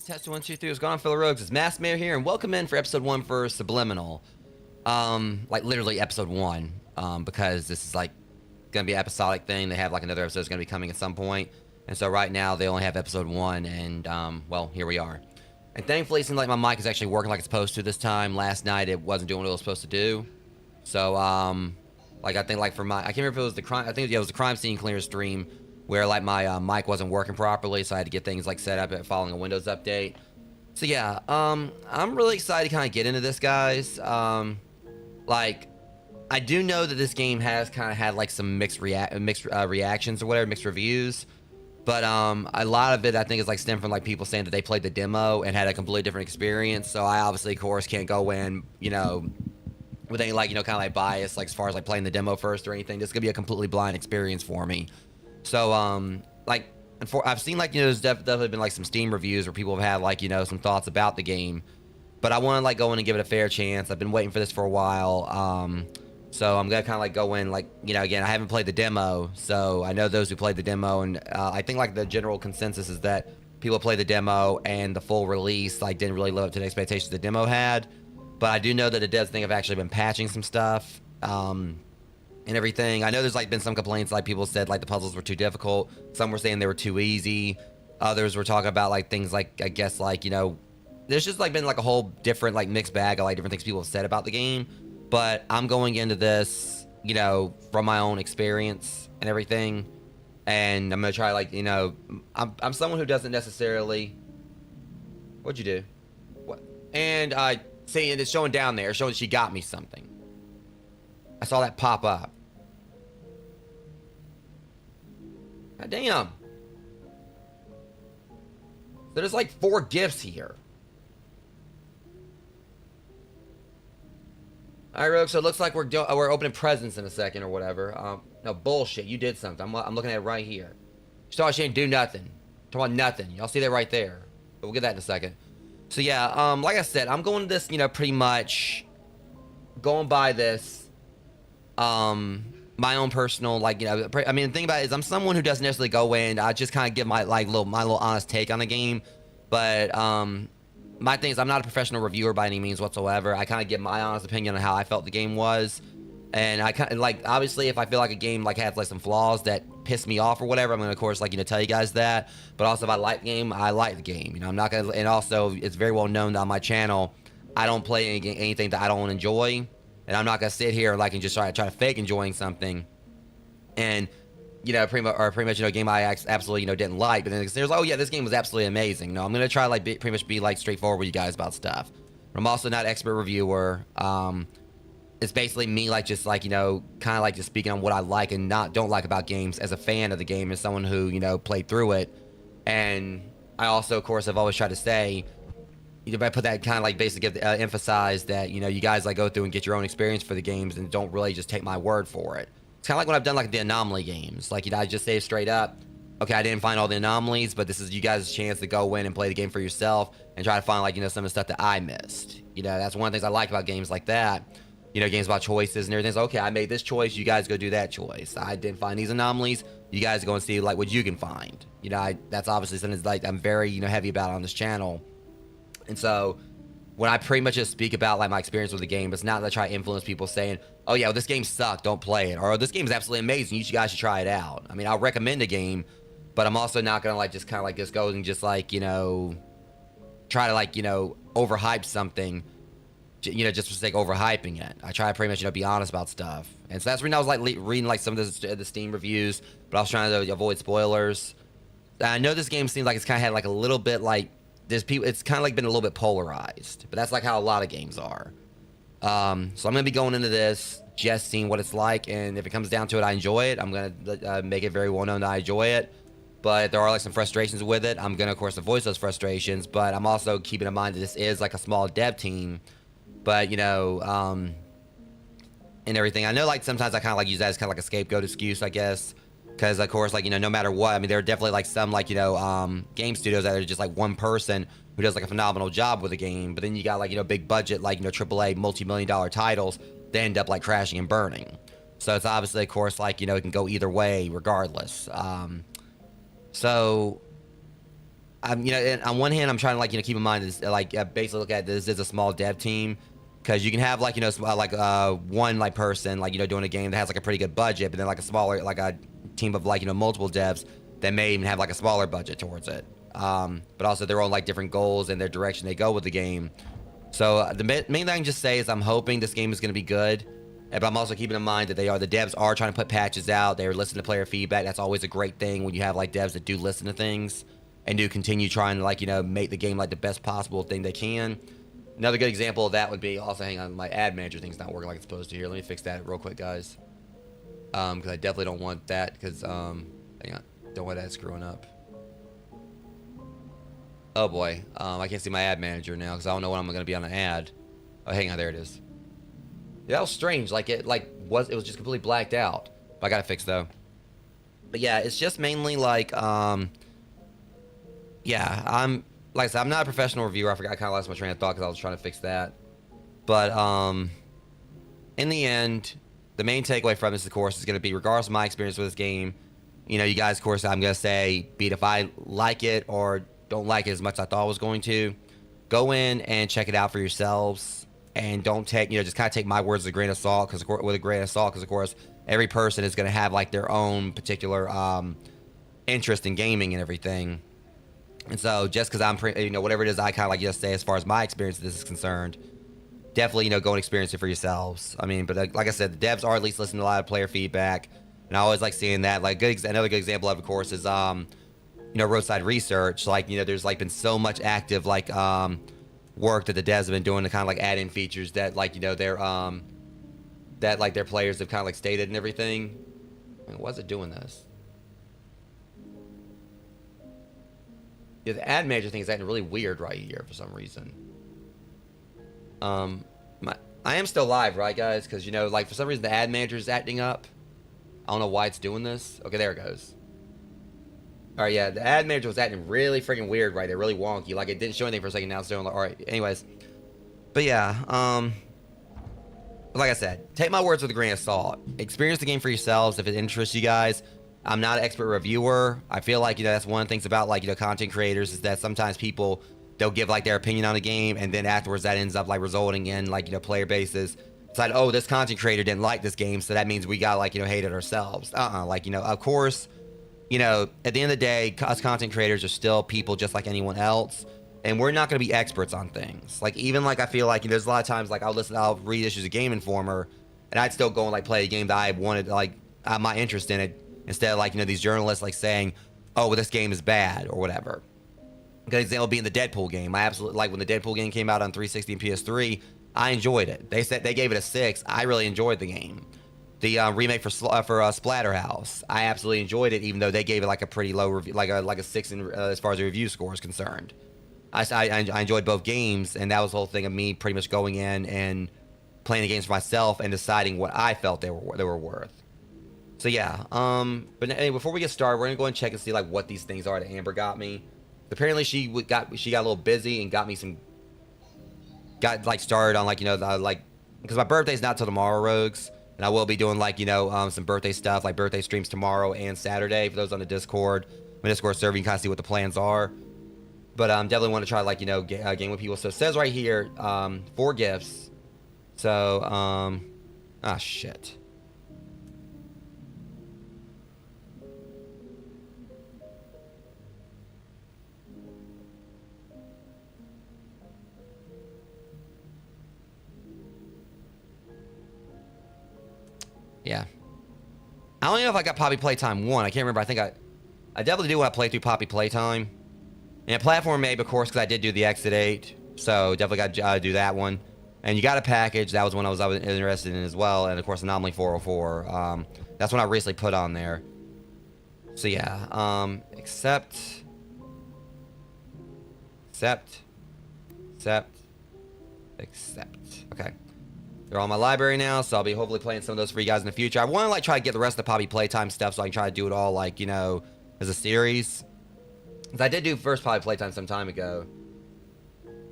Test 1, 2, 3. What's going on, fellow rogues? It's Maskmayor here, and welcome in for episode 1 for Subliminal. Like literally episode 1, because this is like gonna be an episodic thing. They have like another episode that's gonna be coming at some point, and so right now they only have episode 1, and well, here we are. And thankfully, it seems like my mic is actually working like it's supposed to this time. Last night it wasn't doing what it was supposed to do, so like I think like for my, I can't remember if it was the crime. I think it was the crime scene clear stream, where like my mic wasn't working properly, so I had to get things like set up following a Windows update. So yeah, I'm really excited to kind of get into this, guys. Like, I do know that this game has kind of had like some mixed reactions or whatever, mixed reviews. But a lot of it I think is like stemmed from like people saying that they played the demo and had a completely different experience. So I obviously, of course, can't go in, you know, with any like, you know, kind of like bias, like as far as like playing the demo first or anything. This is gonna be a completely blind experience for me. So like, I've seen like, you know, there's definitely been like some Steam reviews where people have had like, you know, some thoughts about the game, but I want to like go in and give it a fair chance. I've been waiting for this for a while, so I'm gonna kind of like go in like, you know, again, I haven't played the demo, so I know those who played the demo, and I think like the general consensus is that people play the demo and the full release like didn't really live up to the expectations the demo had. But I do know that it does think I've actually been patching some stuff and everything. I know there's like been some complaints, like people said like the puzzles were too difficult. Some were saying they were too easy. Others were talking about like things like, I guess like, you know, there's just like been like a whole different like mixed bag of like different things people have said about the game. But I'm going into this, you know, from my own experience and everything, and I'm gonna try like, you know, I'm someone who doesn't necessarily. What'd you do? What? And see, and it's showing down there, showing she got me something. I saw that pop up. God damn. So there's like 4 gifts here. Alright, Rogue, so it looks like we're opening presents in a second or whatever. No, bullshit. You did something. I'm looking at it right here. She thought she didn't do nothing. Talking about nothing. Y'all see that right there. But we'll get that in a second. So yeah, like I said, I'm going to this, you know, pretty much going by this, my own personal, like, you know, I mean, the thing about it is I'm someone who doesn't necessarily go in. I just kind of give my like my little honest take on the game. But my thing is I'm not a professional reviewer by any means whatsoever. I kind of give my honest opinion on how I felt the game was. And I kind of like, obviously, if I feel like a game like has like some flaws that piss me off or whatever, I'm gonna of course like, you know, tell you guys that. But also if I like the game, I like the game. You know, I'm not gonna. And also it's very well known that on my channel I don't play anything that I don't enjoy. And I'm not gonna sit here like and just try to fake enjoying something, and you know, pretty much you know, a game I absolutely, you know, didn't like. But then there's, oh yeah, this game was absolutely amazing. No, I'm gonna try like pretty much be like straightforward with you guys about stuff. But I'm also not an expert reviewer. It's basically me like just like, you know, kind of like just speaking on what I like and don't like about games as a fan of the game, as someone who, you know, played through it. And I also of course have always tried to say, you know, I put that kind of like basically emphasize that, you know, you guys like go through and get your own experience for the games and don't really just take my word for it. It's kind of like when I've done like the anomaly games. Like, you know, I just say straight up, okay, I didn't find all the anomalies, but this is you guys' chance to go in and play the game for yourself and try to find like, you know, some of the stuff that I missed. You know, that's one of the things I like about games like that. You know, games about choices and everything. It's okay, I made this choice, you guys go do that choice. I didn't find these anomalies, you guys go and see like what you can find. You know, that's obviously something that's like I'm very, you know, heavy about on this channel. And so when I pretty much just speak about like my experience with the game, it's not that I try to influence people saying, oh yeah, well, this game sucked, don't play it, or oh, this game is absolutely amazing, you guys should try it out. I mean, I'll recommend a game, but I'm also not gonna like just kind of like just go and just like, you know, try to like, you know, overhype something, you know, just for the sake of overhyping it. I try to pretty much, you know, be honest about stuff. And so that's when I was like reading like some of the Steam reviews, but I was trying to avoid spoilers. And I know this game seems like it's kind of had like a little bit like, there's people, it's kind of like been a little bit polarized, but that's like how a lot of games are. So I'm gonna be going into this just seeing what it's like, and if it comes down to it, I enjoy it. I'm gonna make it very well known that I enjoy it, but there are like some frustrations with it. I'm gonna of course voice those frustrations, but I'm also keeping in mind that this is like a small dev team. But you know, and everything, I know like sometimes I kind of like use that as kind of like a scapegoat excuse, I guess. Because, of course, like, you know, no matter what, I mean, there are definitely, like, some, like, you know, game studios that are just, like, one person who does, like, a phenomenal job with a game. But then you got, like, you know, big budget, like, you know, AAA multi-million-dollar titles that end up, like, crashing and burning. So it's obviously, of course, like, you know, it can go either way regardless. So, you know, on one hand, I'm trying to, like, you know, keep in mind, is like, basically look at this as a small dev team. Because you can have, like, you know, like, one, like, person, like, you know, doing a game that has, like, a pretty good budget, but then, like, a smaller, like, a team of like, you know, multiple devs that may even have like a smaller budget towards it, but also their own like different goals and their direction they go with the game. So the main thing I can just say is I'm hoping this game is going to be good, but I'm also keeping in mind that the devs are trying to put patches out. They're listening to player feedback. That's always a great thing when you have like devs that do listen to things and do continue trying to like, you know, make the game like the best possible thing they can. Another good example of that would be, also hang on, my ad manager thing's not working like it's supposed to here. Let me fix that real quick, guys. Because I definitely don't want that, because, hang on, don't want that screwing up. Oh boy, I can't see my ad manager now, because I don't know when I'm going to be on an ad. Oh, hang on, there it is. Yeah, that was strange, like, it was just completely blacked out. But I got it fixed, though. But yeah, it's just mainly, like, yeah, like I said, I'm not a professional reviewer. I forgot, I kind of lost my train of thought, because I was trying to fix that. But, in the end, the main takeaway from this, of course, is going to be, regardless of my experience with this game, you know, you guys, of course, I'm going to say, be it if I like it or don't like it as much as I thought I was going to, go in and check it out for yourselves, and don't take, you know, just kind of take my words with a grain of salt, because of course, every person is going to have, like, their own particular interest in gaming and everything. And so, just because I'm, you know, whatever it is I kind of, like, just say as far as my experience with this is concerned, definitely, you know, go and experience it for yourselves. I mean, but like I said, the devs are at least listening to a lot of player feedback, and I always like seeing that. Like, another good example of course, is you know, roadside research. Like, you know, there's like been so much active like work that the devs have been doing to kind of like add in features that, like, you know, their that like their players have kind of like stated and everything. I mean, why is it doing this? Yeah, the ad manager thing is acting really weird right here for some reason. I am still live, right, guys? Because, you know, like, for some reason, the ad manager is acting up. I don't know why it's doing this. Okay, there it goes. All right, yeah, the ad manager was acting really freaking weird right there, really wonky. Like, it didn't show anything for a second, now it's doing, like, all right, anyways. But, yeah, like I said, take my words with a grain of salt. Experience the game for yourselves if it interests you guys. I'm not an expert reviewer. I feel like, that's one of the things about, like, content creators is that sometimes people, they'll give, like, their opinion on the game, and then afterwards that ends up, like, resulting in, like, player bases decide, oh, this content creator didn't like this game, so that means we got, like, hate it ourselves. Like, of course, at the end of the day, us content creators are still people just like anyone else, and we're not going to be experts on things. Like, even, like, I feel like, there's a lot of times, like, I'll read issues of Game Informer, and I'd still go and, like, play a game that I wanted, like, I have my interest in it, instead of, like, these journalists, like, saying, oh, well, this game is bad or whatever. Good example being the Deadpool game. I absolutely, like, when the Deadpool game came out on 360 and PS3, I enjoyed it. They said they gave it a 6. I really enjoyed the game. The remake for Splatterhouse, I absolutely enjoyed it, even though they gave it, like, a pretty low review, like a 6 in, as far as the review score is concerned. I enjoyed both games, and that was the whole thing of me pretty much going in and playing the games for myself and deciding what I felt they were worth. So yeah, but anyway, before we get started, we're gonna go and check and see, like, what these things are that Amber got me. Apparently she got a little busy and got like started on, like, like, because my birthday's not till tomorrow, Rogues, and I will be doing, like, some birthday stuff, like birthday streams tomorrow and Saturday for those on the Discord. My Discord server, you can kind of see what the plans are. But definitely want to try, like, game with people. So it says right here, 4 gifts. So shit. Yeah. I don't even know if I got Poppy Playtime 1. I can't remember. I think I definitely do want to play through Poppy Playtime. And Platform Maybe, of course, because I did do the Exit 8. So definitely got to do that one. And you got a package. That was one I was interested in as well. And, of course, Anomaly 404. That's one I recently put on there. So, yeah. Accept. Okay. They're on my library now, so I'll be hopefully playing some of those for you guys in the future. I want to, like, try to get the rest of the Poppy Playtime stuff so I can try to do it all, like, as a series. I did do first Poppy Playtime some time ago.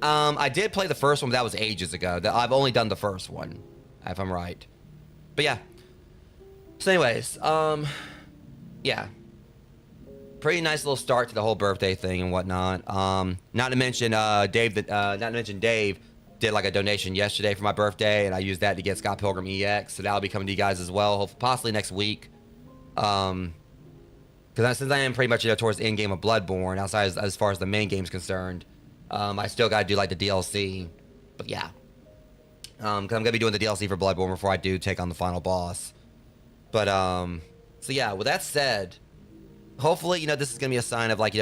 I did play the first one, but that was ages ago. I've only done the first one, if I'm right. But yeah. So anyways, yeah. Pretty nice little start to the whole birthday thing and whatnot. Not to mention Dave did, like, a donation yesterday for my birthday, and I used that to get Scott Pilgrim EX, so that'll be coming to you guys as well, possibly next week. Because since I am pretty much, towards the end game of Bloodborne, outside as far as the main game's concerned, I still gotta do, like, the DLC. But yeah, because I'm gonna be doing the DLC for Bloodborne before I do take on the final boss. But so yeah, with that said, hopefully, this is gonna be a sign of, like,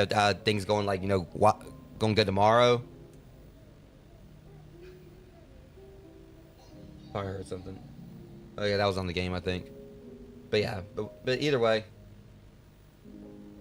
things going, like, going good tomorrow. I heard something. Oh yeah, that was on the game, I think. But yeah, but either way.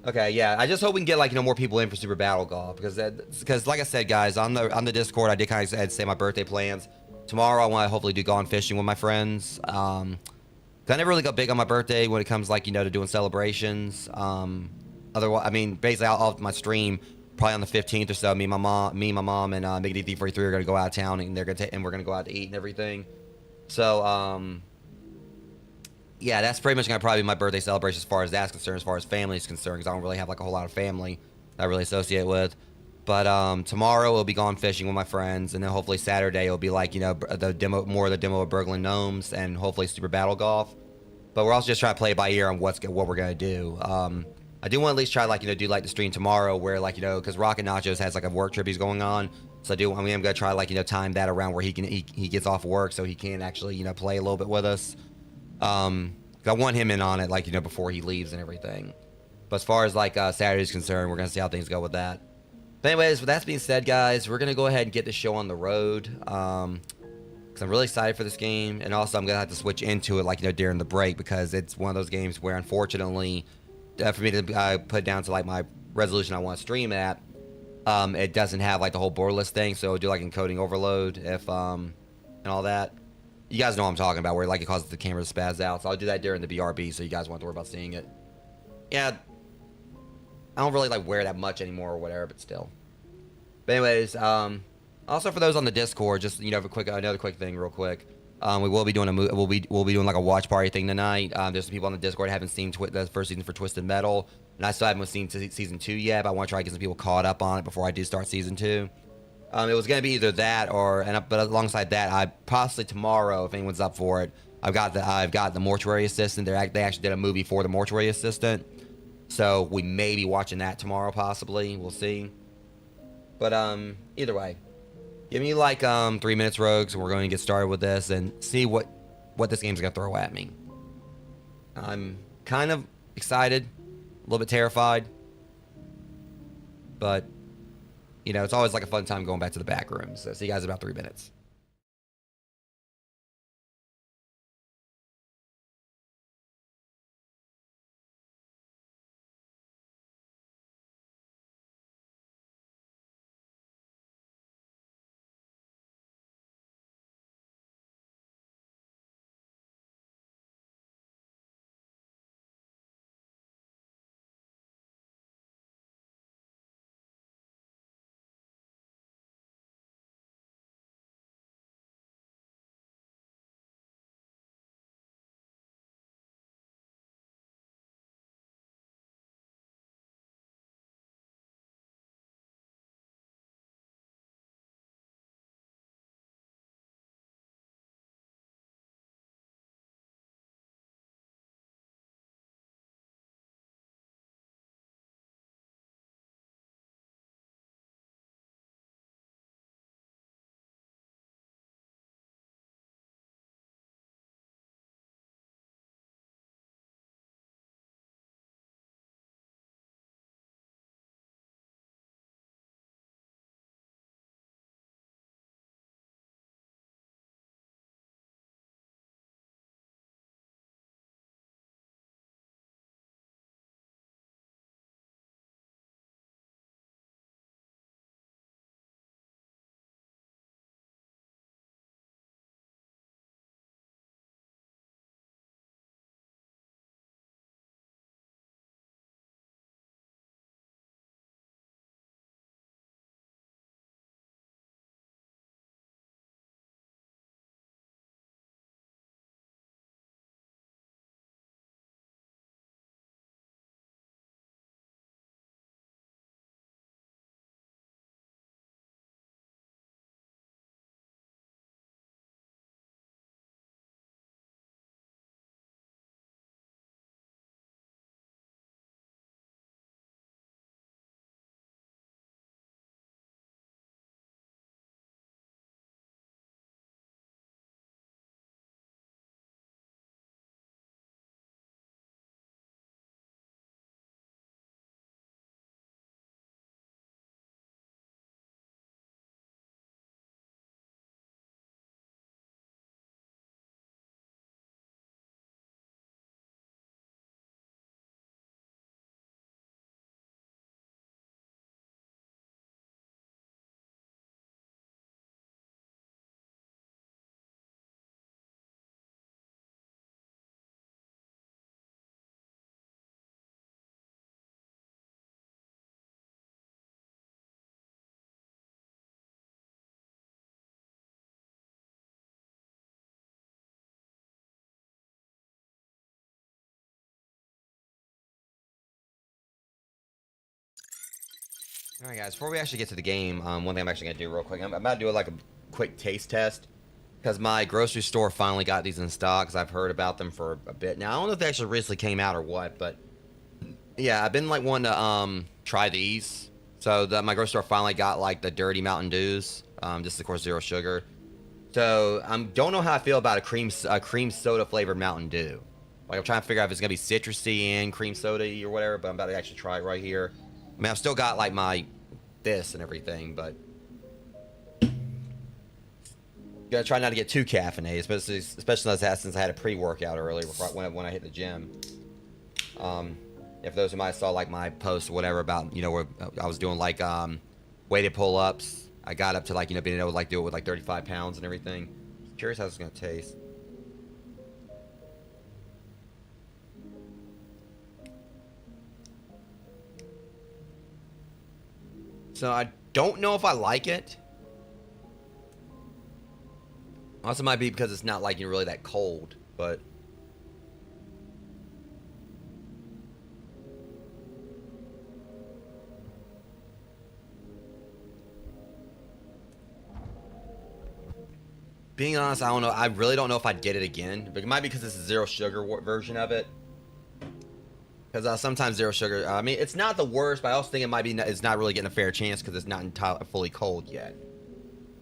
Okay, yeah, I just hope we can get, like, more people in for Super Battle Golf, because like I said, guys, on the Discord, I did kind of say my birthday plans. Tomorrow, I want to hopefully do gone fishing with my friends. 'Cause I never really go big on my birthday when it comes, like, to doing celebrations. Otherwise, I mean, basically, I'll my stream probably on the 15th or so. Me, my mom, and Mickey D43 are gonna go out of town, and we're gonna go out to eat and everything. So, yeah, that's pretty much gonna probably be my birthday celebration as far as that's concerned, as far as family is concerned, because I don't really have, like, a whole lot of family that I really associate with. But tomorrow we'll be gone fishing with my friends, and then hopefully Saturday it'll be, like, more of the demo of Burgling Gnomes, and hopefully Super Battle Golf. But we're also just trying to play it by ear on what we're gonna do. I do want to at least try, like, do, like, the stream tomorrow where, like, because Rocket Nachos has, like, a work trip he's going on. So I'm gonna try, like, time that around where he gets off work so he can actually, play a little bit with us. 'Cause I want him in on it, like, before he leaves and everything. But as far as, like, Saturday's concerned, we're gonna see how things go with that. But anyways, with that being said, guys, we're gonna go ahead and get the show on the road. Because I'm really excited for this game, and also I'm gonna have to switch into it, like, during the break, because it's one of those games where, unfortunately, for me to put down to, like, my resolution I want to stream at, it doesn't have, like, the whole borderless thing, so it'll do, like, encoding overload if and all that. You guys know what I'm talking about, where, like, it causes the camera to spaz out. So I'll do that during the BRB, so you guys won't have to worry about seeing it. Yeah, I don't really, like, wear that much anymore or whatever, but still. But anyways, also for those on the Discord, just, another quick thing real quick. We will be doing we'll be doing like a watch party thing tonight. There's some people on the Discord haven't seen the first season for Twisted Metal, and I still haven't seen season 2 yet. But I want to try to get some people caught up on it before I do start season 2. It was gonna be either that or but alongside that, I possibly tomorrow, if anyone's up for it, I've got the Mortuary Assistant. They actually did a movie for the Mortuary Assistant, so we may be watching that tomorrow. Possibly, we'll see. But either way. Give me like 3 minutes, Rogues, and we're going to get started with this and see what this game's going to throw at me. I'm kind of excited, a little bit terrified, but, you know, it's always like a fun time going back to the Backrooms. So see you guys in about 3 minutes. All right, guys. Before we actually get to the game, one thing I'm actually gonna do real quick. I'm about to do like a quick taste test because my grocery store finally got these in stock. Because I've heard about them for a bit now. I don't know if they actually recently came out or what, but yeah, I've been like wanting to try these. So my grocery store finally got like the Dirty Mountain Dews. This is of course 0 sugar. So I don't know how I feel about a cream soda flavored Mountain Dew. Like I'm trying to figure out if it's gonna be citrusy and cream soda or whatever. But I'm about to actually try it right here. I mean, I've still got like my this and everything, but gotta try not to get too caffeinated, especially since I had a pre-workout earlier when I hit the gym. If those who might have saw like my post or whatever about where I was doing like weighted pull-ups, I got up to like being able to like do it with like 35 pounds and everything. Curious how it's gonna taste. So I don't know if I like it. Also might be because it's not like you're really that cold, but being honest, I don't know. I really don't know if I'd get it again. But it might be because it's a zero sugar version of it. Because sometimes zero sugar, I mean, it's not the worst, but I also think it might be, it's not really getting a fair chance because it's not entirely fully cold yet.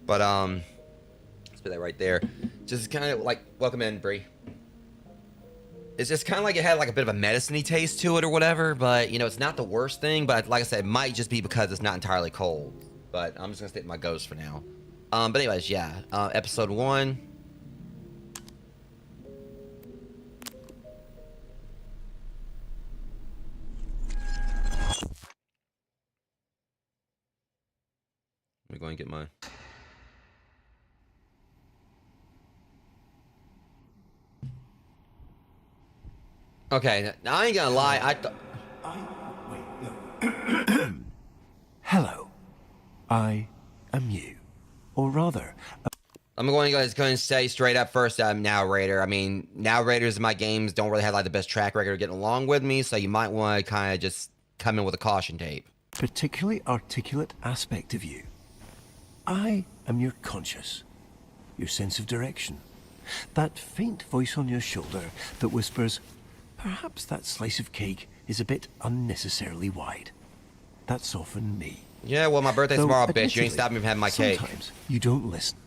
But, let's put that right there. Just kind of like, welcome in, Bree. It's just kind of like it had like a bit of a medicine-y taste to it or whatever, but, you know, it's not the worst thing, but like I said, it might just be because it's not entirely cold. But I'm just going to stick with my ghost for now. But anyways, yeah, episode 1. Let me go and get mine. Okay, now I ain't gonna lie, Wait, no. Hello. I am you. Or rather... I'm going to go and say straight up first, I'm narrator. I mean, narrators in my games don't really have like the best track record of getting along with me, so you might want to kind of just come in with a caution tape. particularly articulate aspect of you. I am your conscious, your sense of direction. That faint voice on your shoulder that whispers, perhaps that slice of cake is a bit unnecessarily wide. That's often me. Yeah, well, my birthday's tomorrow, bitch. You ain't stopping me from having my cake. Sometimes you don't listen.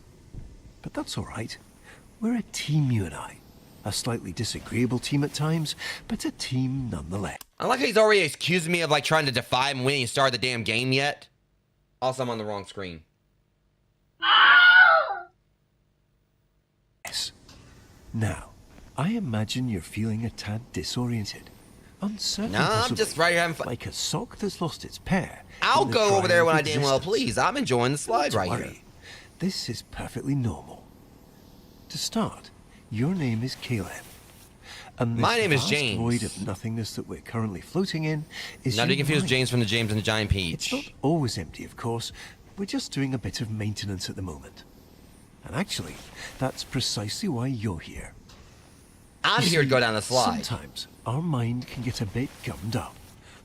But that's all right. We're a team, you and I. A slightly disagreeable team at times, but a team nonetheless. I like how he's already accusing me of, like, trying to defy him when he started the damn game yet. Also, I'm on the wrong screen. Yes. Now, I imagine you're feeling a tad disoriented. Uncertain, Nah, I'm just right here having fun. Like a sock that's lost its pair. I'll go over there when I damn well existence. please. I'm enjoying the slide right here. This is perfectly normal. To start, your name is Caleb. And this My name is vast James. void of nothingness that we're currently floating in is Not to your confuse mind. James from the James and the Giant Peach. It's not always empty, of course. We're just doing a bit of maintenance at the moment. And actually, that's precisely why you're here. I'm You here to see, go down the slide. Sometimes our mind can get a bit gummed up,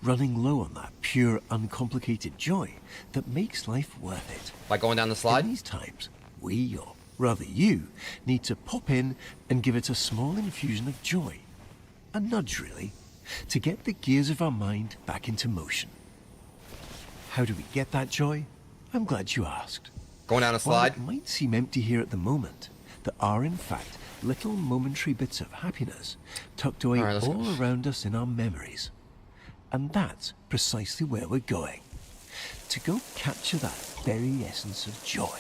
running low on that pure, uncomplicated joy that makes life worth it. Like going down the slide? In these times, we, or rather you, need to pop in and give it a small infusion of joy. A nudge, really, to get the gears of our mind back into motion. How do we get that joy? I'm glad you asked. Going down a While slide? it might seem empty here at the moment, there are in fact little momentary bits of happiness tucked away All right, let's all go. around us in our memories. And that's precisely where we're going. To go capture that very essence of joy.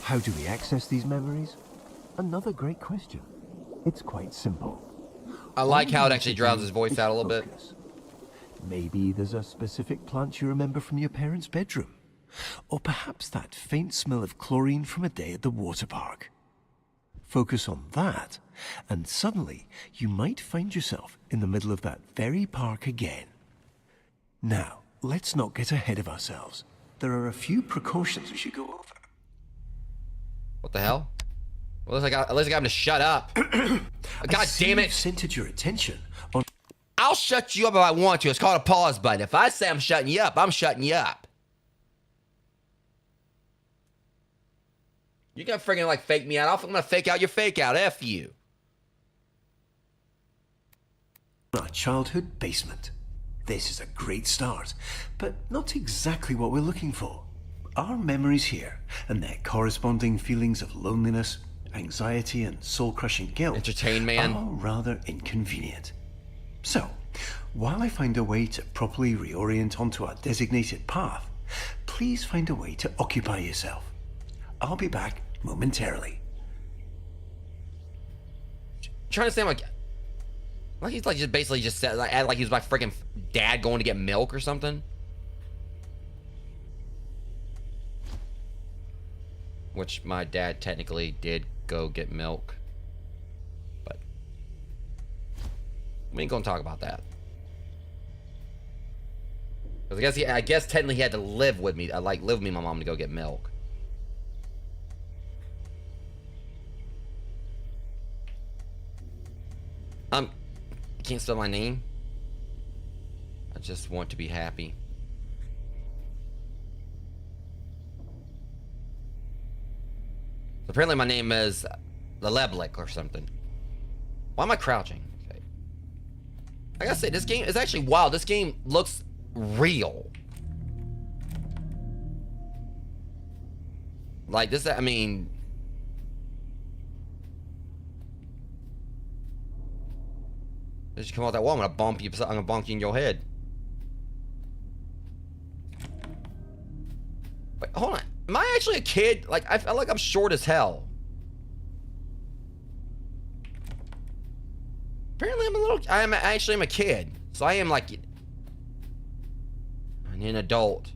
How do we access these memories? Another great question. It's quite simple. I like All how you it need actually to drowns do his voice is out a little bit. focus. Maybe there's a specific plant you remember from your parents' bedroom. Or perhaps that faint smell of chlorine from a day at the water park. Focus on that, and suddenly you might find yourself in the middle of that very park again. Now, let's not get ahead of ourselves. There are a few precautions we should go over. What the hell? Well, at least I got him to shut up. God damn You've it. centered your attention on... I'll shut you up if I want to. It's called a pause button. If I say I'm shutting you up, I'm shutting you up. You're gonna freaking like fake me out. I'm gonna fake out your fake out. F you. our childhood basement. This is a great start, but not exactly what we're looking for. Our memories here, and their corresponding feelings of loneliness, anxiety, and soul-crushing guilt Entertain, man. are rather inconvenient. So, while I find a way to properly reorient onto our designated path, please find a way to occupy yourself. I'll be back momentarily. Trying to sound like he's like just basically just said like he was my freaking dad going to get milk or something. Which my dad technically did go get milk, but we ain't gonna talk about that. 'Cause I guess technically he had to live with me, live with me and my mom to go get milk. I can't spell my name. I just want to be happy. So apparently my name is Leblik or something. Why am I crouching? Okay. I gotta say, this game is actually wild. This game looks real. Like this, I mean... As you come out that wall, I'm gonna bump you. I'm gonna bonk you in your head. Wait, hold on. Am I actually a kid? Like, I feel like I'm short as hell. Apparently, I am actually a kid. So I am like an adult.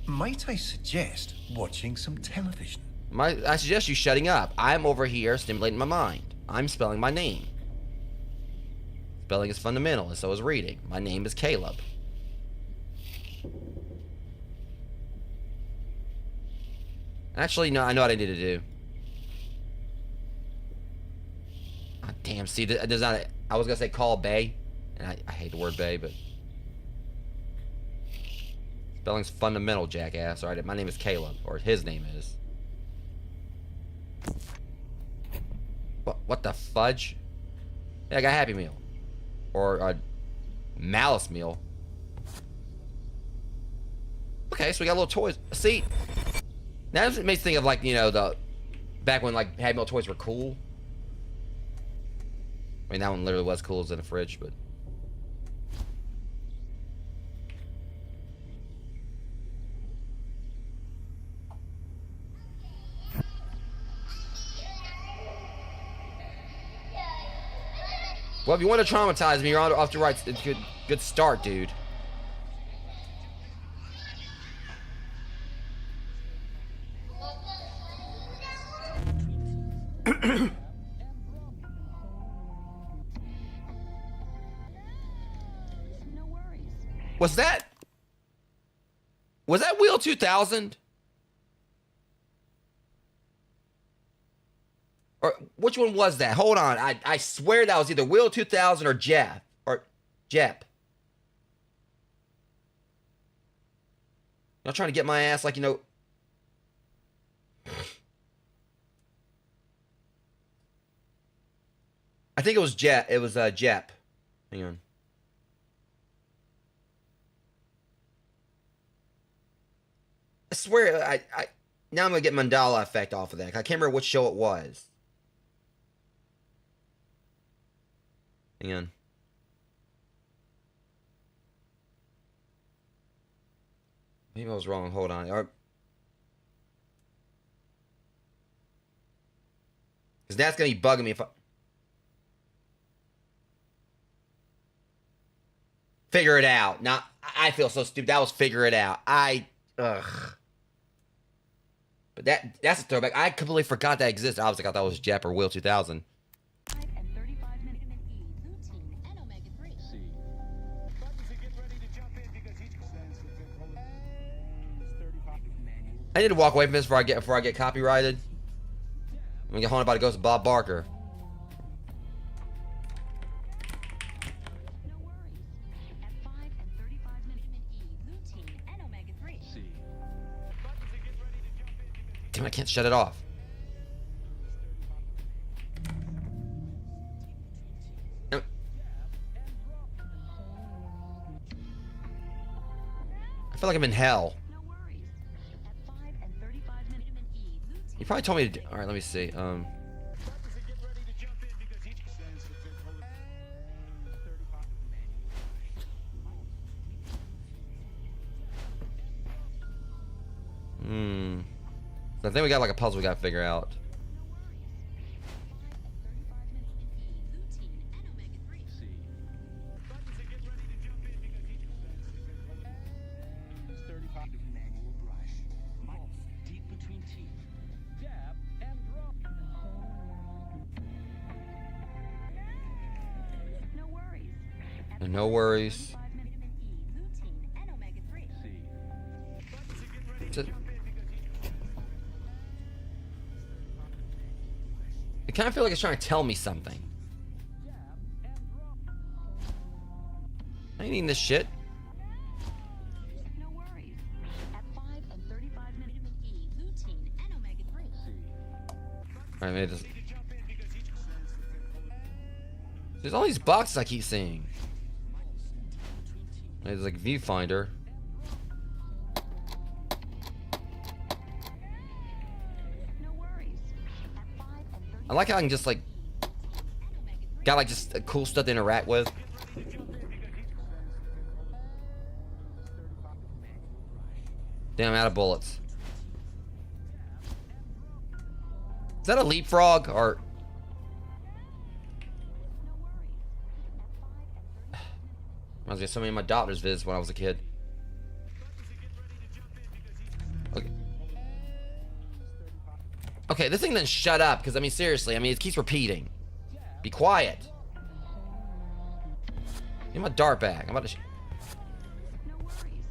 Might I suggest watching some television? I suggest you shutting up. I'm over here stimulating my mind. I'm spelling my name. Spelling is fundamental, and so is reading. My name is Caleb. Actually, no, I know what I need to do. Oh, damn, see, there's not I was gonna say call Bay, and I hate the word Bay, but... Spelling's fundamental, jackass. Alright, my name is Caleb, or his name is. What the fudge? Yeah, I got a Happy Meal. Or a Malice Meal. Okay, so we got little toys. See, now it makes me think of, like, you know, the back when, like, Happy Meal toys were cool. I mean, that one literally was cool. It was in the fridge, but... Well, if you want to traumatize me, you're off to right. It's good start, dude. Was that Wheel 2000? Or which one was that? Hold on. I swear that was either Wheel 2000 or Jeff. Or Jep. Y'all trying to get my ass like, you know... I think it was Jep. It was Jep. Hang on. I swear, I now I'm gonna get Mandala effect off of that. I can't remember which show it was. Hang on. Maybe I was wrong. Hold on. Because that's gonna be bugging me if I... Figure it out. Now, I feel so stupid. That was Figure It Out. Ugh. But that's a throwback. I completely forgot that existed. Obviously, I thought that was Jep or Will 2000. I need to walk away from this before I get copyrighted. I'm gonna get haunted by the ghost of Bob Barker. Damn, I can't shut it off. I feel like I'm in hell. You probably told me to do... Alright, let me see. I think we got like a puzzle we gotta figure out. No worries. It kind of feels like it's trying to tell me something. I ain't eating this shit. No worries. At 5 and 35 minutes E, lutein and omega-3. Alright, maybe this. There's all these boxes I keep seeing. There's like viewfinder. No worries. At 5 and 30 I like how I can just like got like just cool stuff to interact with. Damn, I'm out of bullets. Is that a leapfrog or? Reminds me of so many of my doctor's visits when I was a kid. Okay. Okay, this thing doesn't shut up because I mean seriously, I mean it keeps repeating. Be quiet. Give me my dart bag. I'm about to. No worries.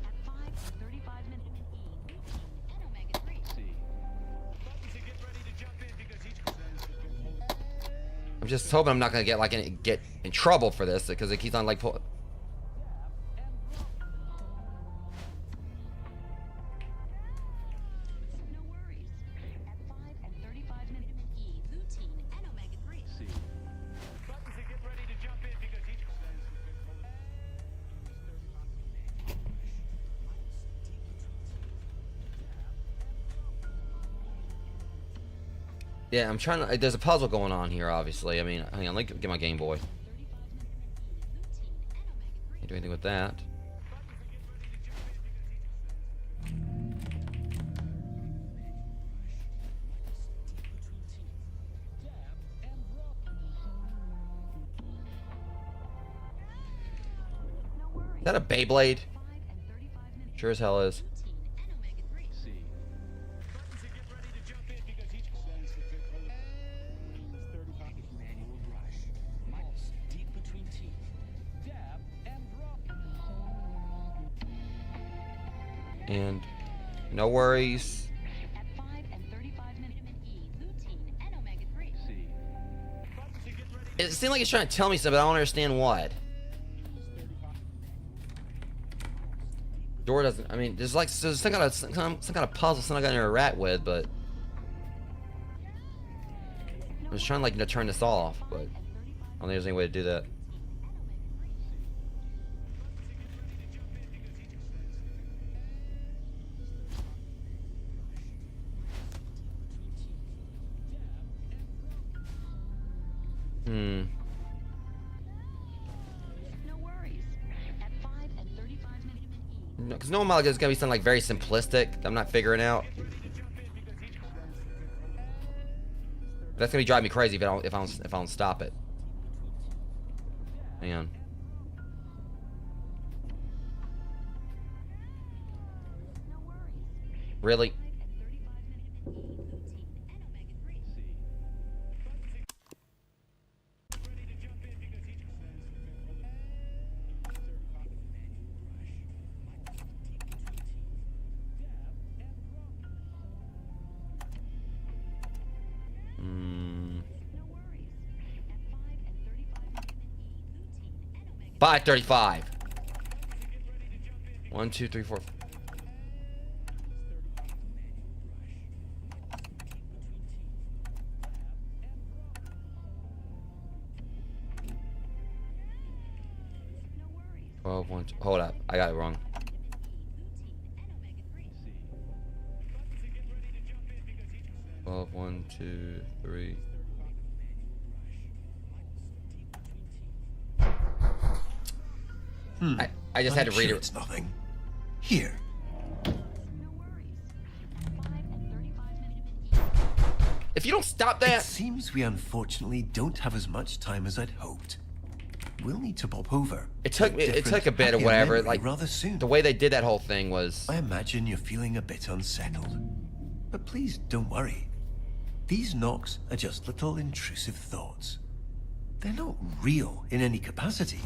At 5 and 35 minutes E, lutein and omega-3. I'm just hoping I'm not gonna get like get in trouble for this because it keeps on like pull. No worries. At 5 and 35 minutes E, lutein and omega-3. Yeah, I'm trying to. There's a puzzle going on here, obviously. I mean, hang on, let me get my Game Boy. Can't do anything with that. Is that a Beyblade? Sure as hell is. And no worries. At 5 and 35 minutes E, lutein and omega-3. It seems like it's trying to tell me something, but I don't understand what. Door doesn't. I mean, there's like some kind of puzzle, something I got to interact with, but I was trying like to turn this off, but I don't think there's any way to do that. No worries. At 5 and 35 minutes E. Because normally it's gonna be something like very simplistic that I'm not figuring out. That's gonna be driving me crazy if I don't stop it. Hang on. No worries. Really? 5 and 35 minutes E, lutein and omega-3. No worries. At 5 and 35 minutes E, lutein and omega-3. 5:35. 1, 2, 3, 4. No worries. 12, 1, 2. Hold up, I got it wrong. Lutein and omega-3. 12, 1, 2, 3. I just had to I'm read sure it. It's nothing. Here. No worries. At 5 and 35 minutes E. If you don't stop It that, seems we unfortunately don't have as much time as I'd hoped. We'll need to pop over. it took to me. It different took a bit or happier whatever. memory Like rather soon. the way they did that whole thing was. I imagine you're feeling a bit unsettled. But please don't worry. These knocks are just little intrusive thoughts. They're not real in any capacity,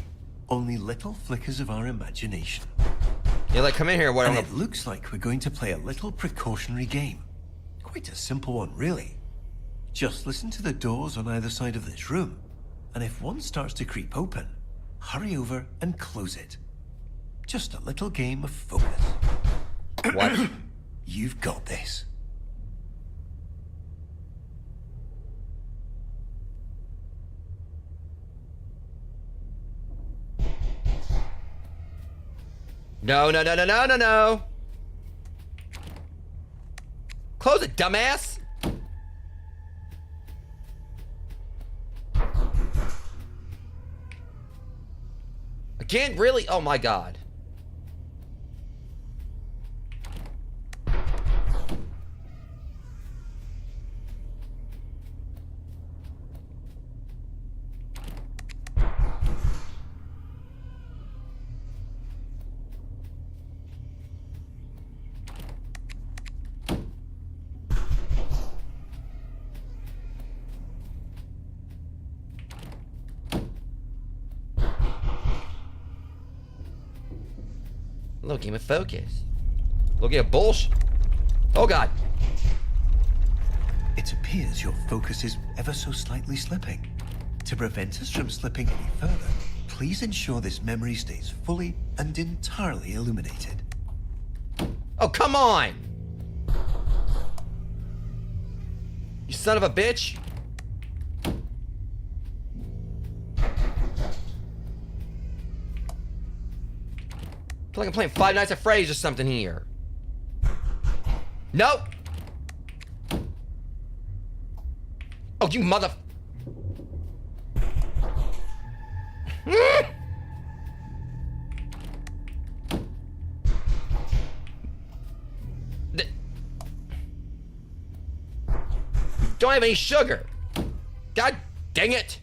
only little flickers of our imagination. You're like, come in here. What? And it looks like we're going to play a little precautionary game. Quite a simple one, really. Just listen to the doors on either side of this room, and if one starts to creep open, hurry over and close it. Just a little game of focus. What? You've got this. No, no, no, no, no, no, no. Close it, dumbass. Again, really? Oh my God. Little game of focus. Little game of bullshit. Oh God. It appears your focus is ever so slightly slipping. To prevent us from slipping any further, please ensure this memory stays fully and entirely illuminated. Oh, come on! You son of a bitch! I feel like I'm playing Five Nights at Freddy's or something here. Nope! Oh, you mother... Don't have any sugar. God dang it.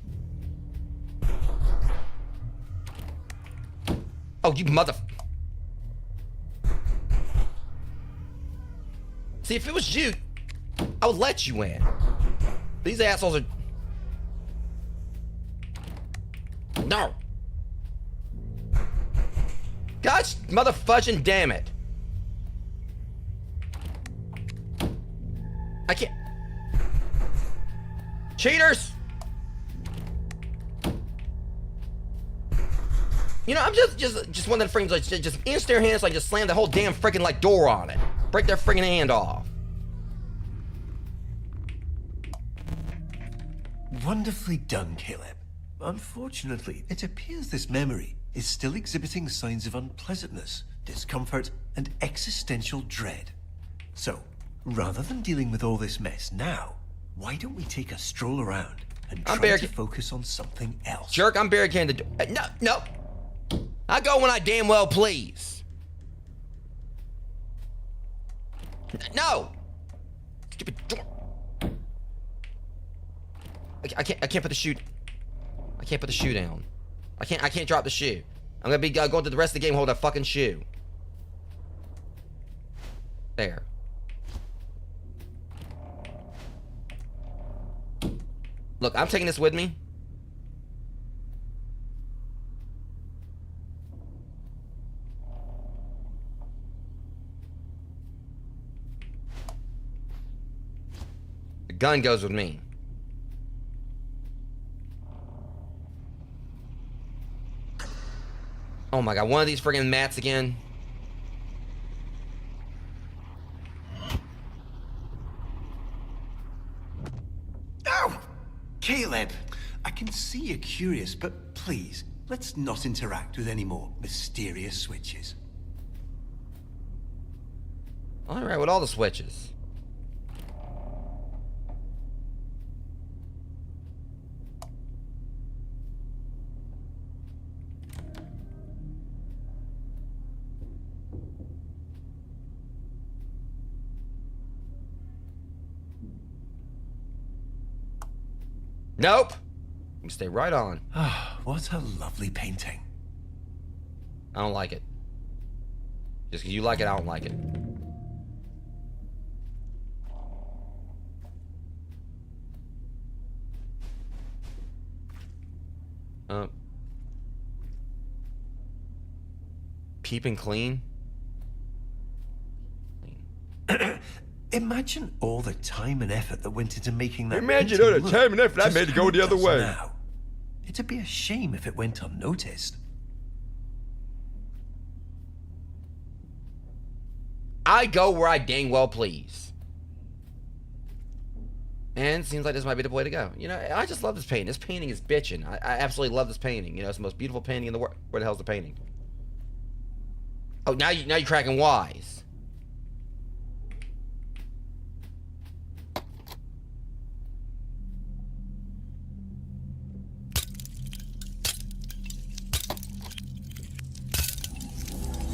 Oh, you mother... See, if it was you, I would let you in. These assholes are... No. Gosh, motherfudging damn it. I can't... Cheaters! You know, I'm just one of the frames like just in their hands, like just slam the whole damn freaking like door on it. Break their freaking hand off. Wonderfully done, Caleb. Unfortunately, it appears this memory is still exhibiting signs of unpleasantness, discomfort, and existential dread. So, rather than dealing with all this mess now, why don't we take a stroll around and try to focus on something else? Jerk, I'm barricading the door. No, no. I go when I damn well please. No. Stupid door. I can't put the shoe. I can't put the shoe down. I can't drop the shoe. I'm gonna be going through the rest of the game holding a fucking shoe. There. Look, I'm taking this with me. The gun goes with me. Oh my God, one of these friggin' mats again. Ow! Caleb, I can see you're curious, but please, let's not interact with any more mysterious switches. Alright, with all the switches. Nope. You can stay right on. Ah, what a lovely painting. I don't like it. Just because you like it, I don't like it. Peeping clean? Imagine all the time and effort that went into making that. Imagine all the painting time and look effort I just made to how go it the other does way. now. It'd be a shame if it went unnoticed. I go where I dang well please. And it seems like this might be the way to go. You know, I just love this painting. This painting is bitching. I absolutely love this painting. You know, it's the most beautiful painting in the world. Where the hell's the painting? Oh, now you're cracking wise.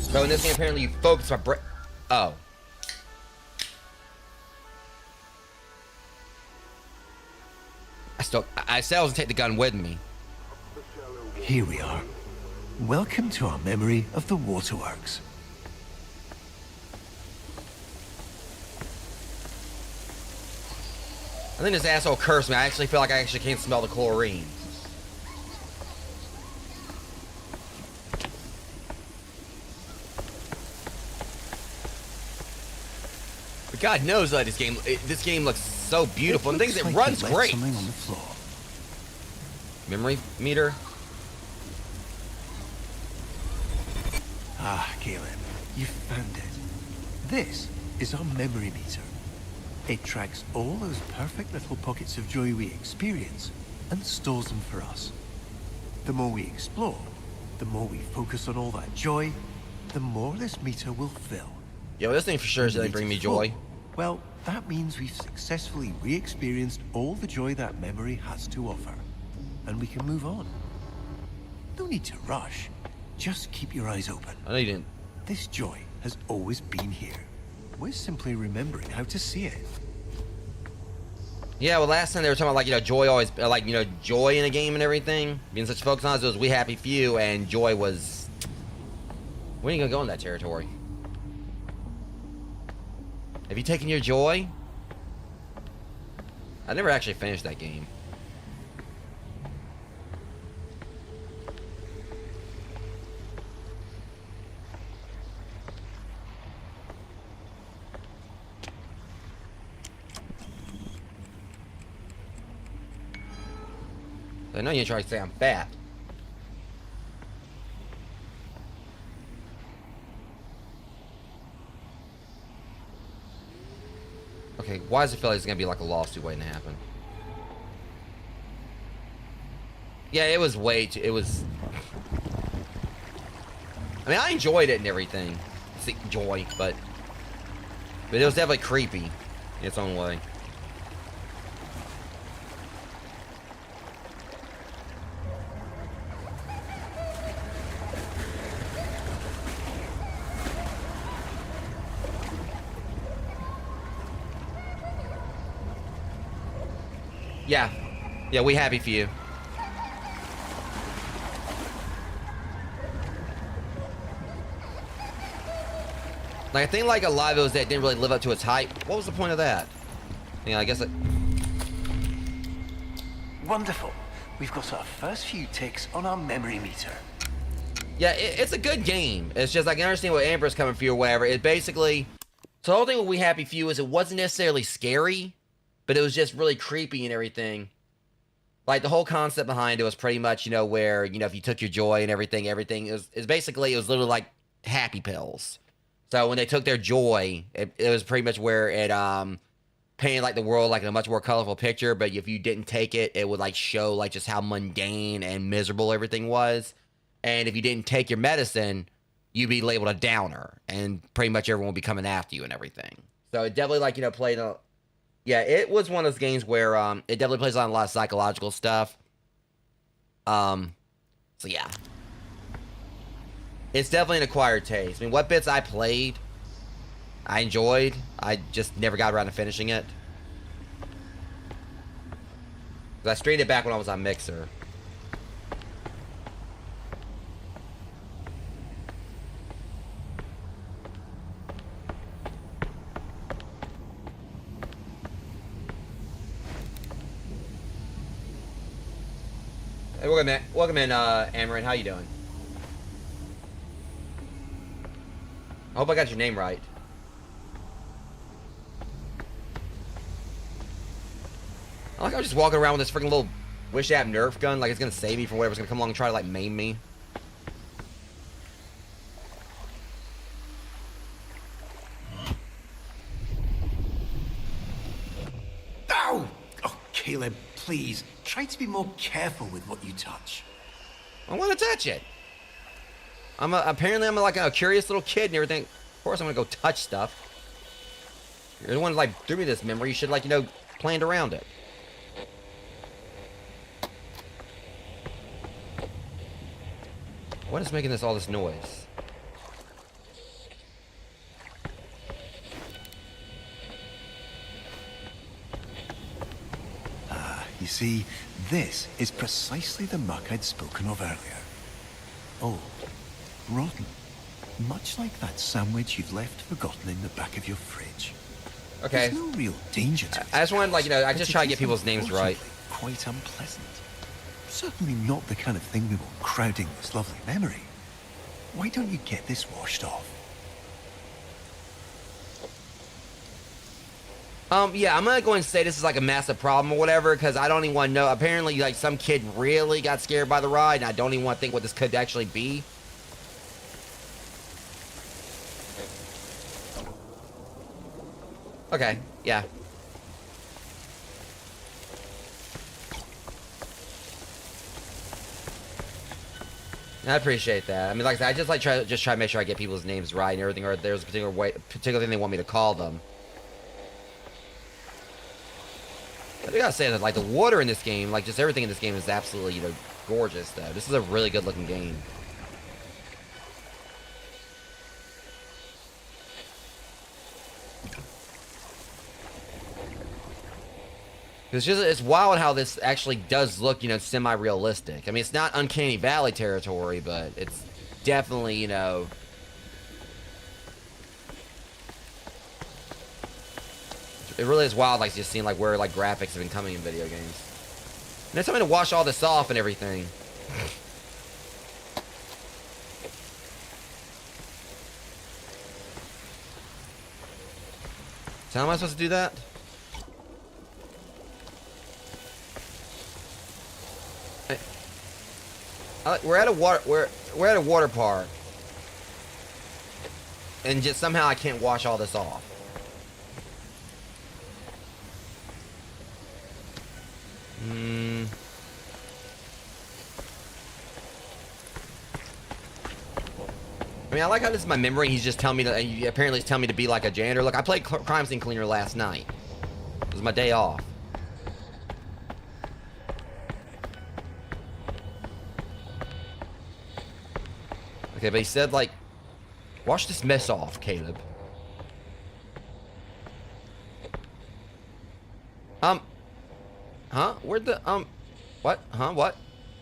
So in this game, apparently you focus on oh. I said I was gonna take the gun with me. Here we are. Welcome to our memory of the waterworks. I think this asshole cursed me. I actually feel like I actually can't smell the chlorine. But God knows that this game looks so beautiful. And things, it Looks runs you left great. Something on the floor. Memory meter. Ah, Caleb, you found it. This is our memory meter. It tracks all those perfect little pockets of joy we experience and stores them for us. The more we explore, the more we focus on all that joy, the more this meter will fill. Yo, this thing for sure is gonna bring me joy. Well, that means we've successfully re-experienced all the joy that memory has to offer. And we can move on. No need to rush. Just keep your eyes open. I know you didn't. This joy has always been here. We're simply remembering how to see it. Yeah, well, last time they were talking about, like, you know, joy always, like, you know, joy in a game and everything. Being such a focus on it was we happy few, and joy was... When are you gonna go in that territory? Have you taken your joy? I never actually finished that game. I know you're trying to say I'm fat. Okay, why does it feel like it's gonna be like a lawsuit waiting to happen? Yeah, it was way too. It was. I mean, I enjoyed it and everything. See, joy, but it was definitely creepy in its own way. Yeah, we happy for you. Like, I think like a lot of those that didn't really live up to its hype. What was the point of that? Yeah, I guess it. Wonderful. We've got our first few ticks on our memory meter. Yeah, it's a good game. It's just, I can understand what Amber's coming for you or whatever. It basically... So the whole thing with We Happy Few is it wasn't necessarily scary, but it was just really creepy and everything. Like, the whole concept behind it was pretty much, you know, where, you know, if you took your joy and everything is basically, it was literally like happy pills. So when they took their joy, it was pretty much where it painted like the world like in a much more colorful picture, but if you didn't take it, it would like show like just how mundane and miserable everything was. And if you didn't take your medicine, you'd be labeled a downer, and pretty much everyone would be coming after you and everything. So it definitely, like, you know, played a... Yeah, it was one of those games where it definitely plays on a lot of psychological stuff. So yeah. It's definitely an acquired taste. I mean, what bits I played, I enjoyed. I just never got around to finishing it. 'Cause I streamed it back when I was on Mixer. Hey, welcome in, Amarin. How you doing? I hope I got your name right. I like I'm just walking around with this freaking little wish app Nerf gun, like it's gonna save me from whatever's gonna come along and try to like maim me. Ow! Oh, Caleb, please, try to be more careful with what you touch. I want to touch it. Apparently I'm like a curious little kid and everything. Of course I'm gonna go touch stuff. You're the one that like threw me this memory. You should like, you know, planned around it. What is making all this noise? You see, this is precisely the muck I'd spoken of earlier. Old, rotten, much like that sandwich you've left forgotten in the back of your fridge. Okay. There's no real danger to it. I just wanted, like, you know, I but just it try to is get people's names right. unfortunately quite unpleasant. Certainly not the kind of thing we want crowding this lovely memory. Why don't you get this washed off? Yeah, I'm gonna go and say this is like a massive problem or whatever, because I don't even want to know. Apparently, like, some kid really got scared by the ride, and I don't even want to think what this could actually be. Okay, yeah. I appreciate that. I mean, like I said, I just like try to make sure I get people's names right and everything, or if there's a particular thing they want me to call them. I gotta say that, like, the water in this game, like, just everything in this game is absolutely, you know, gorgeous, though. This is a really good-looking game. It's wild how this actually does look, you know, semi-realistic. I mean, it's not Uncanny Valley territory, but it's definitely, you know... It really is wild, like, just seeing, like, where, like, graphics have been coming in video games. And it's time to wash all this off and everything. So how am I supposed to do that? We're at a water park, and just somehow I can't wash all this off. I mean, I like how this is my memory. He's just telling me to. He apparently he's telling me to be like a janitor. Look, I played Crime Scene Cleaner last night. It was my day off. Okay, but he said, like, wash this mess off, Caleb. Huh? Where'd the, what? Huh? What?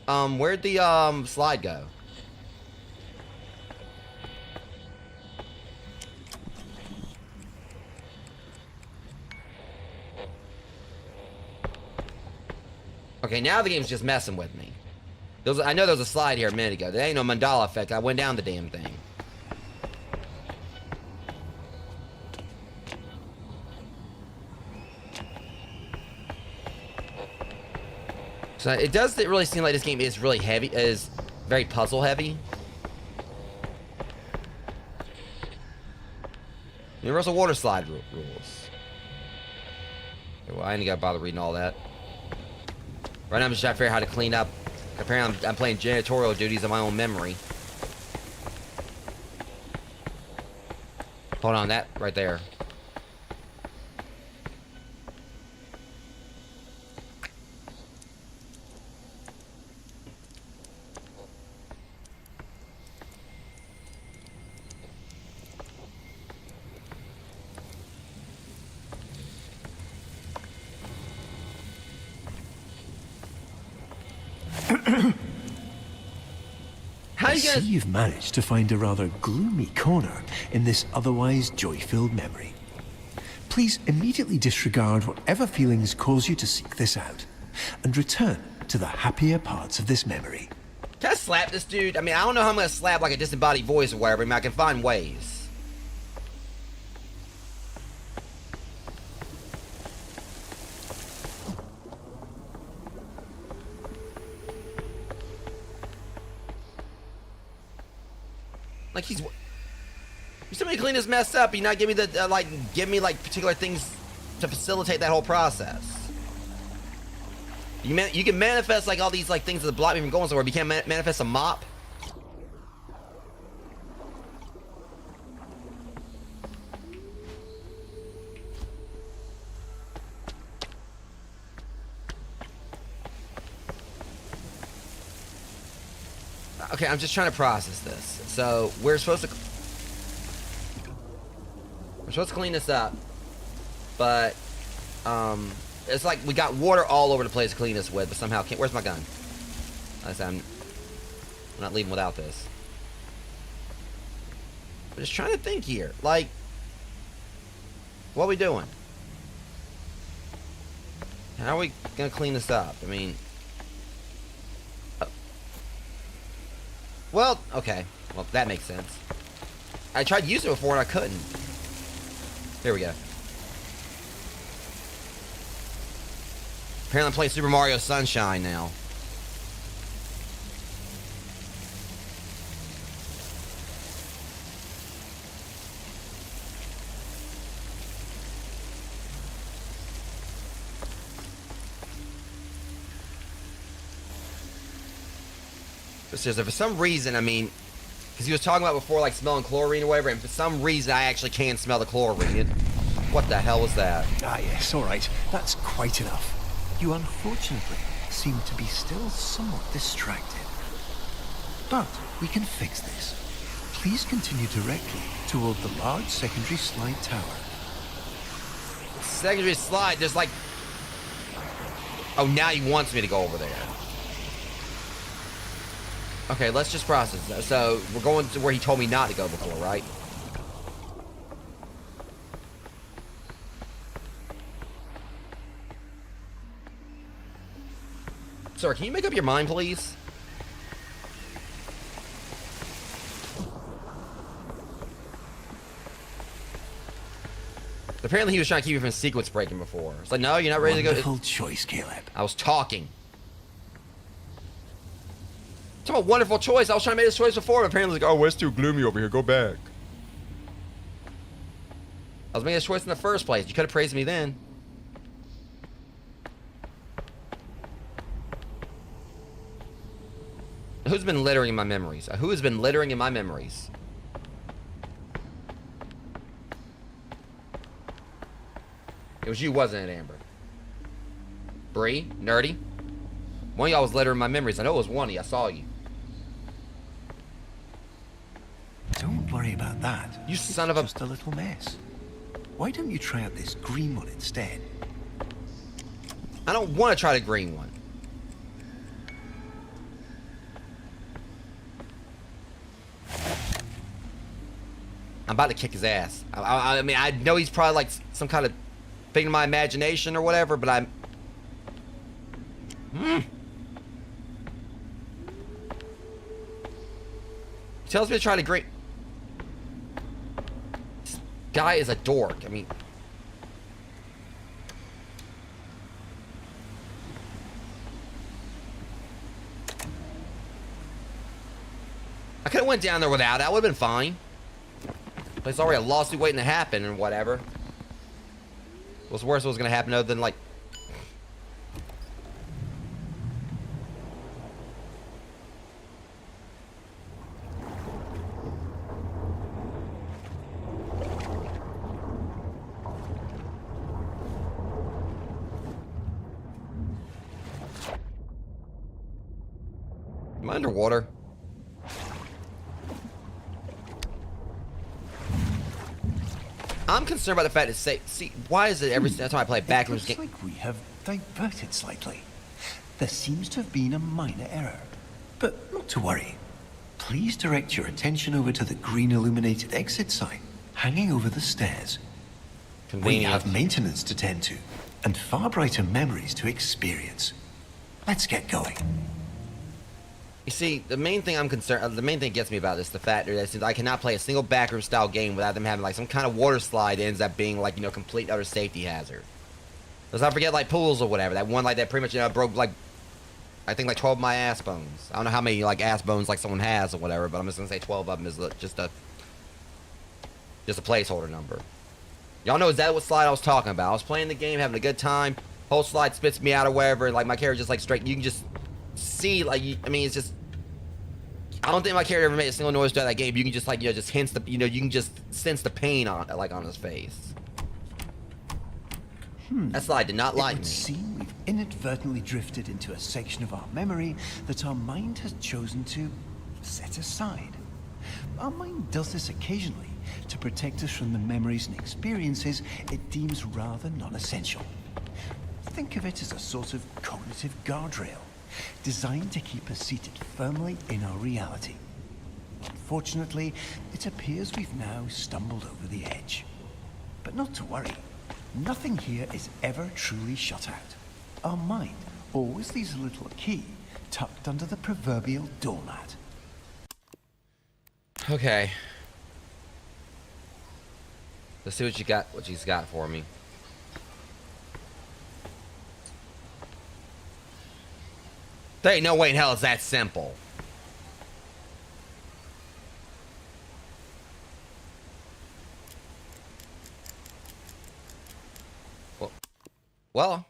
Where'd the, slide go? Okay, now the game's just messing with me. I know there was a slide here a minute ago. There ain't no mandala effect. I went down the damn thing. So it does really seem like this game is really heavy, is very puzzle heavy. Universal water slide rules. Okay, well, I ain't gotta bother reading all that. Right now I'm just trying to figure out how to clean up. Apparently I'm playing janitorial duties on my own memory. Hold on, that right there. I see you've managed to find a rather gloomy corner in this otherwise joy-filled memory. Please immediately disregard whatever feelings cause you to seek this out, and return to the happier parts of this memory. Can I slap this dude? I mean, I don't know how I'm gonna slap like a disembodied voice or whatever, I mean, I can find ways. Like you still need to clean this mess up. You not give me the give me like particular things to facilitate that whole process. You can manifest like all these like things that block me from going somewhere, but you can't manifest a mop. Okay, I'm just trying to process this. So we're supposed to clean this up, but it's like we got water all over the place to clean this with, but somehow can't. Where's my gun? I'm not leaving without this. I'm just trying to think here. Like, what are we doing? How are we gonna clean this up? I mean. Well, okay. Well, that makes sense. I tried using it before and I couldn't. Here we go. Apparently I'm playing Super Mario Sunshine now. So for some reason, I mean, because he was talking about before, like, smelling chlorine or whatever, and for some reason I actually can smell the chlorine. What the hell was that? Ah, yes, all right. That's quite enough. You unfortunately seem to be still somewhat distracted. But we can fix this. Please continue directly toward the large secondary slide tower. Secondary slide, there's like... Oh, now he wants me to go over there. Okay, let's just process that. So, we're going to where he told me not to go before, right? Sir, can you make up your mind, please? Apparently he was trying to keep you from sequence breaking before. It's like, no, you're not ready to go. Wonderful choice, Caleb. I was talking. Talking about wonderful choice. I was trying to make this choice before, but apparently like, oh, well, it's too gloomy over here. Go back. I was making this choice in the first place. You could have praised me then. Who's been littering in my memories? Who has been littering in my memories? It was you, wasn't it, Amber? Bree? Nerdy? One of y'all was littering my memories. I know it was one of you. I saw you. Don't worry about that. You son of a... Just a little mess. Why don't you try out this green one instead? I don't want to try the green one. I'm about to kick his ass. I mean, I know he's probably like some kind of thing in my imagination or whatever, but I'm... He tells me to try the green... This guy is a dork. I mean... I could have went down there without it. I would have been fine. But it's already a lawsuit waiting to happen and whatever. What's worse was going to happen other than like... Am I underwater? I'm concerned about the fact that see, why is it every time I play Backrooms game? It looks like we have diverted slightly. There seems to have been a minor error. But not to worry. Please direct your attention over to the green illuminated exit sign hanging over the stairs. We Convenient. have maintenance to tend to and far brighter memories to experience. Let's get going. You see, the main thing I'm concerned, the main thing that gets me about this, the fact that since I cannot play a single backroom style game without them having like some kind of water slide that ends up being like, you know, complete and utter safety hazard. Let's not forget like pools or whatever. That one like that pretty much, you know, broke like I think like 12 of my ass bones. I don't know how many like ass bones like someone has or whatever, but I'm just gonna say 12 of them is just a placeholder number. Y'all know exactly what slide I was talking about. I was playing the game, having a good time. Whole slide spits me out or wherever, and like my character just like straight. You can just see like I mean it's just. I don't think my character ever made a single noise throughout that game. You can just like just hints the you can just sense the pain on like on his face. That slide did not like It me. would seem we've inadvertently drifted into a section of our memory that our mind has chosen to set aside. Our mind does this occasionally to protect us from the memories and experiences it deems rather non-essential. Think of it as a sort of cognitive guardrail, designed to keep us seated firmly in our reality. Unfortunately, it appears we've now stumbled over the edge. But not to worry. Nothing here is ever truly shut out. Our mind always leaves a little key tucked under the proverbial doormat. Okay. Let's see what you got. What she's got for me. There ain't no way in hell it's that simple. Well,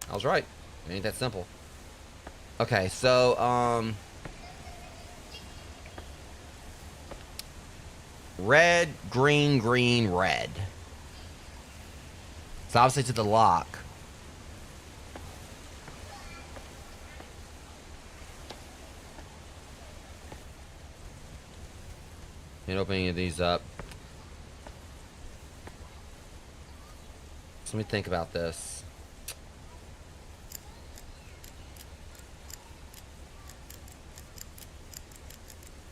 I was right. It ain't that simple. Okay, so, red, green, green, red. It's obviously to the lock. Can't open any of these up. So let me think about this.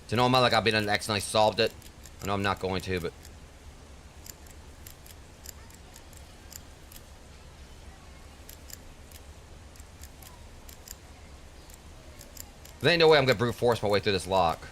To know I'm not like I've been accidentally solved it. I know I'm not going to, but there ain't no way I'm gonna brute force my way through this lock.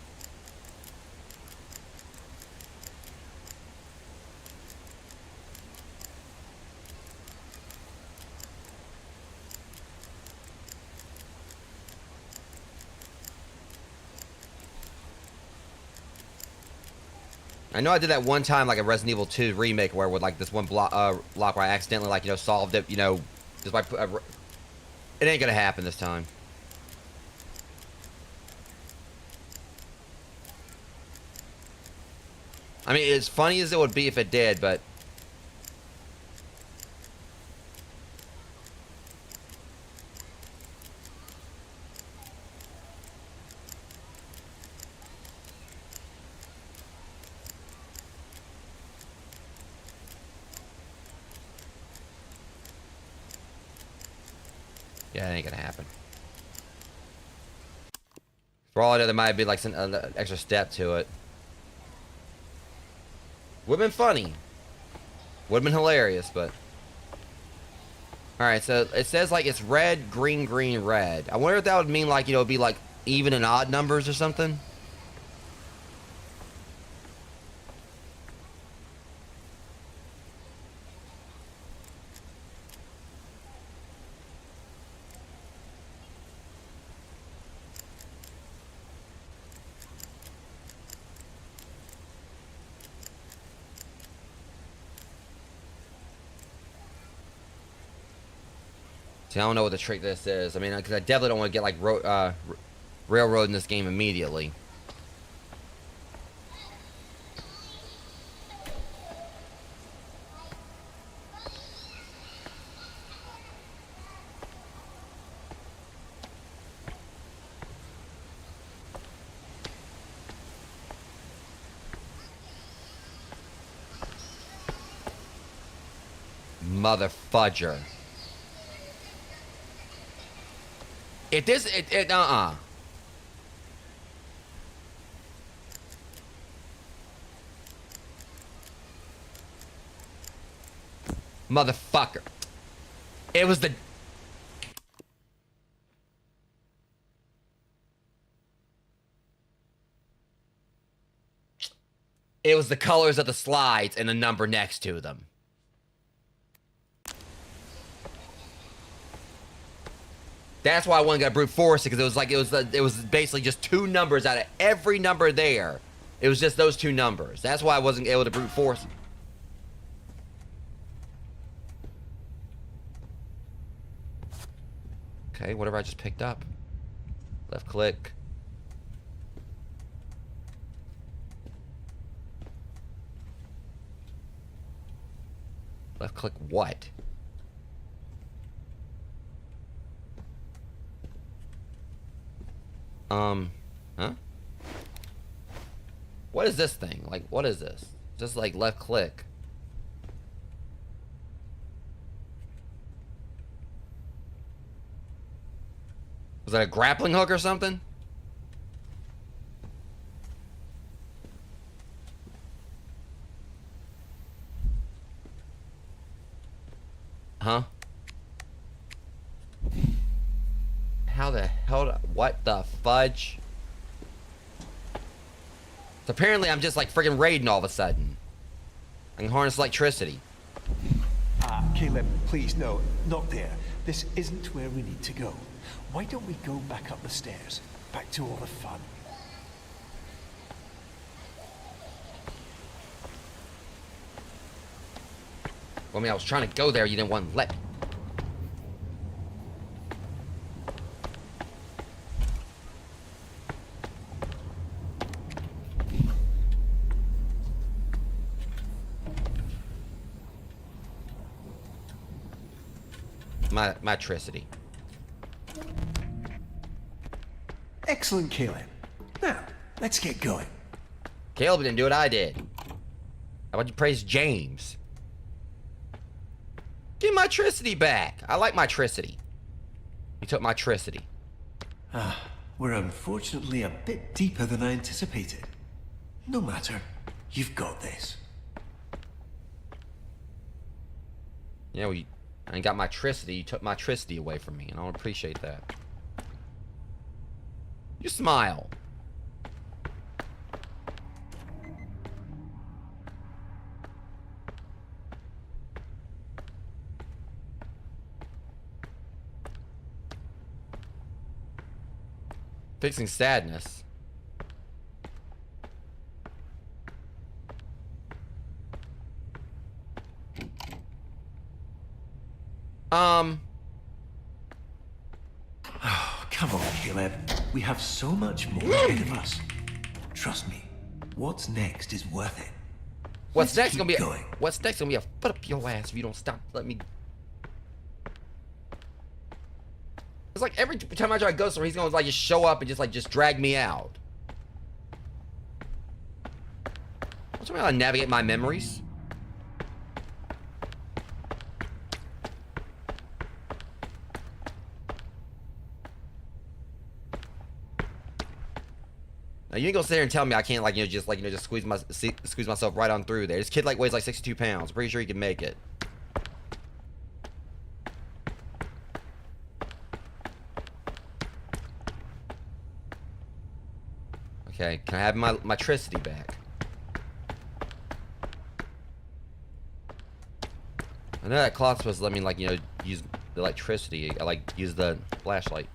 I know I did that one time, like a Resident Evil 2 remake, where with like this one lock where I accidentally like solved it, just by it ain't gonna happen this time. I mean, as funny as it would be if it did, but yeah, it ain't gonna happen. For all I know, there might be like some extra step to it. Would've been funny. Would've been hilarious, but... Alright, so it says like it's red, green, green, red. I wonder if that would mean like, it'd be like even and odd numbers or something? See, I don't know what the trick this is. I mean, because I definitely don't want to get like railroad in this game immediately. Mother fudger. It is Motherfucker. It was the... It was the colors of the slides and the number next to them. That's why I wasn't gonna brute force it, because it was like it was basically just 2 numbers out of every number there. It was just those 2 numbers. That's why I wasn't able to brute force it. Okay, whatever I just picked up. Left click. Left click what? Huh? What is this thing? Like, what is this? Just like left click. Was that a grappling hook or something? Huh? How the hell? What the fudge? So apparently I'm just like friggin' raiding all of a sudden. I can harness electricity. Caleb, please, no, not there. This isn't where we need to go. Why don't we go back up the stairs? Back to all the fun. Well, I mean, I was trying to go there. You didn't want to let me. My electricity. Excellent, Caleb. Now, let's get going. Caleb didn't do what I did. How about you praise James? Give my electricity back. I like my electricity. You took my electricity. We're unfortunately a bit deeper than I anticipated. No matter. You've got this. Yeah, well, I ain't got my electricity. You took my electricity away from me, and I don't appreciate that. You smile. Fixing sadness. Oh, come on, Caleb. We have so much more ahead of us. Trust me, what's next is worth it. What's Let's next gonna be? keep going. What's next gonna be a foot up your ass if you don't stop. Let me. It's like every time I try to go somewhere, he's gonna like just show up and just drag me out. What's how I navigate my memories? Now you ain't gonna sit here and tell me I can't just squeeze myself right on through there. This kid like weighs like 62 pounds. Pretty sure he can make it. Okay, can I have my electricity back? I know that cloth's supposed to let me use the electricity. I use the flashlight.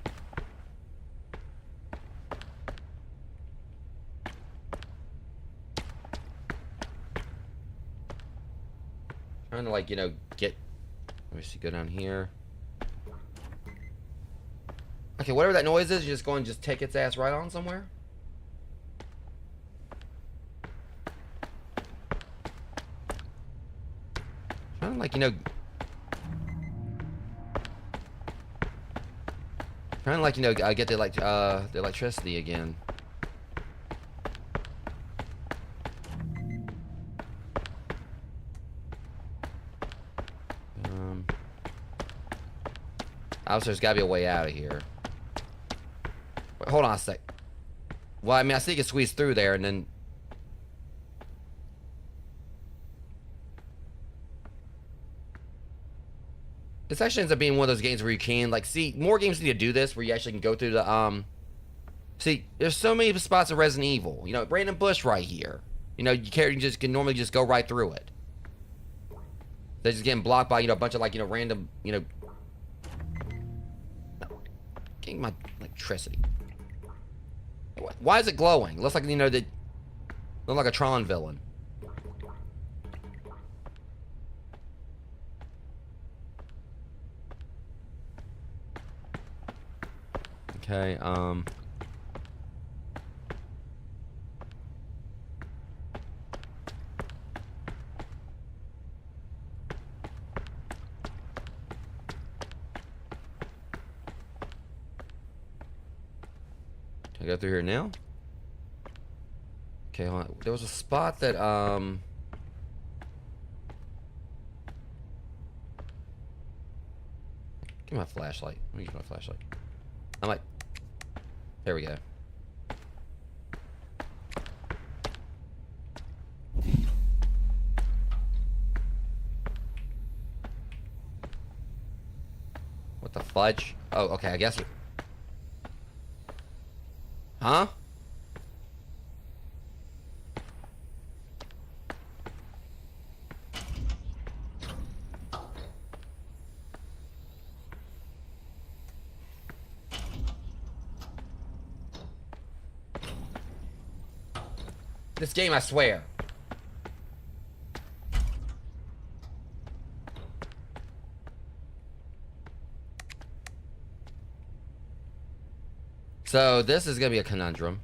Trying to get. Let me see. Go down here. Okay, whatever that noise is, you just go and just take its ass right on somewhere. Trying to get the electricity again. Obviously, there's gotta be a way out of here. Wait, hold on a sec. Well, I mean, I see you can squeeze through there, and then. This actually ends up being one of those games where you can, see, more games need to do this, where you actually can go through the, see, there's so many spots of Resident Evil. You know, random bush right here. You know, you can normally just go right through it. They're just getting blocked by, a bunch of, random, getting my electricity? Why is it glowing? It looks like, you know, look like a Tron villain. Okay, can I go through here now? Okay, hold on. There was a spot that, give me my flashlight. Let me use my flashlight. I'm like, there we go. What the fudge? Oh, okay, I guess. Huh? This game, I swear. So, this is gonna be a conundrum.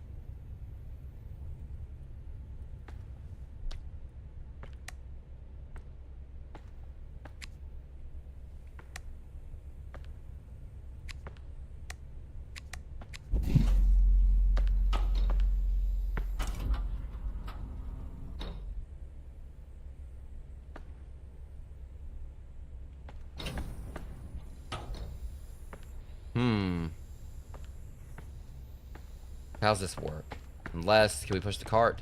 How's this work? Unless, can we push the cart?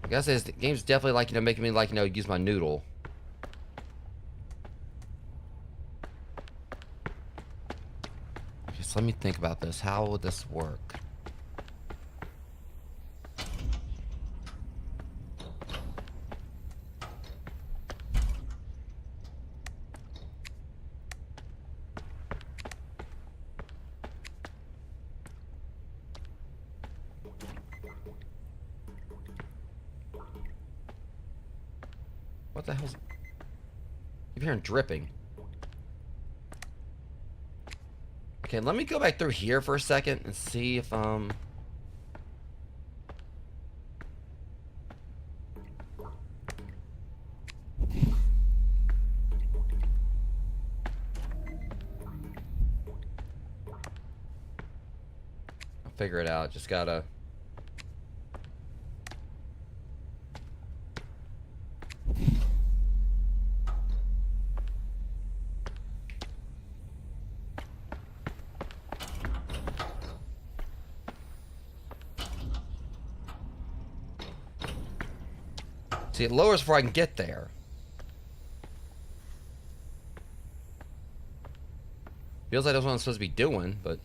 I guess the game's definitely like, you know, making me like, you know, use my noodle. Just let me think about this. How would this work? What the hell's... You're hearing dripping. Okay, let me go back through here for a second and see if, I'll figure it out. Just gotta... See, it lowers before I can get there. Feels like that's what I'm supposed to be doing, but...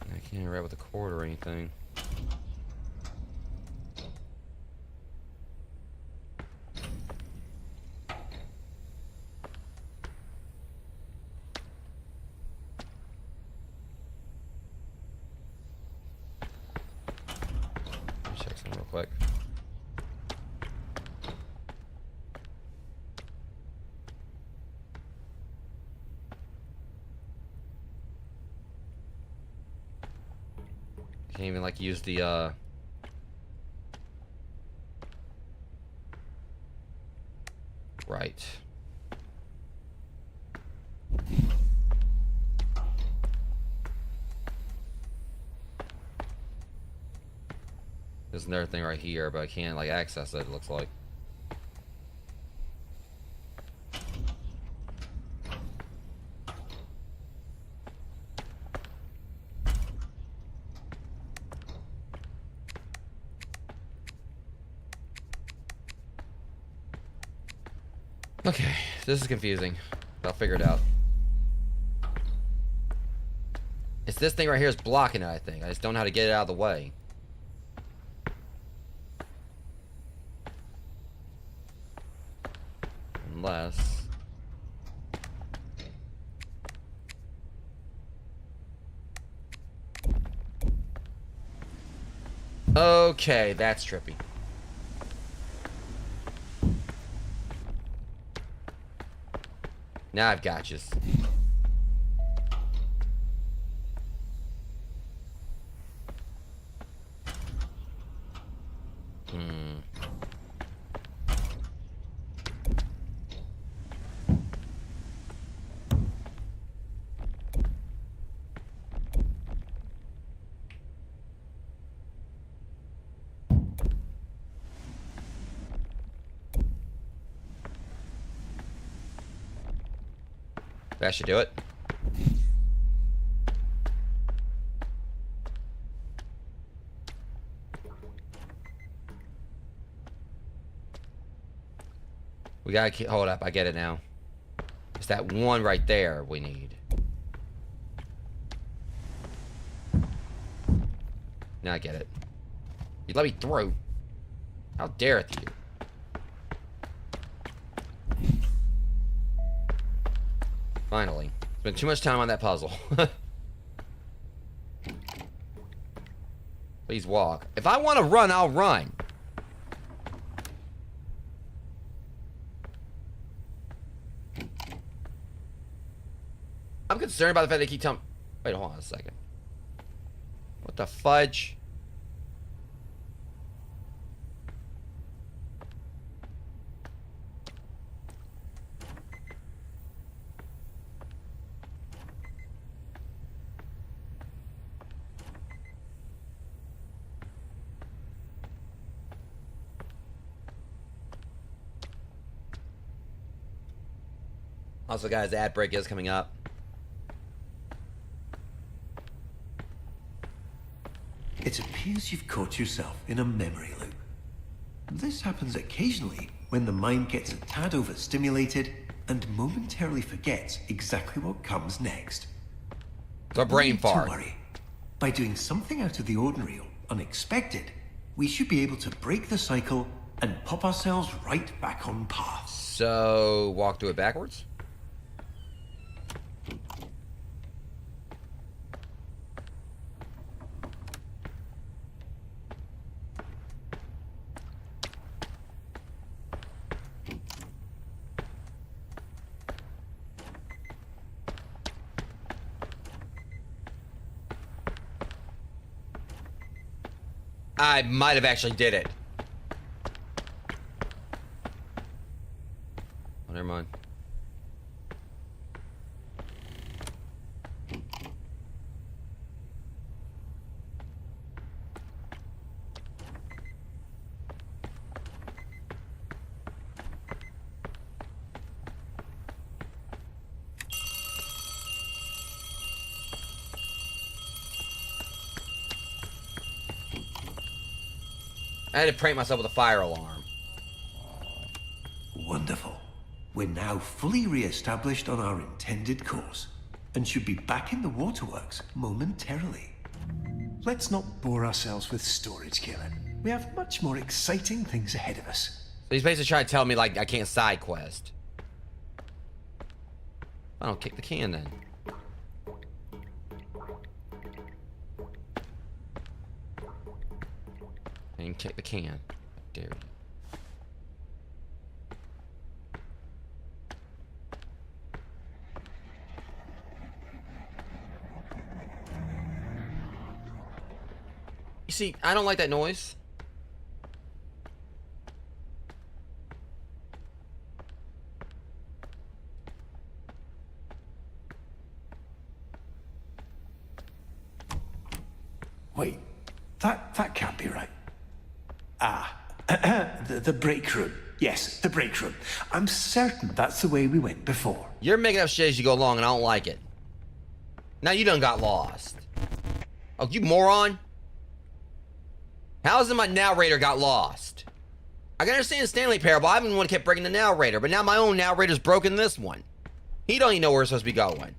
I can't write with a cord or anything. Let me check something real quick. Can't even like use the right. There's another thing right here, but I can't like access it, it looks like. Okay, this is confusing. But I'll figure it out. It's this thing right here is blocking it, I think. I just don't know how to get it out of the way. Unless... Okay, that's trippy. Now I've got you. That should do it. We gotta keep, hold up, I get it now. It's that one right there we need. Now I get it. You let me through. How dareth you? Finally. Spent too much time on that puzzle. Please walk. If I want to run, I'll run. I'm concerned about the fact they keep telling... Wait, hold on a second. What the fudge? Also, guys, the ad break is coming up. It appears you've caught yourself in a memory loop. This happens occasionally when the mind gets a tad overstimulated and momentarily forgets exactly what comes next. The brain fart. Don't worry. By doing something out of the ordinary or unexpected, we should be able to break the cycle and pop ourselves right back on path. So, walk through it backwards? I might have actually did it. Oh, never mind. I had to prank myself with a fire alarm. Wonderful. We're now fully re-established on our intended course and should be back in the waterworks momentarily. Let's not bore ourselves with storage, Canon. We have much more exciting things ahead of us. So he's basically trying to tell me, like, I can't side quest. I don't kick the can then. And kick the can. How dare you. You see, I don't like that noise. Wait, that can't be right. The break room. Yes, the break room. I'm certain that's the way we went before. You're making up shit as you go along, and I don't like it. Now you done got lost. Oh, you moron. How is it my narrator got lost? I can understand the Stanley Parable. I've been the one who kept breaking the narrator, but now my own narrator's broken this one. He don't even know where we're supposed to be going.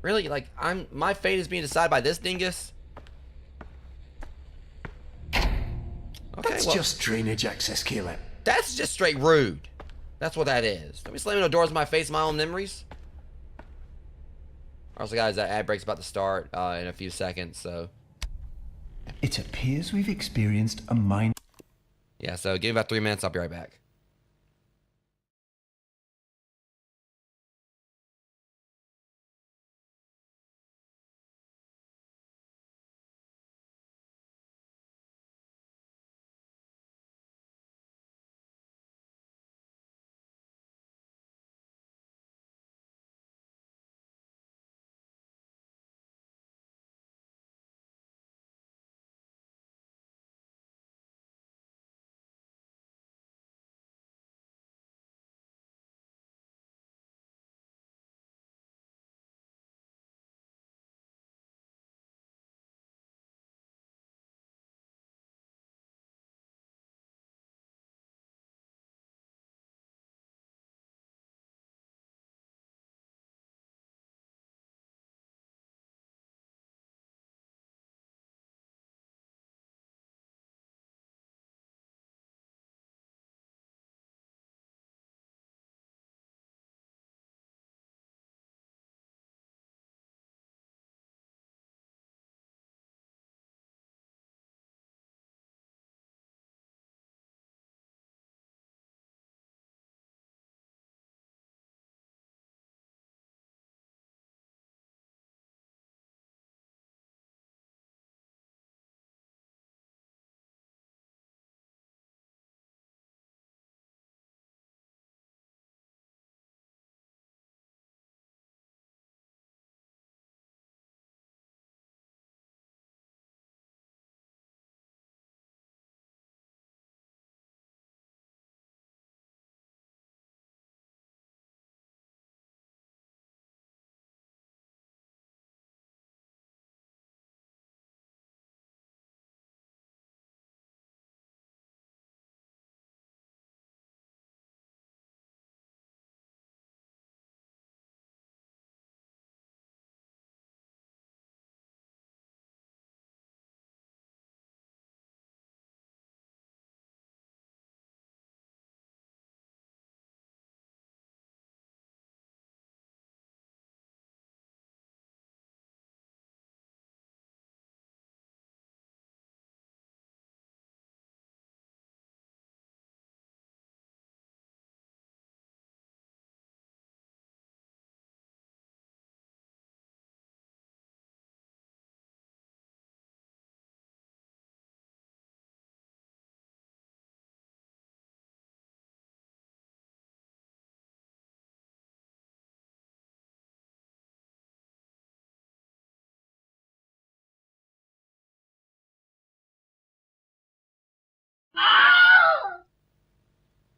Really? Like, my fate is being decided by this dingus? Okay, That's just drainage access, Caleb. That's just straight rude. That's what that is. Don't be slamming no doors in my face, my own memories. Also, guys, that ad break's about to start in a few seconds, so... It appears we've experienced a minor... Yeah, so give me about 3 minutes, I'll be right back.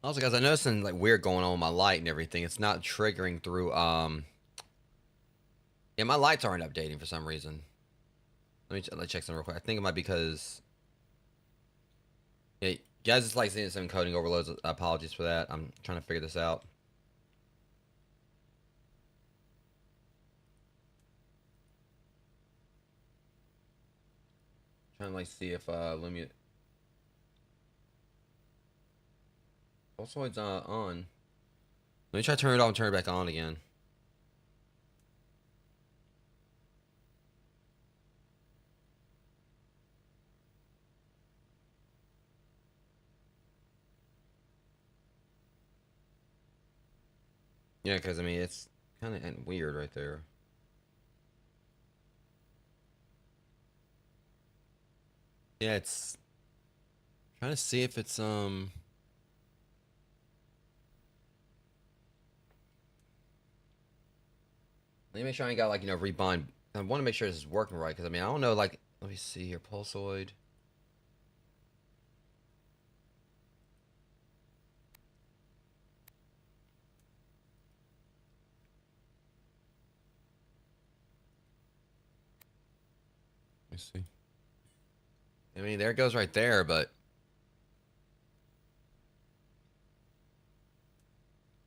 Also, guys, I noticed something like weird going on with my light and everything. It's not triggering through, yeah, my lights aren't updating for some reason. Let me check something real quick. I think it might be because... Yeah, guys, it's like seeing some coding overloads. Apologies for that. I'm trying to figure this out. Trying to like see if Lumia... Also, it's on. Let me try to turn it off and turn it back on again. Yeah, because I mean, it's kind of weird right there. Yeah, it's trying to see if it's Let me make sure I ain't got, like, you know, rebind. I want to make sure this is working right, because, I mean, I don't know, like, let me see here, pulsoid. Let me see. I mean, there it goes right there, but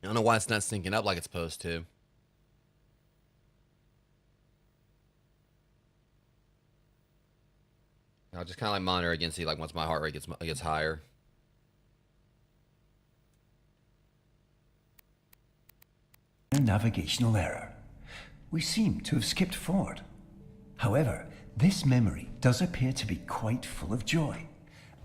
I don't know why it's not syncing up like it's supposed to. I'll just kind of like monitor again, see like once my heart rate gets higher. Navigational error. We seem to have skipped forward. However, this memory does appear to be quite full of joy,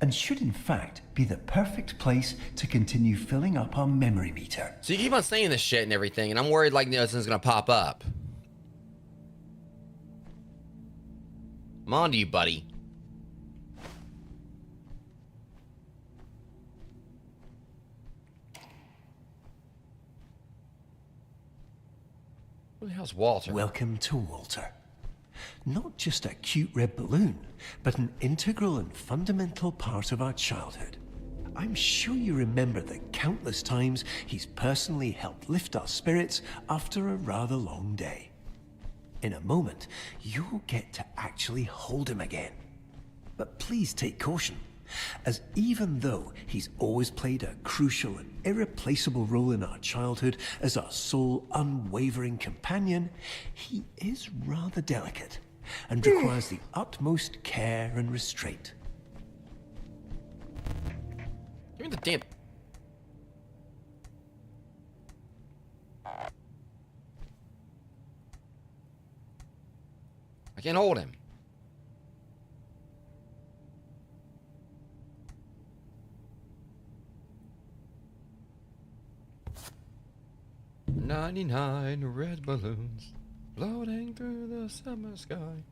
and should in fact be the perfect place to continue filling up our memory meter. So you keep on saying this shit and everything, and I'm worried like, you know, this is gonna pop up. I'm on to you, buddy. Who the hell's Walter? Welcome to Walter. Not just a cute red balloon, but an integral and fundamental part of our childhood. I'm sure you remember the countless times he's personally helped lift our spirits after a rather long day. In a moment, you'll get to actually hold him again. But please take caution, as even though he's always played a crucial and irreplaceable role in our childhood as our sole unwavering companion, he is rather delicate and requires the utmost care and restraint. Give me the damn... I can't hold him. "99 red balloons floating through the summer sky."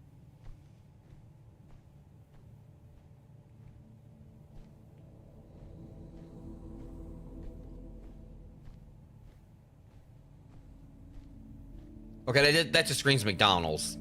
Okay, that just screams McDonald's.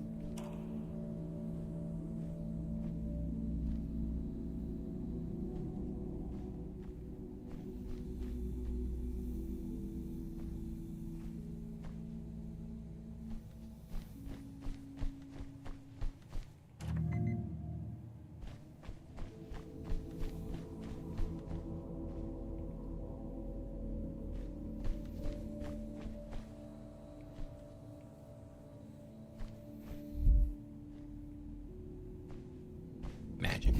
Magic.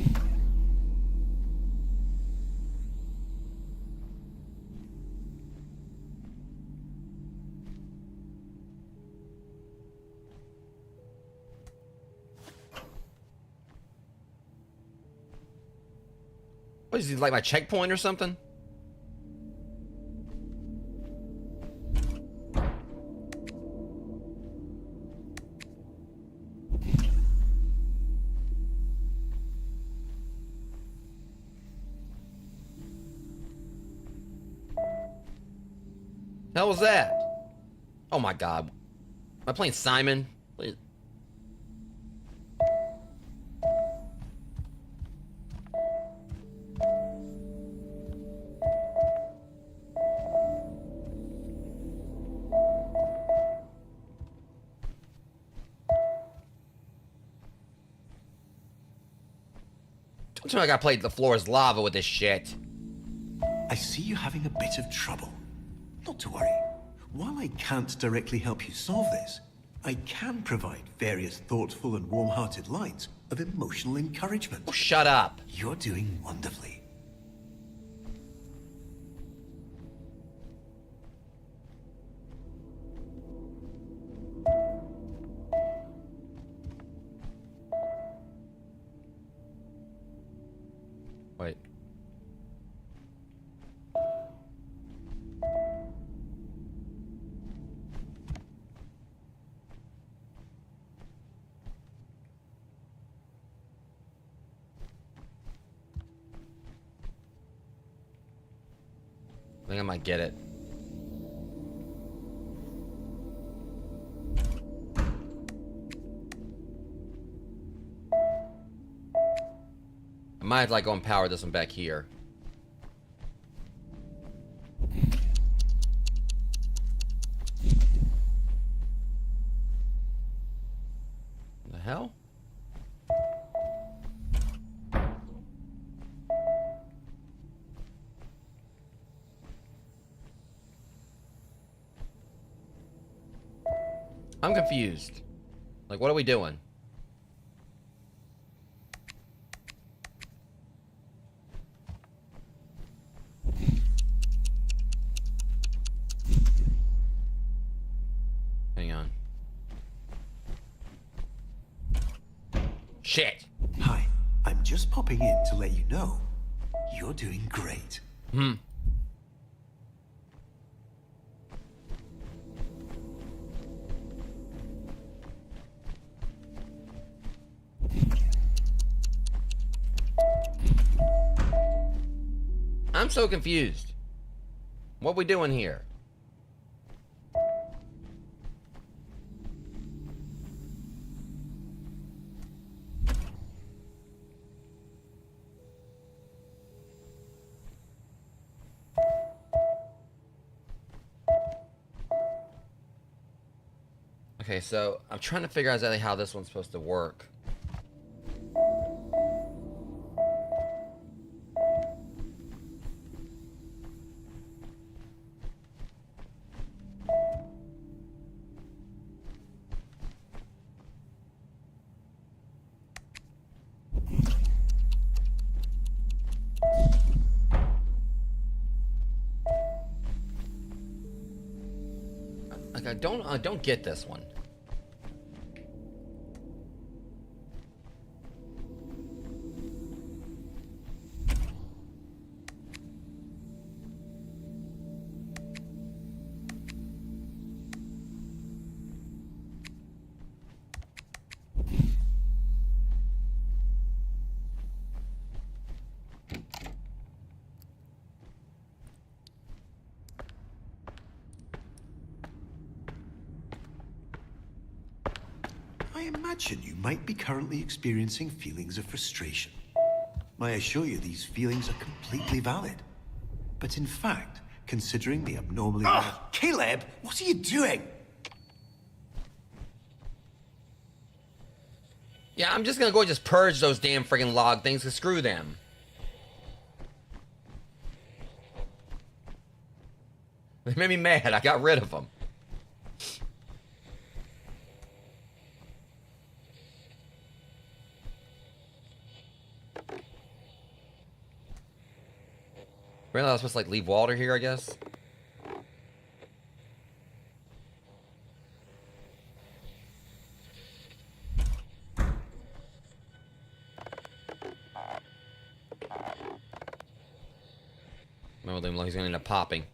What is he, like my checkpoint or something? Hell was that? Oh my god. Am I playing Simon? Please. Don't tell me I gotta play The Floor is Lava with this shit. I see you having a bit of trouble. Not to worry. While I can't directly help you solve this, I can provide various thoughtful and warm-hearted lines of emotional encouragement. Oh, shut up. You're doing wonderfully. Wait. I think I might get it. I might have to like go and power this one back here. The hell? I'm confused. Like, what are we doing? Hang on. Shit. Hi, I'm just popping in to let you know you're doing great. I'm so confused. What we doing here? Okay, so I'm trying to figure out exactly how this one's supposed to work. Like I don't get this one. I imagine you might be currently experiencing feelings of frustration. I assure you these feelings are completely valid. But in fact, considering the abnormally... Caleb, what are you doing? Yeah, I'm just gonna go and just purge those damn friggin' log things, 'cause screw them. They made me mad. I got rid of them. Really, I was supposed to like leave water here, I guess. Well, then he's gonna end up popping.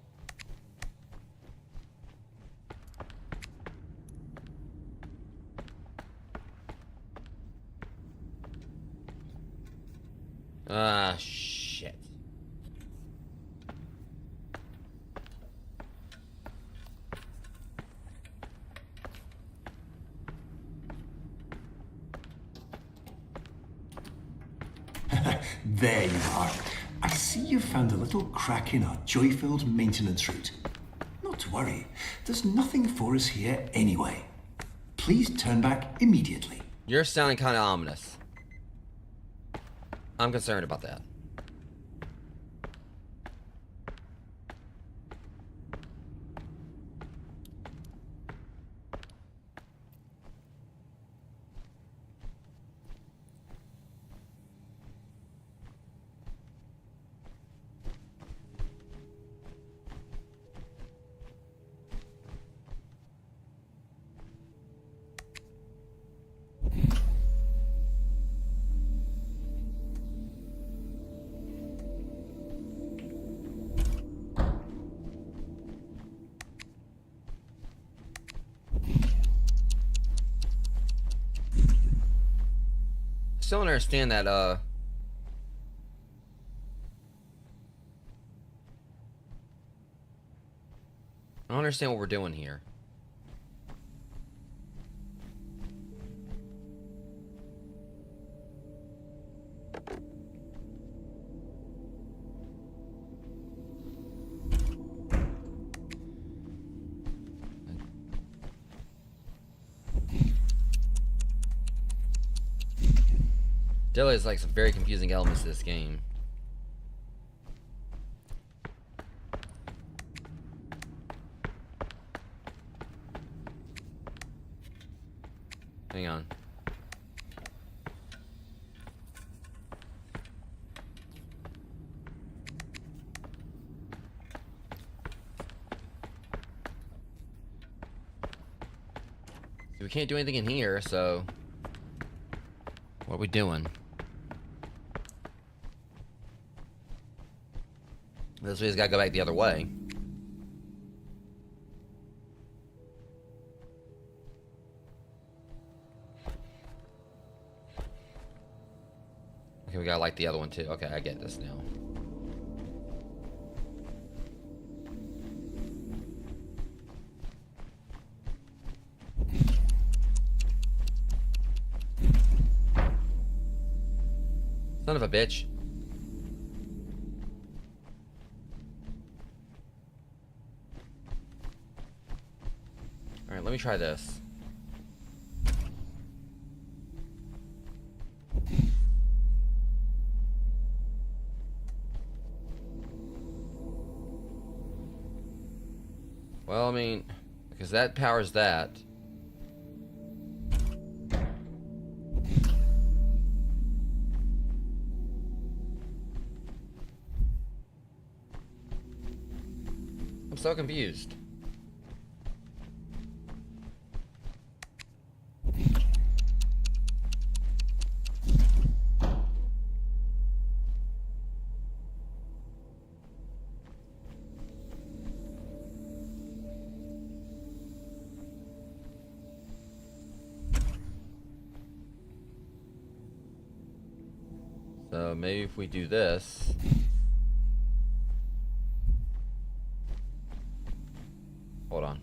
Ah, shit. There you are. I see you found a little crack in our joy-filled maintenance route. Not to worry, there's nothing for us here anyway. Please turn back immediately. You're sounding kind of ominous. I'm concerned about that. Still don't understand that, I don't understand what we're doing here. Still is like some very confusing elements to this game. Hang on. We can't do anything in here, so what are we doing? This way's gotta go back the other way. Okay, we gotta light the other one too. Okay, I get this now. Son of a bitch. Alright, let me try this. Well, I mean, because that powers that. I'm so confused. So maybe if we do this. Hold on.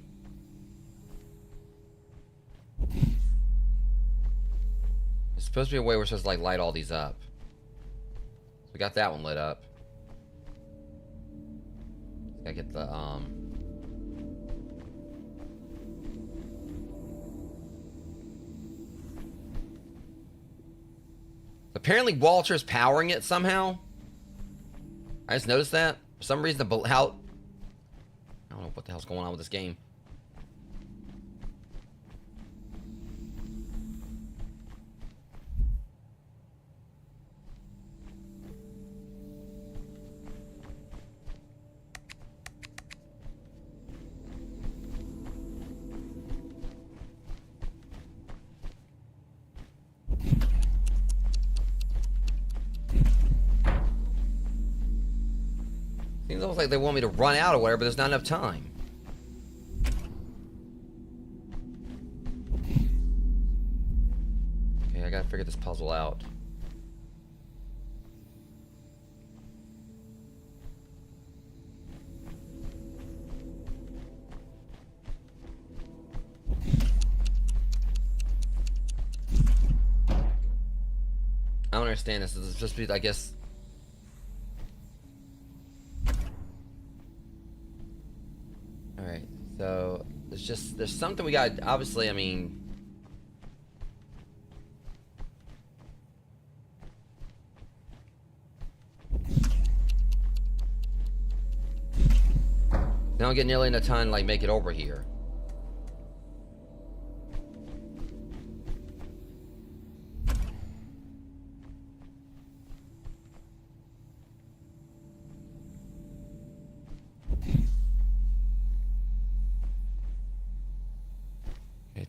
It's supposed to be a way we're supposed to like light all these up. So we got that one lit up. Gotta get the Apparently Walter's powering it somehow. I just noticed that. For some reason I don't know what the hell's going on with this game. Seems almost like they want me to run out or whatever, but there's not enough time. Okay, I gotta figure this puzzle out. I don't understand this. This is supposed to be, I guess. Alright, so there's something we got, obviously, I mean. Now I get nearly enough time to like make it over here.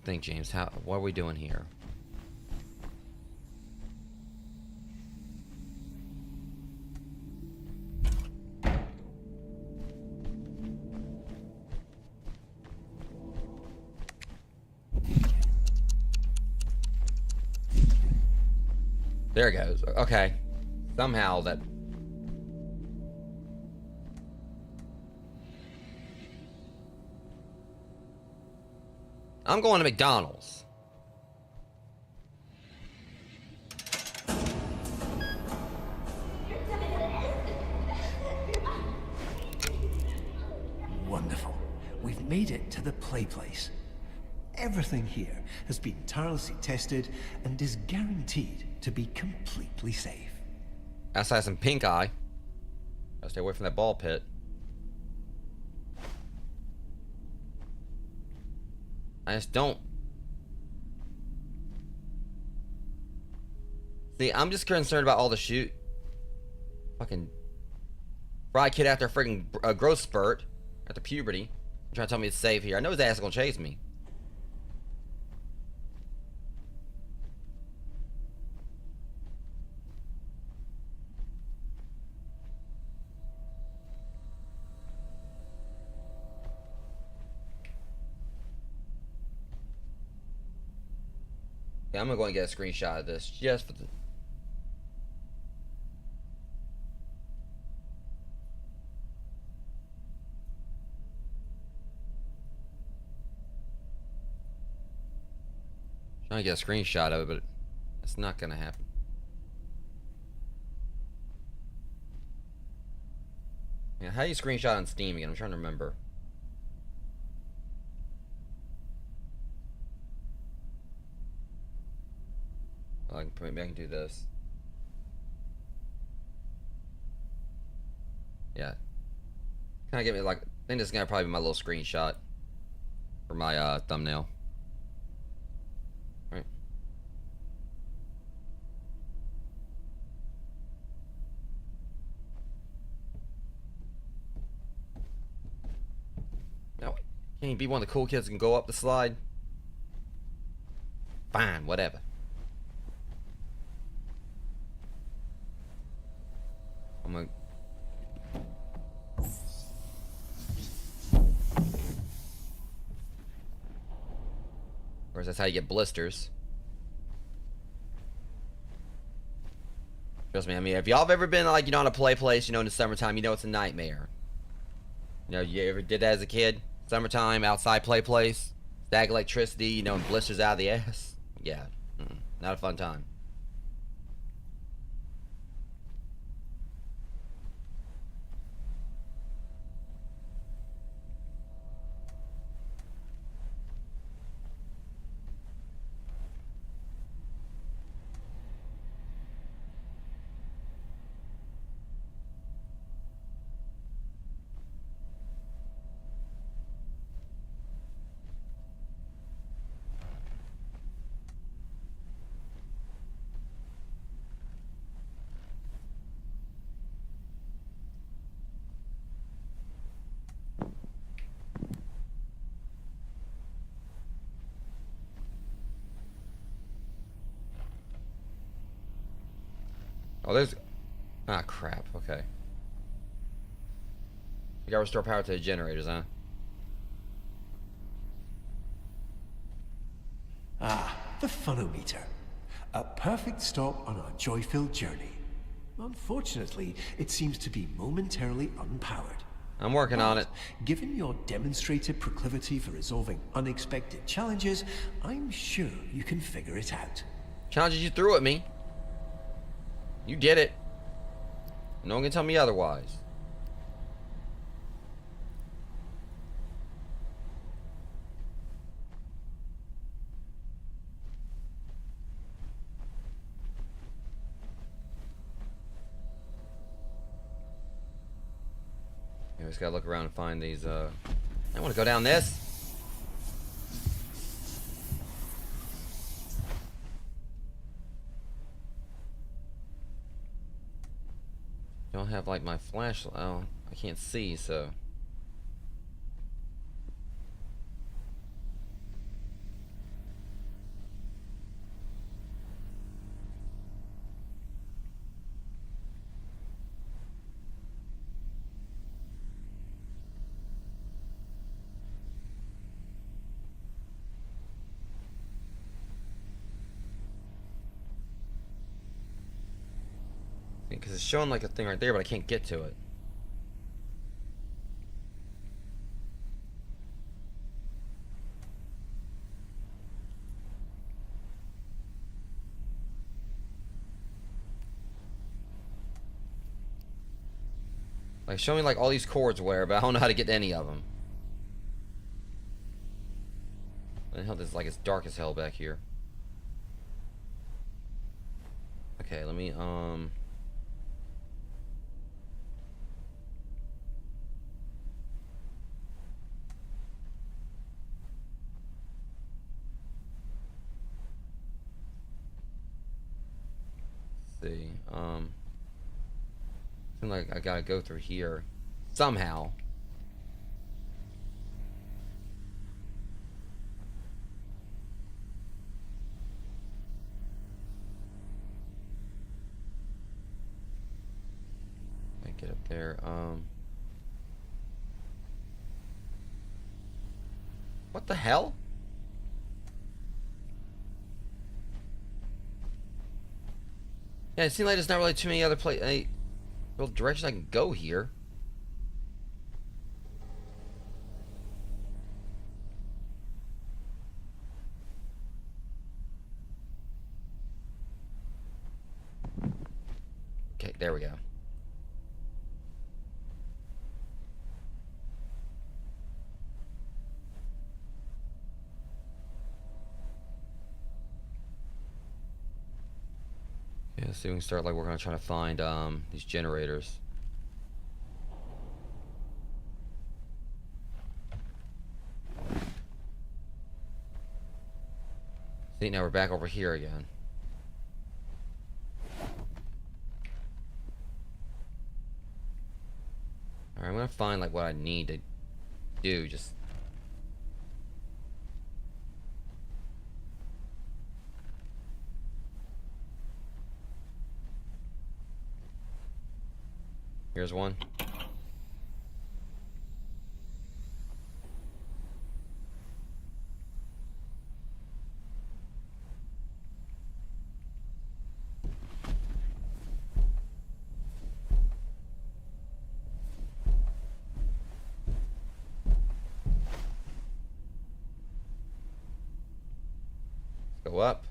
Think, James, what are we doing here? There it goes. Okay. Somehow that. I'm going to McDonald's. Wonderful. We've made it to the play place. Everything here has been tirelessly tested and is guaranteed to be completely safe. Outside some pink eye. Gotta stay away from that ball pit. I just don't. See, I'm just concerned about all the shoot. Fucking fry kid after a freaking growth spurt. After puberty. Trying to tell me it's safe here. I know his ass is gonna chase me. Yeah, I'm gonna go and get a screenshot of this just for the. Trying to get a screenshot of it, but it's not gonna happen. Yeah, how do you screenshot on Steam again? I'm trying to remember. Maybe I can do this. Yeah. Kind of give me like. I think this is gonna probably be my little screenshot for my thumbnail. Right. No, can't you be one of the cool kids that can go up the slide? Fine, whatever. I'm gonna. Of course, that's how you get blisters. Trust me, I mean, if y'all have ever been like, on a play place, in the summertime, it's a nightmare. You ever did that as a kid? Summertime, outside play place, stag electricity, and blisters out of the ass. Yeah, not a fun time. Oh, there's. Ah, crap. Okay. You gotta restore power to the generators, huh? Ah, the funometer. A perfect stop on our joy-filled journey. Unfortunately, it seems to be momentarily unpowered. I'm working on it. Given your demonstrated proclivity for resolving unexpected challenges, I'm sure you can figure it out. Challenges you threw at me. You did it. No one can tell me otherwise. Yeah, we just gotta look around and find these, I wanna go down this. Don't have like my flashlight. Oh, I can't see, so. Because it's showing like a thing right there, but I can't get to it. Like, show me like all these cords where, but I don't know how to get to any of them. the hell, this is like it's dark as hell back here. Okay, let me see. Seems like I gotta go through here somehow. Get up there. What the hell? Yeah, it seems like there's not really too many other real directions I can go here. Okay, there we go. Yeah, so we can start like working on trying to find these generators. See, now we're back over here again. Alright, I'm gonna find like what I need to do, just here's one. Let's go up.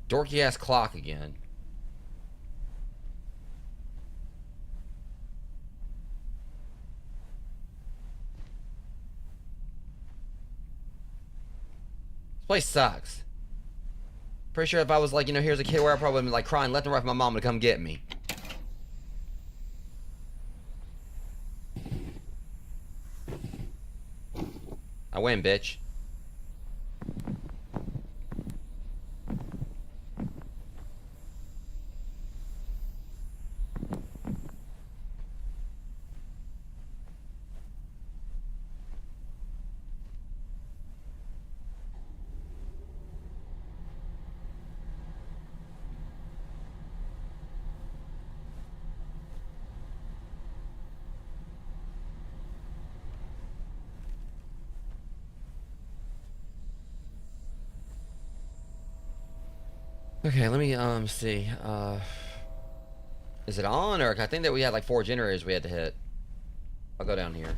Dorky ass clock again. This place sucks. Pretty sure if I was like, you know, here's a kid where I probably would be like crying left and right for my mom to come get me. I win, bitch. Okay, let me see. Is it on, or I think that we had like 4 generators we had to hit. I'll go down here.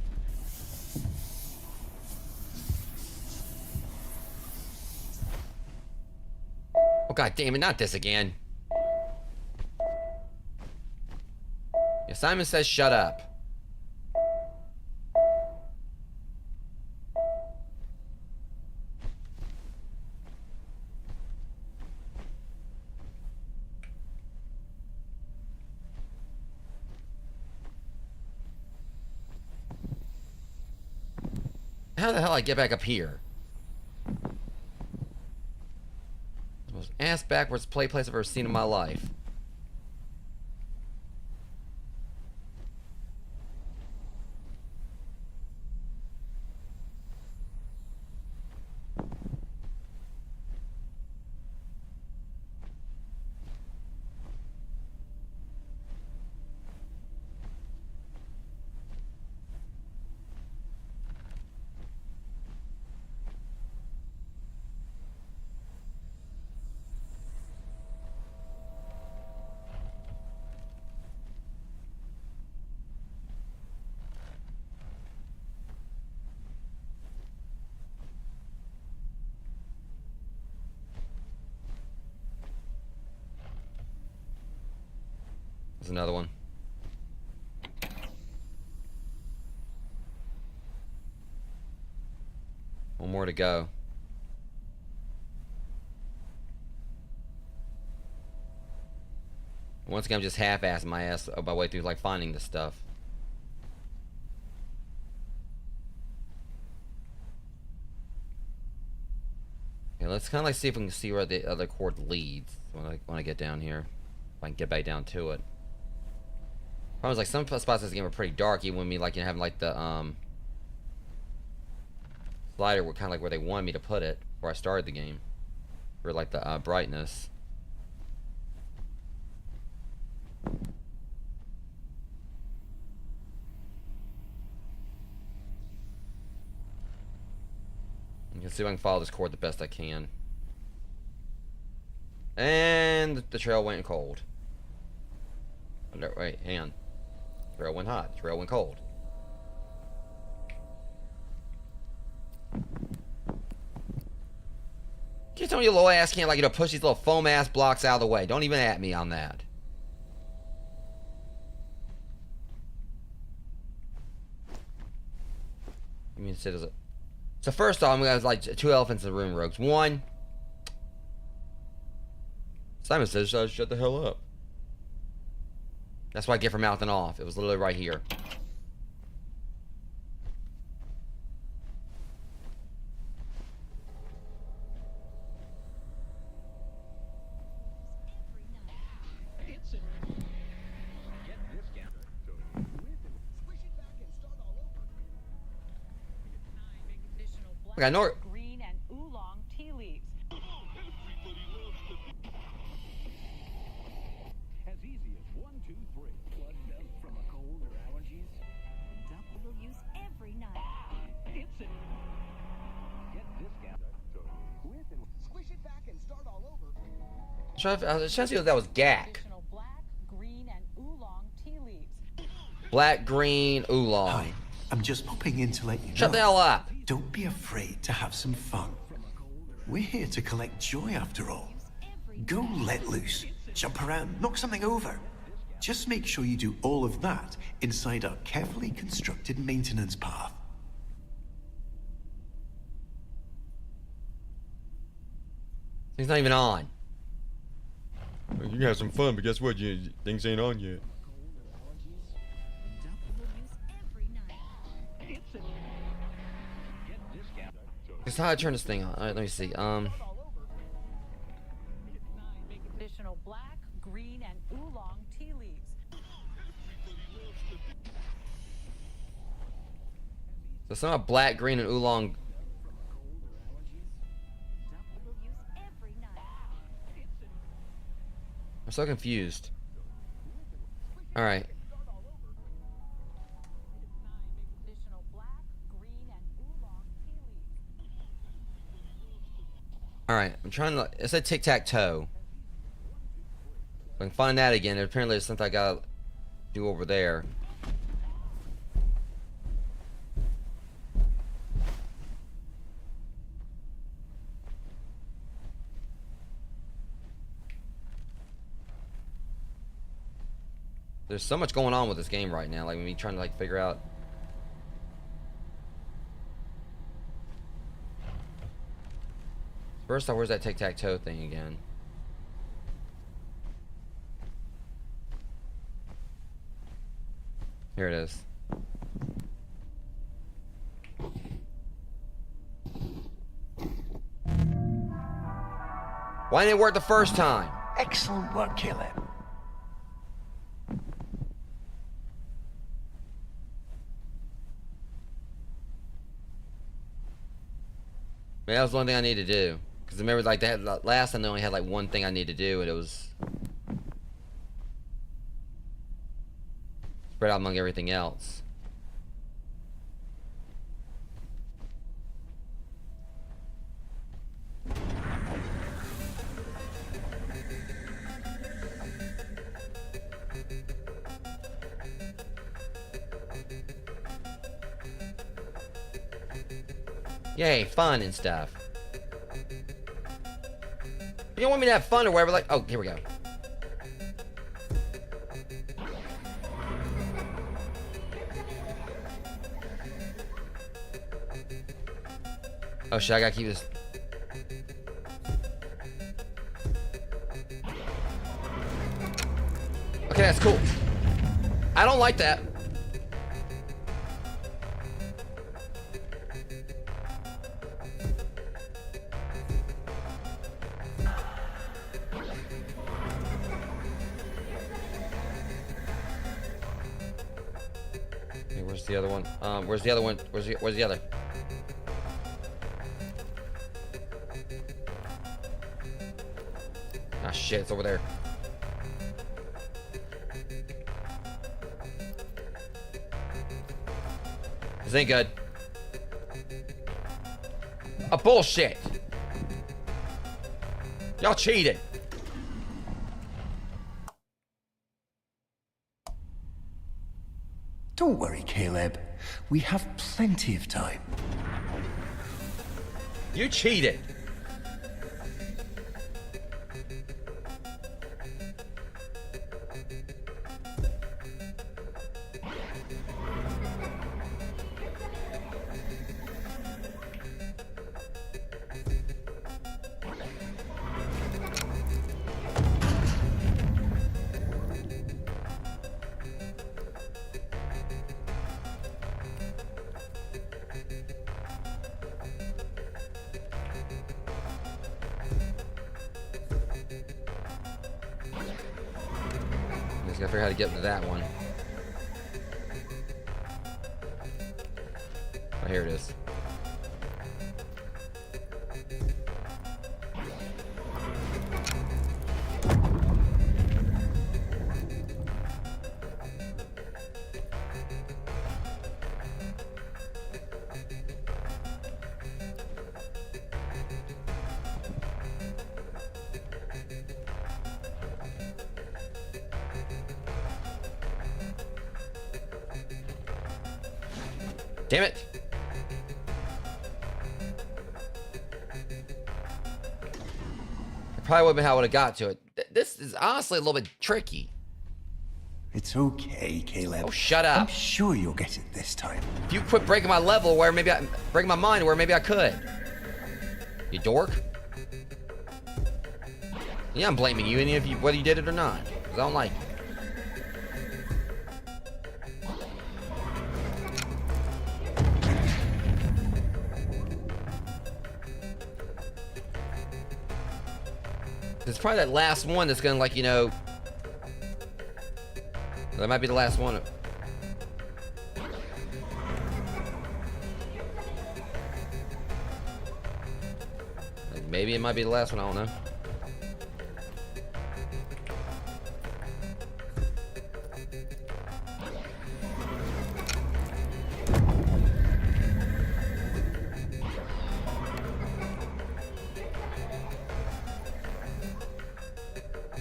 Oh god damn it, not this again. Yeah, Simon says shut up. How the hell I get back up here? The most ass backwards play place I've ever seen in my life. There's another one. One more to go. Once again, I'm just half-assing my way through, like, finding this stuff. Okay, let's kind of like see if we can see where the other cord leads when I get down here. If I can get back down to it. Problem is, like, some spots in this game are pretty dark, even when me, like, you know, having, like, the, slider were kind of like where they wanted me to put it before I started the game. For, like, the, brightness. You can see if I can follow this cord the best I can. And the trail went cold. Wait, hang on. Trail went hot. Trail went cold. Keep telling your little ass can't, like, you know, push these little foam ass blocks out of the way. Don't even at me on that. I mean, so first off, I'm gonna have like 2 elephants in the room, Rogues. One, Simon says shut the hell up. That's what I get for mouthing off. It was literally right here. Okay, I know. Green and oolong tea leaves. As easy as 1, 2, 3. Blood belt from a cold or allergies. We'll use every night. It's it. Get this guy. With and squish it back and start all over. I was trying to see if that was gack. Additional black, green, and oolong tea leaves. Black, green, oolong. Hi, I'm just popping in to let you know. Shut the hell up. Don't be afraid to have some fun. We're here to collect joy after all. Go let loose, jump around, knock something over. Just make sure you do all of that inside our carefully constructed maintenance path. He's not even on. You can have some fun, but guess what? Things ain't on yet. We'll use every night. That's how I turn this thing on. Alright, let me see. Additional black, green, and oolong tea leaves. So it's not black, green, and oolong. We'll use every night. I'm so confused. Alright. Additional black, green, and oolong tea leaves. Alright, I'm trying to. It said tic-tac-toe. If I can find that again, apparently there's something I gotta do over there. There's so much going on with this game right now, like me trying to like figure out. First off, where's that tic-tac-toe thing again? Here it is. Why didn't it work the first time? Excellent work, Caleb. Maybe that was the one thing I needed to do. Because remember, like, that last time they only had like one thing I needed to do, and it was spread out among everything else. Yay, fun and stuff. You don't want me to have fun or whatever, like, oh, here we go. Oh shit, I gotta keep this. Okay, that's cool. I don't like that. Okay, where's the other one? Where's the other one? Where's the other? Ah shit, it's over there. This ain't good. Oh, bullshit. Y'all cheated. Don't worry, Caleb. We have plenty of time. You cheated. Just gotta figure out how to get into that one. Oh, here it is. Damn it! Probably would have been how I would have got to it. This is honestly a little bit tricky. It's okay, Caleb. Oh, shut I'm up. sure you'll get it this time. If you quit breaking my level where maybe breaking my mind where maybe I could. You dork. Yeah, I'm blaming you, any of you, whether you did it or not. Because I don't like it. It's probably that last one that's gonna, like, you know, that might be the last one. Maybe it might be the last one, I don't know.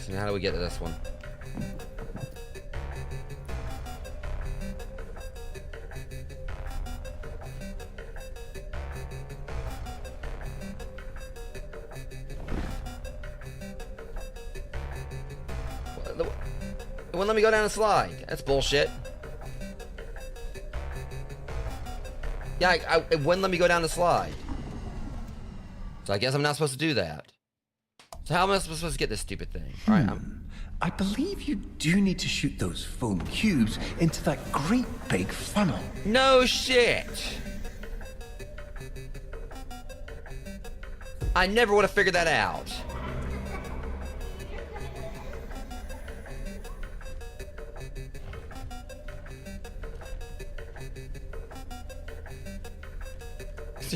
So how do we get to this one? It wouldn't let me go down the slide. That's bullshit. Yeah, it wouldn't let me go down the slide. So I guess I'm not supposed to do that. So how am I supposed to get this stupid thing? All right, I believe you do need to shoot those foam cubes into that great big funnel. No shit. I never would have figured that out.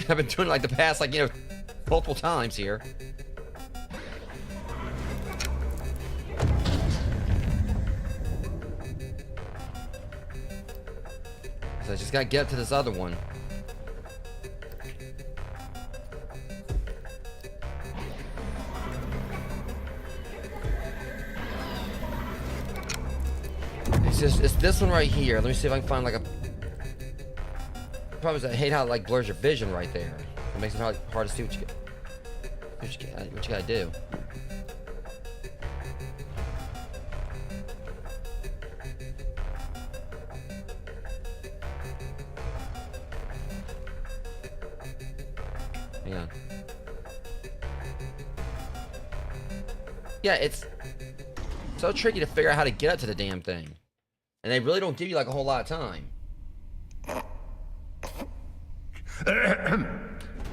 I've been doing it like the past, like, you know, multiple times here. So I just gotta get to this other one. It's this one right here. Let me see if I can find like a. Problem is I hate how it like blurs your vision right there. It makes it hard to see what you gotta do. Hang on. Yeah, it's so tricky to figure out how to get up to the damn thing. And they really don't give you like a whole lot of time.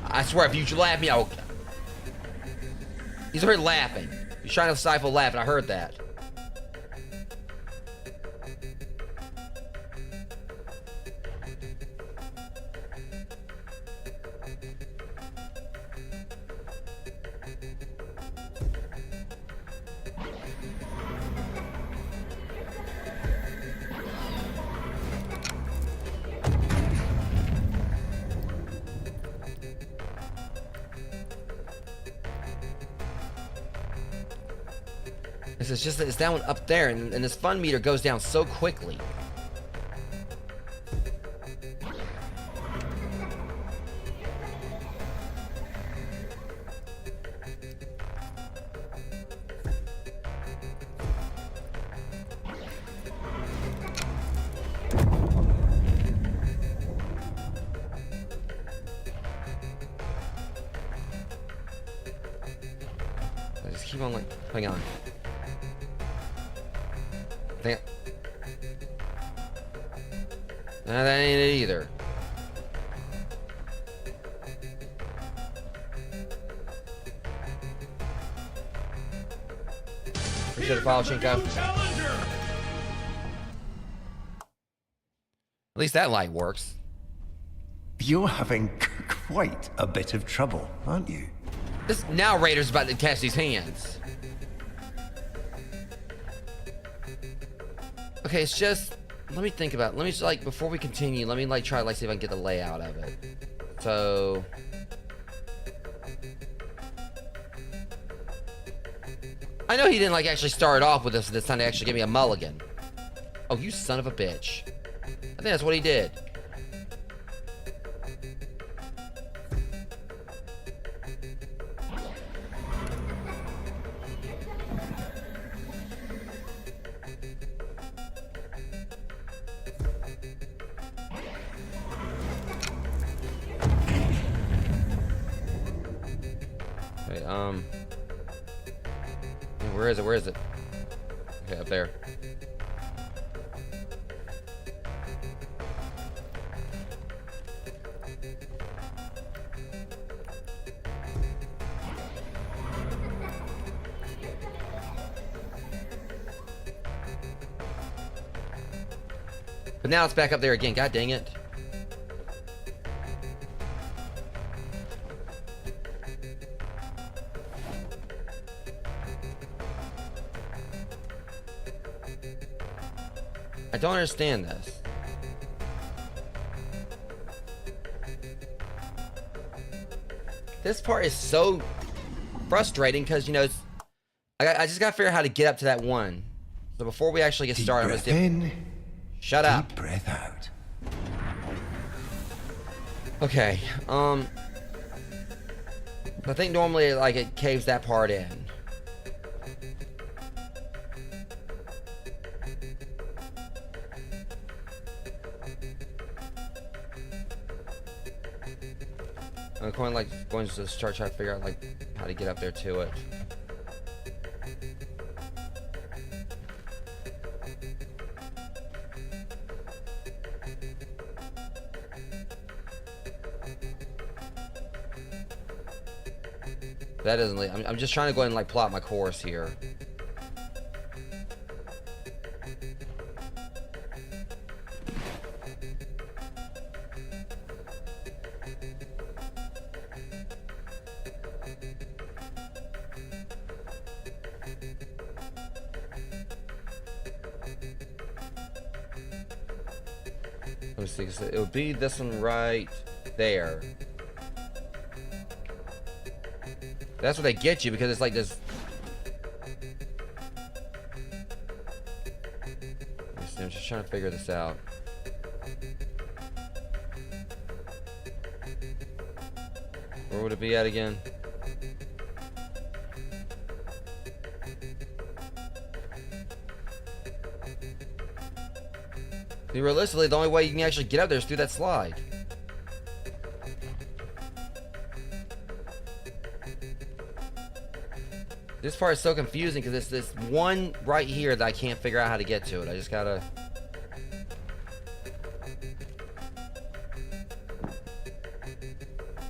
I swear, if you laugh at me, I'll... He's already laughing. He's trying to stifle laughing. I heard that. It's just that it's that one up there, and this fun meter goes down so quickly. I just keep on like, hang on. Nah, that ain't it either. Appreciate the follow, Chinko. At least that light works. You're having quite a bit of trouble, aren't you? This narrator's about to catch these hands. Okay, it's just... Let me think about it. Let me just, like, before we continue, let me, like, try to, like, see if I can get the layout of it. So... I know he didn't, like, actually start off with this time to actually give me a mulligan. Oh, you son of a bitch. I think that's what he did. Where is it? Where is it? Okay, up there. But now it's back up there again. God dang it. I don't understand this. This part is so frustrating because, you know, it's, I just gotta figure out how to get up to that one. So before we actually get started, I'm gonna in, shut up. deep breath out. Okay, I think normally, like, it caves that part in. I'm going to start trying to figure out, like, how to get up there to it. That doesn't lead. I'm just trying to go ahead and, like, plot my course here. Let me see. So it would be this one right there. That's what they get you because it's like this. I'm just trying to figure this out. Where would it be at again? See, realistically, the only way you can actually get up there is through that slide. This part is so confusing because it's this one right here that I can't figure out how to get to it. I just gotta...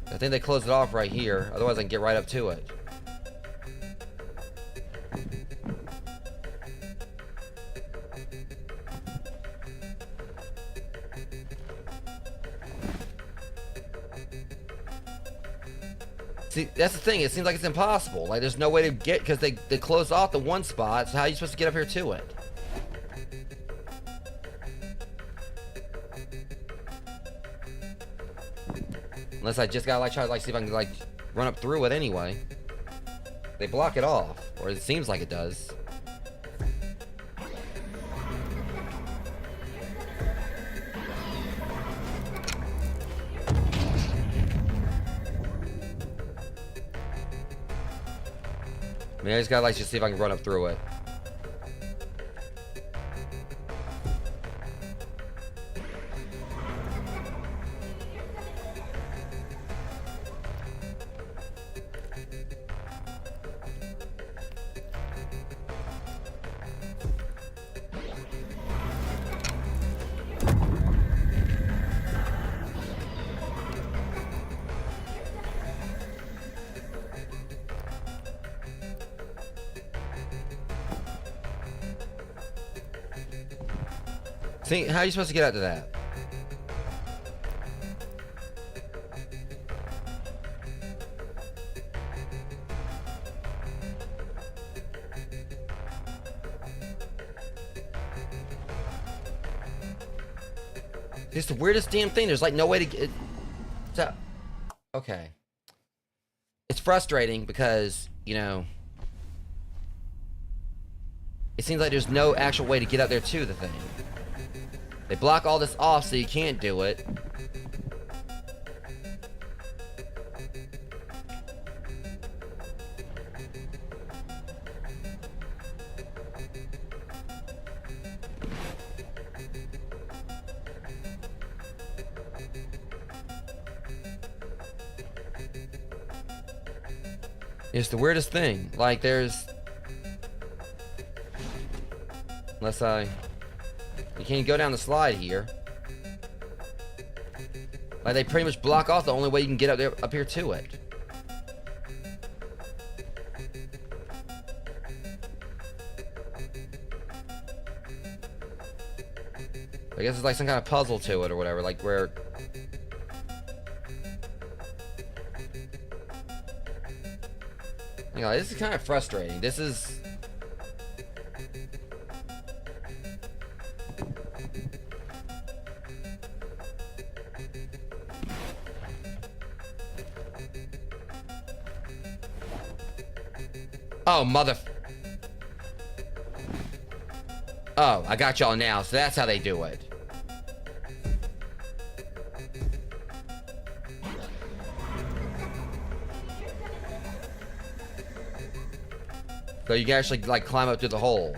I think they closed it off right here. Otherwise I can get right up to it. See, that's the thing. It seems like it's impossible. Like, there's no way to get... Because they closed off the one spot. So how are you supposed to get up here to it? Unless I just gotta, like, try to, like, see if I can, like, run up through it anyway. They block it off. Or it seems like it does. I mean, I just gotta, like, just see if I can run up through it. See, how are you supposed to get out to that? It's the weirdest damn thing. There's like no way to get... So, okay. It's frustrating because, you know... It seems like there's no actual way to get up there to the thing. They block all this off so you can't do it. It's the weirdest thing. Like, there's... Unless I... You can't go down the slide here. Like, they pretty much block off the only way you can get up there, up here to it. I guess it's like some kind of puzzle to it or whatever, like where... You know, this is kind of frustrating. This is... Oh, mother... Oh, I got y'all now, so that's how they do it. So you can actually, like, climb up to the hole.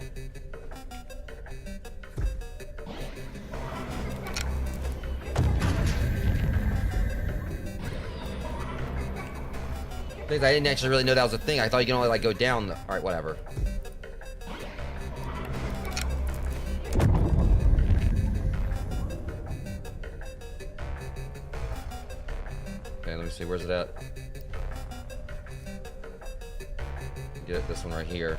Things I didn't actually really know that was a thing. I thought you could only, like, go down the... Alright, whatever. Okay, let me see. Where's it at? Get this one right here.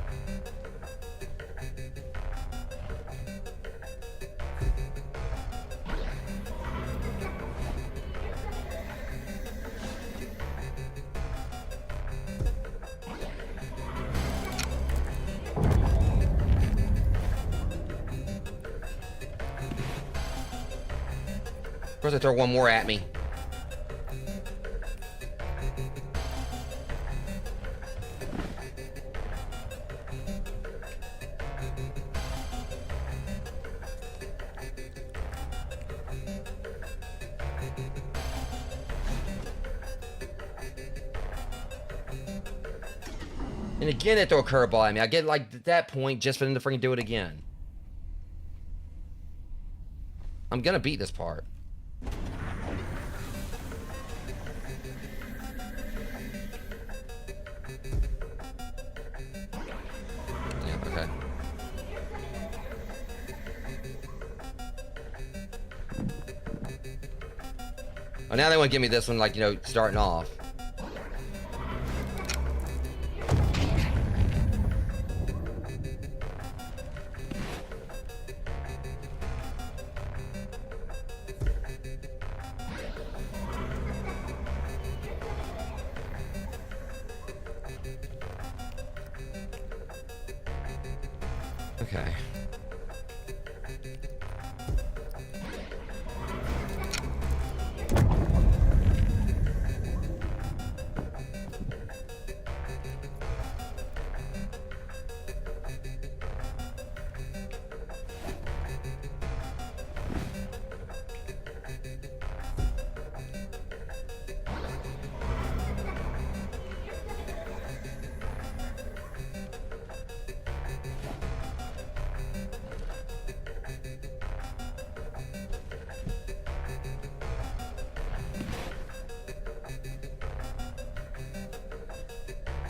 Of course, they throw one more at me. And again, they throw a curveball at me. I get, like, at that point just for them to freaking do it again. I'm gonna beat this part. Oh, now they want to give me this one, like, you know, starting off. Okay.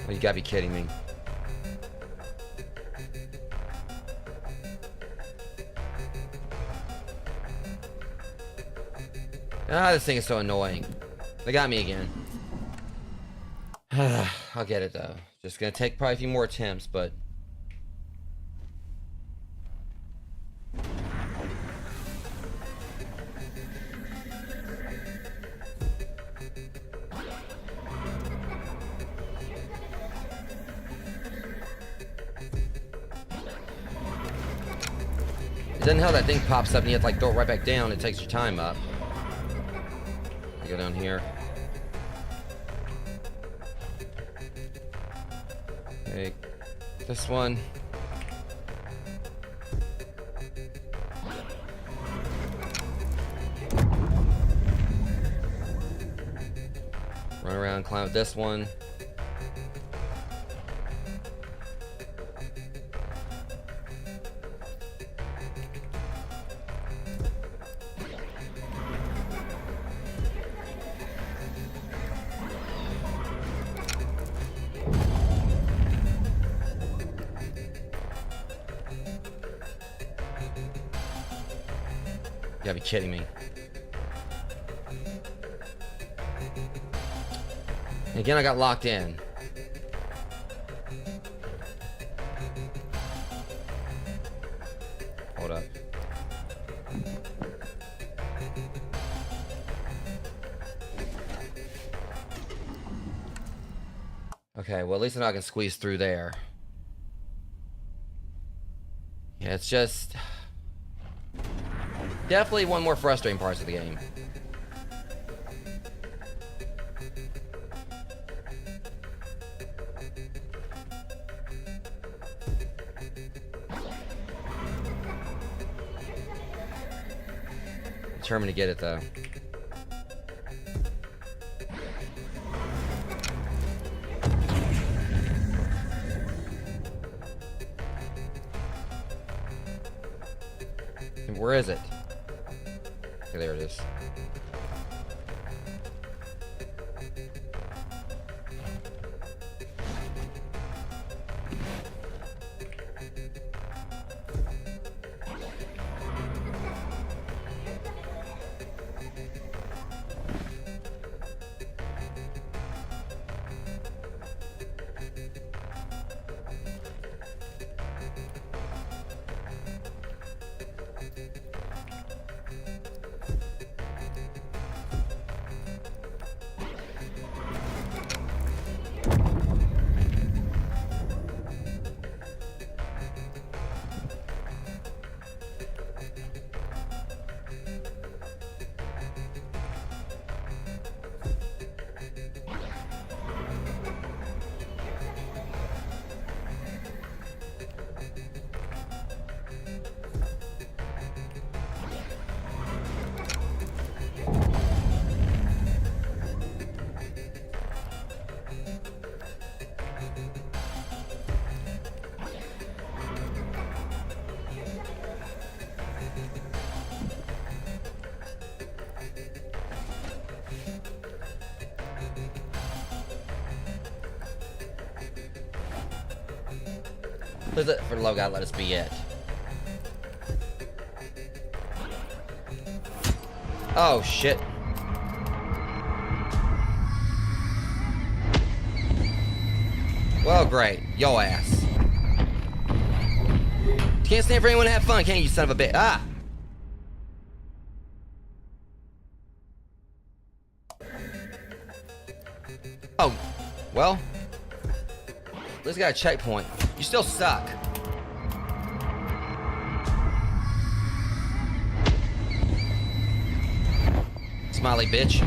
Oh, you gotta be kidding me. Ah, this thing is so annoying. They got me again. I'll get it though. Just gonna take probably a few more attempts, but... It doesn't help that thing pops up and you have to like throw it right back down. It takes your time up. I go down here. Okay, this one. Run around, climb with this one. You gotta be kidding me. Again, I got locked in. Hold up. Okay, well at least I know I can squeeze through there. Yeah, it's just... definitely one more frustrating parts of the game. Determined to get it though. And where is it? Okay, there it is. Please let, for the love of God, let us be it. Oh, shit. Well, great. Yo ass. You can't stand for anyone to have fun, can you, son of a bitch? Ah! Oh, well. At least got a checkpoint. You still suck. Smiley bitch.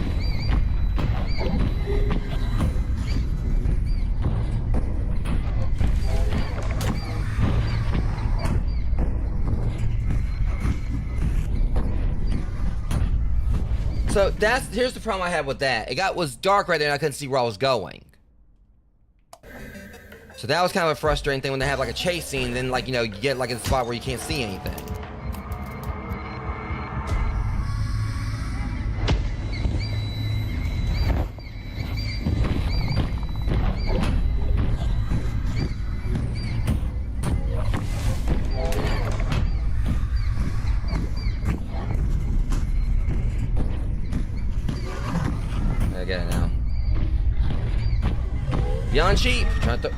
So here's the problem I had with that. It was dark right there and I couldn't see where I was going. So that was kind of a frustrating thing when they have like a chase scene, then like, you know, you get like in a spot where you can't see anything. I get it now. Beyond cheap. Trying to.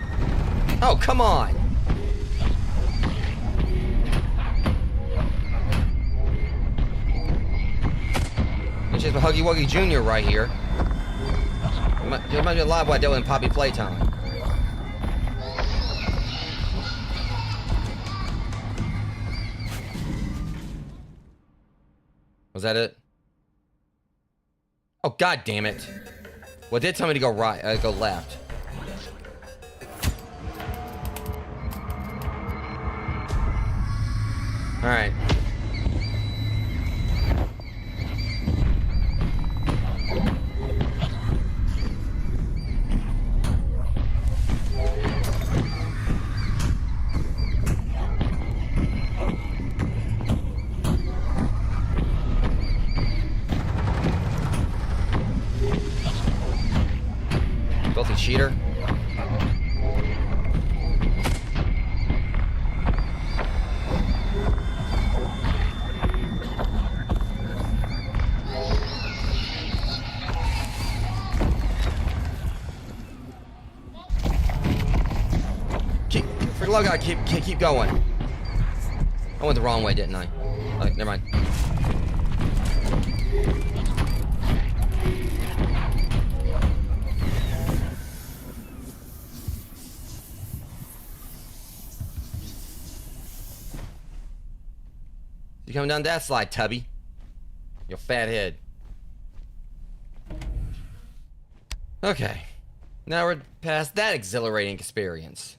Oh, come on. It's just a Huggy Wuggy Jr. right here. There might be a lot of what I dealt with in Poppy Playtime. Was that it? Oh, god damn it. Well, it did tell me to go right, go left. Alright. Filthy cheater. For the love of God, keep going. I went the wrong way, didn't I? Alright, never mind. You coming down that slide, Tubby? Your fat head. Okay. Now we're past that exhilarating experience.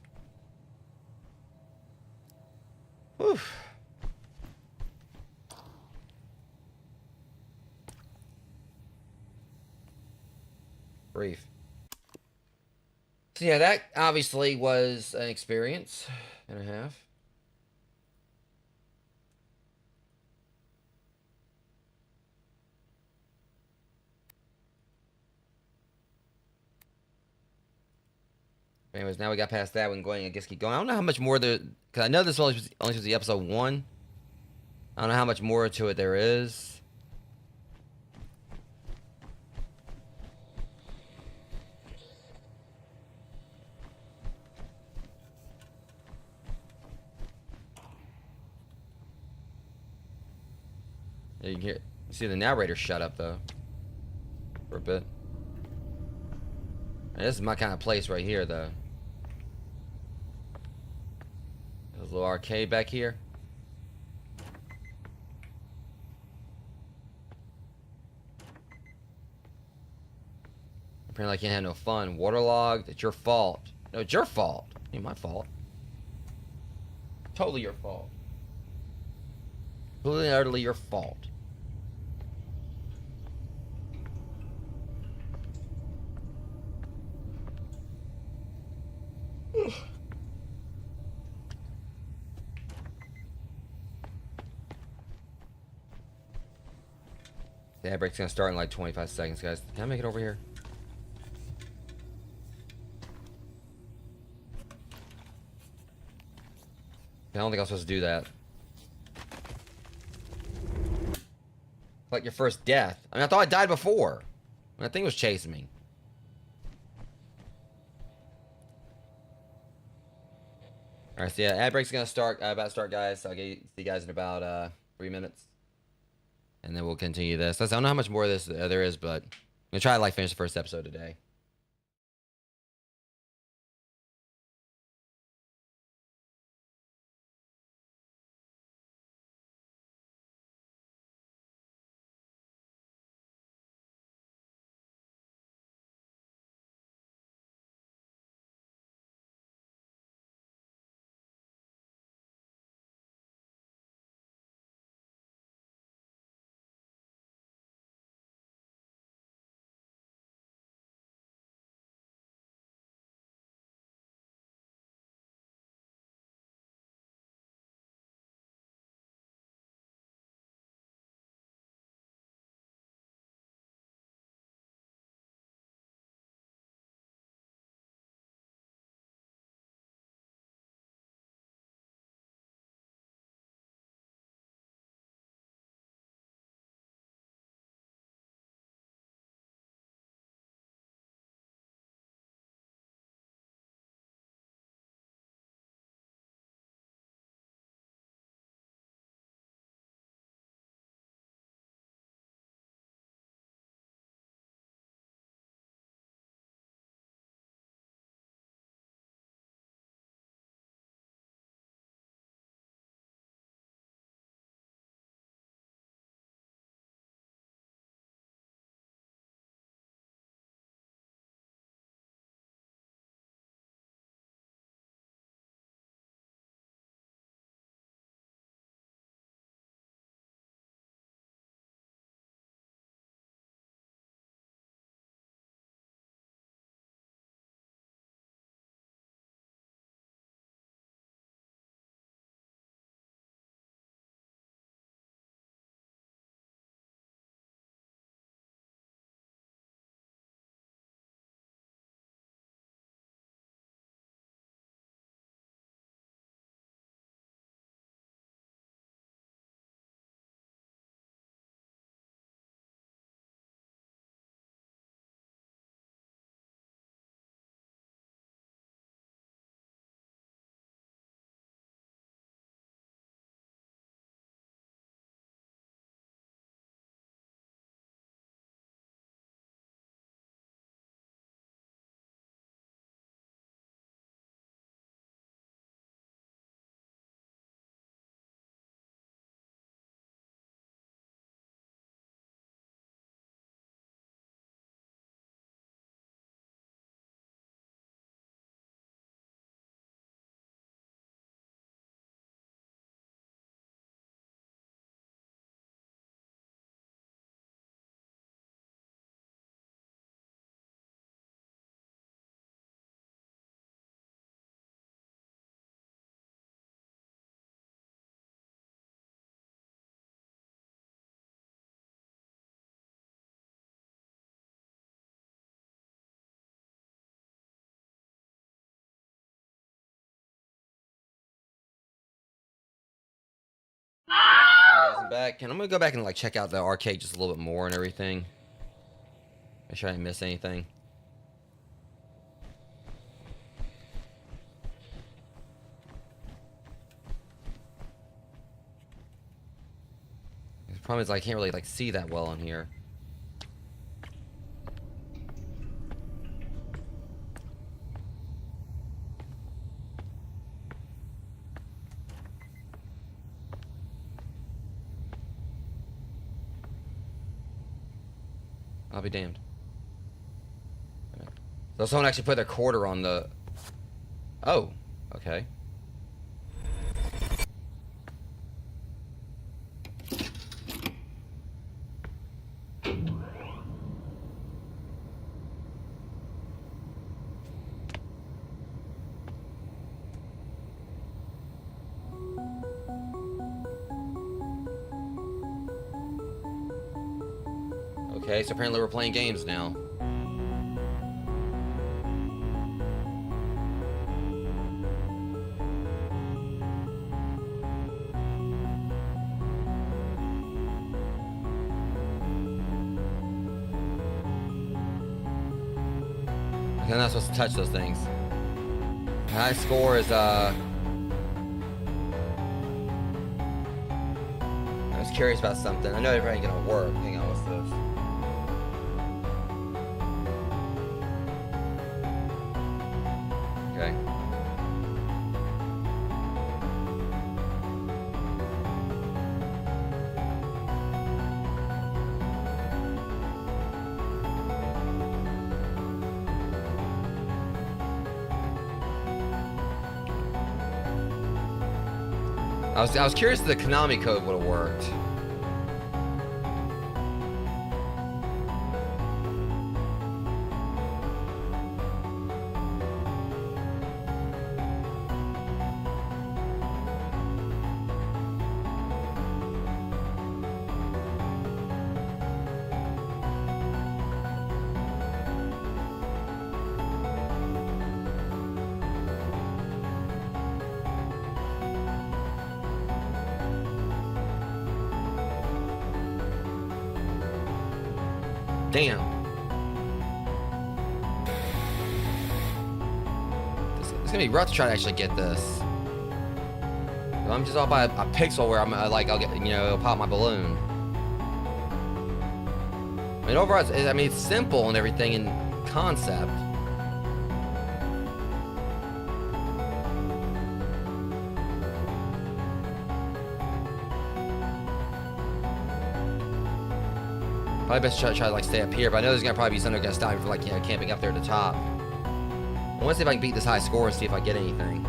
Whew. Brief. So yeah, that obviously was an experience and a half. Anyways, now we got past that. We can go ahead and I guess keep going. I don't know how much more there, because I know this only was the episode 1. I don't know how much more to it there is. You can see the narrator shut up though for a bit. And this is my kind of place right here though. There's a little arcade back here. Apparently I can't have no fun. Waterlogged. It's your fault. No, it's your fault. It ain't my fault. Totally your fault. Completely and utterly your fault. The ad break's gonna start in like 25 seconds, guys. Can I make it over here? I don't think I was supposed to do that. Like your first death. I mean, I thought I died before. When that thing was chasing me. All right, so yeah, ad break's gonna start about to start, guys. So I'll see you guys in about 3 minutes, and then we'll continue this. I don't know how much more of this there is, but I'm gonna try to like finish the first episode today. Alright, guys, I'm back, and I'm gonna go back and like check out the arcade just a little bit more and everything. Make sure I didn't miss anything. The problem is I can't really like see that well in here. I'll be damned. So someone actually put their quarter on the... Oh, okay. Okay, so apparently we're playing games now. I'm not supposed to touch those things. High score is was curious about something. I know it ain't gonna work. Hang on, what's this? Okay. I was curious if the Konami code would have worked. Damn. It's gonna be rough to try to actually get this. I'm just off by a pixel where I'm like, I'll get, you know, it'll pop my balloon. I mean, overall, it's simple and everything in concept. Probably best try to like stay up here, but I know there's gonna probably be something gonna stop me from like, you know, camping up there at the top. I want to see if I can beat this high score and see if I get anything.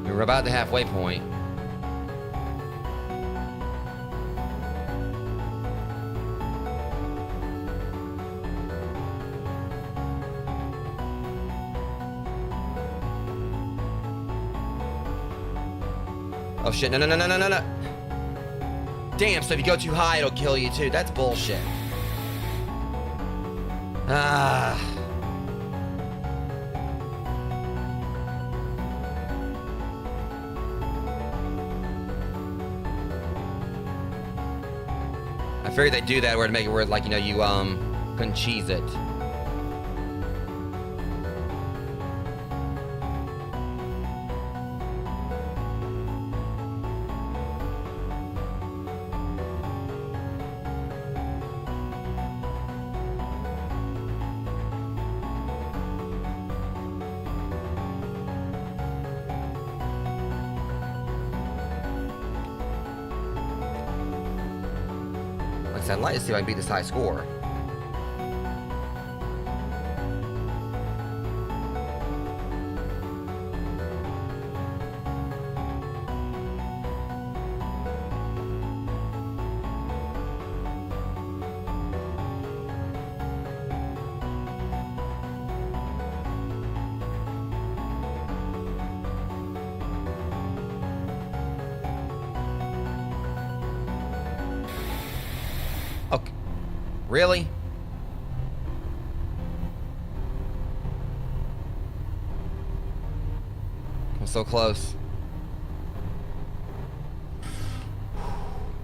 We're about the halfway point. Oh shit, no. Damn, so if you go too high, it'll kill you too. That's bullshit. Ah. I figured they'd do that where to make it where, like, you know, you couldn't cheese it. I'd like to see if I can beat this high score. Okay. Really? I'm so close.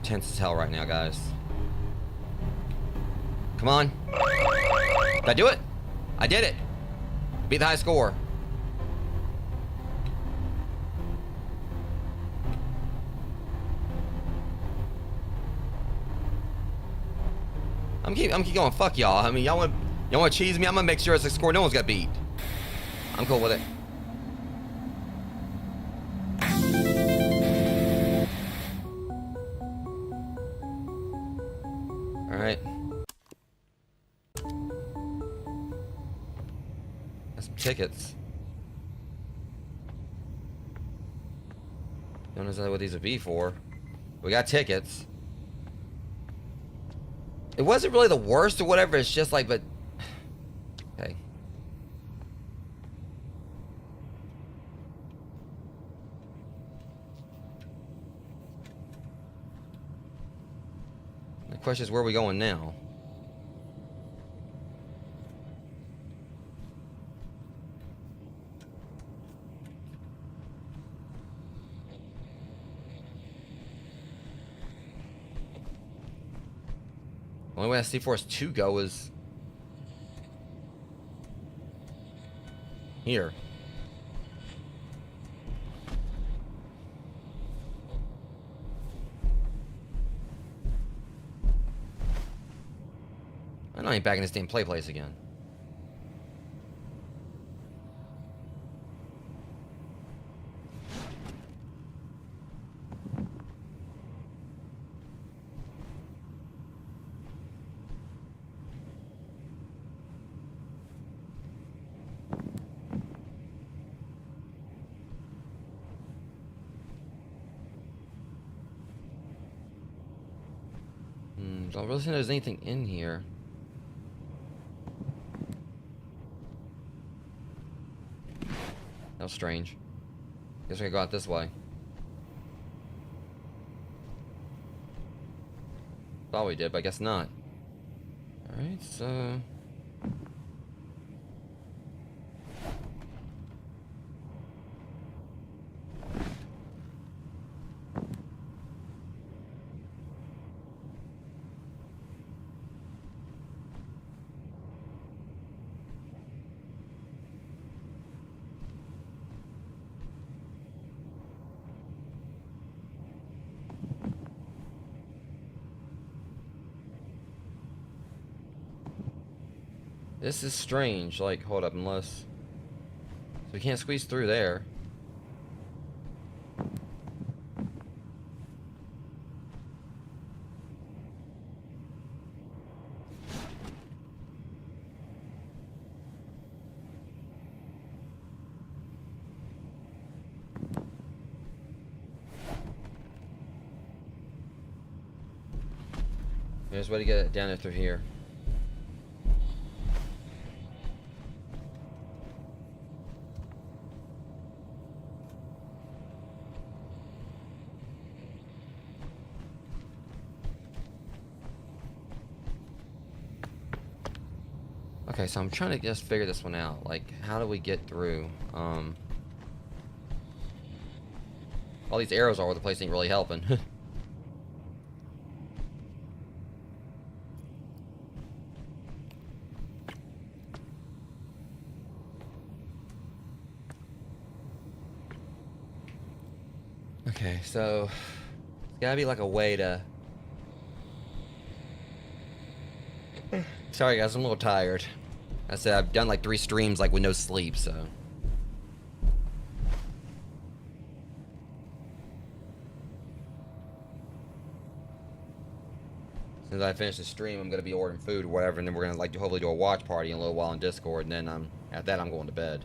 Tense as hell right now, guys. Come on. Did I do it? I did it. Beat the high score. I'm keep going. Fuck y'all. I mean, y'all want to cheese me? I'm gonna make sure it's a score no one's got beat. I'm cool with it. All right. Got some tickets. Don't know exactly what these would be for. We got tickets. It wasn't really the worst or whatever, it's just like, but... Okay. The question is, where are we going now? Only way I see for us to go is here. I know I ain't back in this damn play place again. Don't really think there's anything in here. That was strange. Guess we can go out this way. Thought we did, but I guess not. Alright, so... This is strange. Like, hold up, unless... So we can't squeeze through there. There's a way to get it down there through here. Okay, so I'm trying to just figure this one out. Like, how do we get through? All these arrows all over the place ain't really helping. Okay, so it's gotta be like a way to... Sorry guys, I'm a little tired. I said I've done like 3 streams like with no sleep, so... As soon as I finish the stream, I'm gonna be ordering food or whatever, and then we're gonna like hopefully do a watch party in a little while on Discord, and then at that I'm going to bed.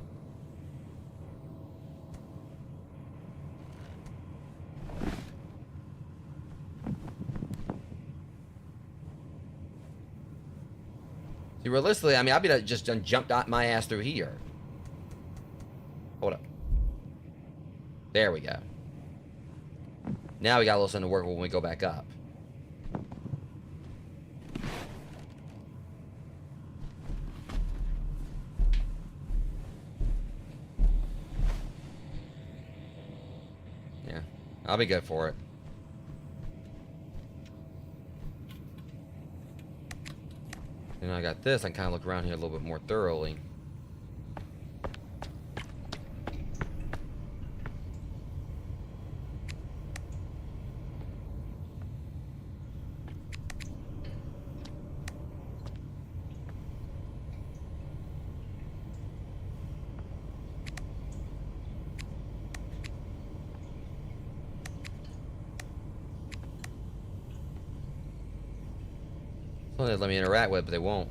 See, realistically, I mean, I'd be just done jumped out my ass through here. Hold up. There we go. Now we got a little something to work with when we go back up. Yeah, I'll be good for it. And I got this, I can kind of look around here a little bit more thoroughly. Well, they let me interact with it, but they won't.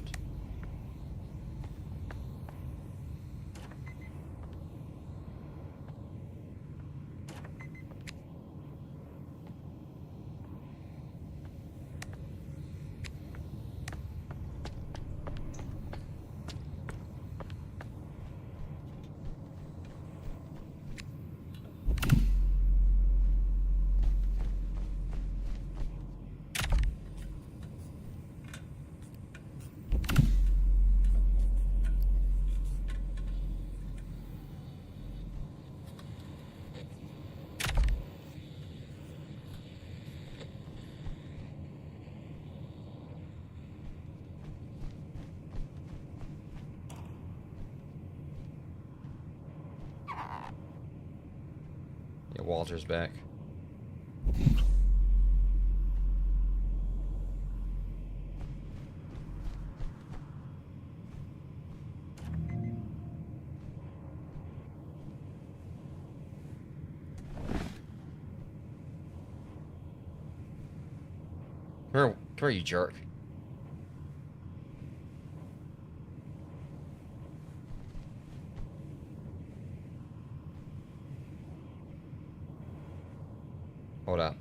Walter's back. Come here, you jerk. Hold up.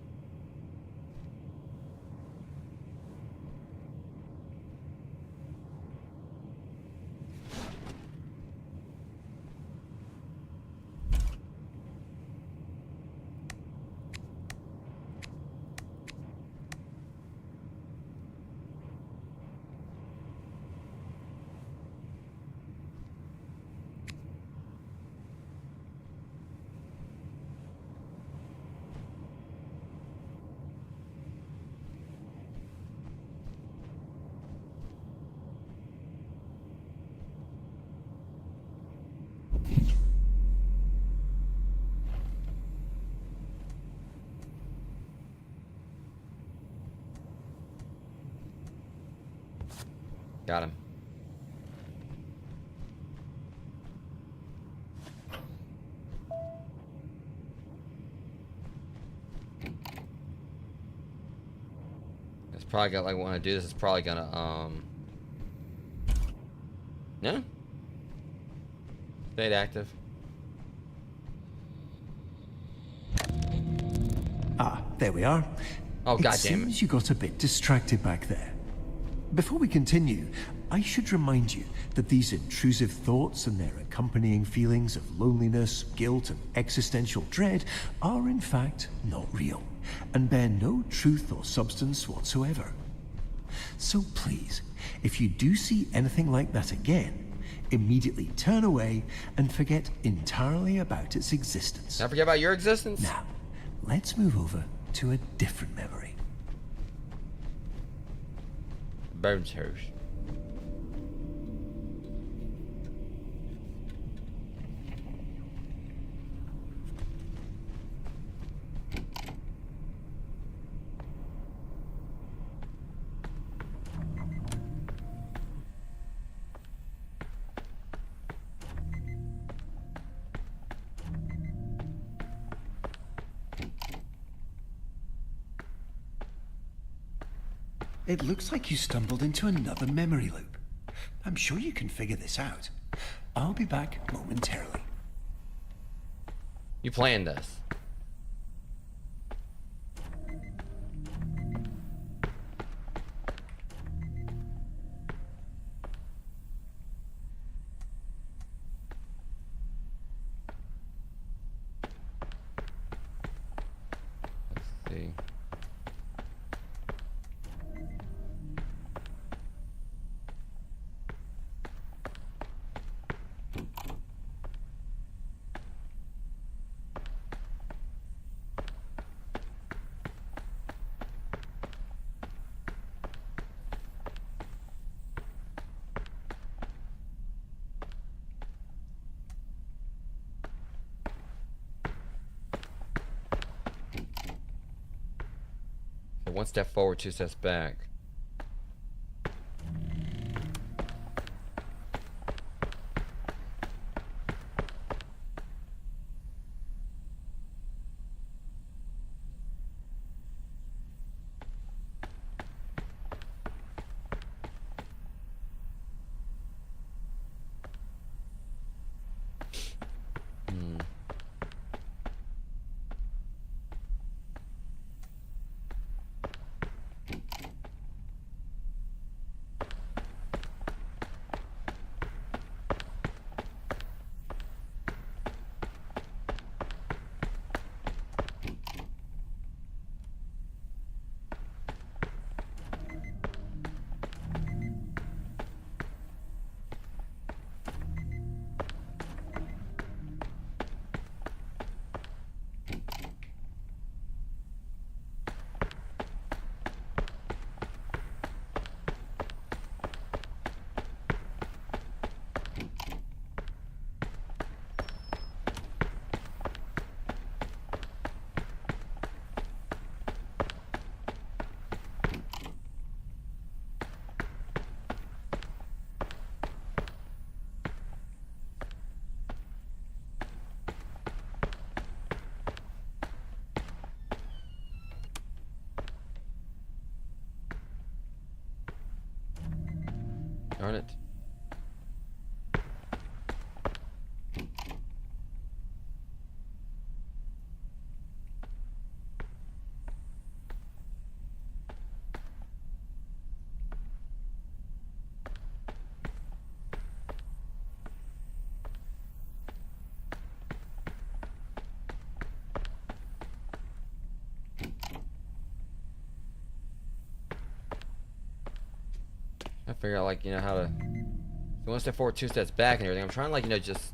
Got him. It's probably got like when I do this, it's probably gonna no. Stayed active. Ah, there we are. Oh, It God damn it. seems you got a bit distracted back there. Before we continue, I should remind you that these intrusive thoughts and their accompanying feelings of loneliness, guilt, and existential dread are in fact not real, and bear no truth or substance whatsoever. So please, if you do see anything like that again, immediately turn away and forget entirely about its existence. Now forget about your existence. Now, let's move over to a different memory. Bones house. It looks like you stumbled into another memory loop. I'm sure you can figure this out. I'll be back momentarily. You planned this. Let's see. So 1 step forward, 2 steps back. Darn it. I figure out, like, you know, how to... So 1 step forward, 2 steps back and everything. I'm trying to, like, you know, just...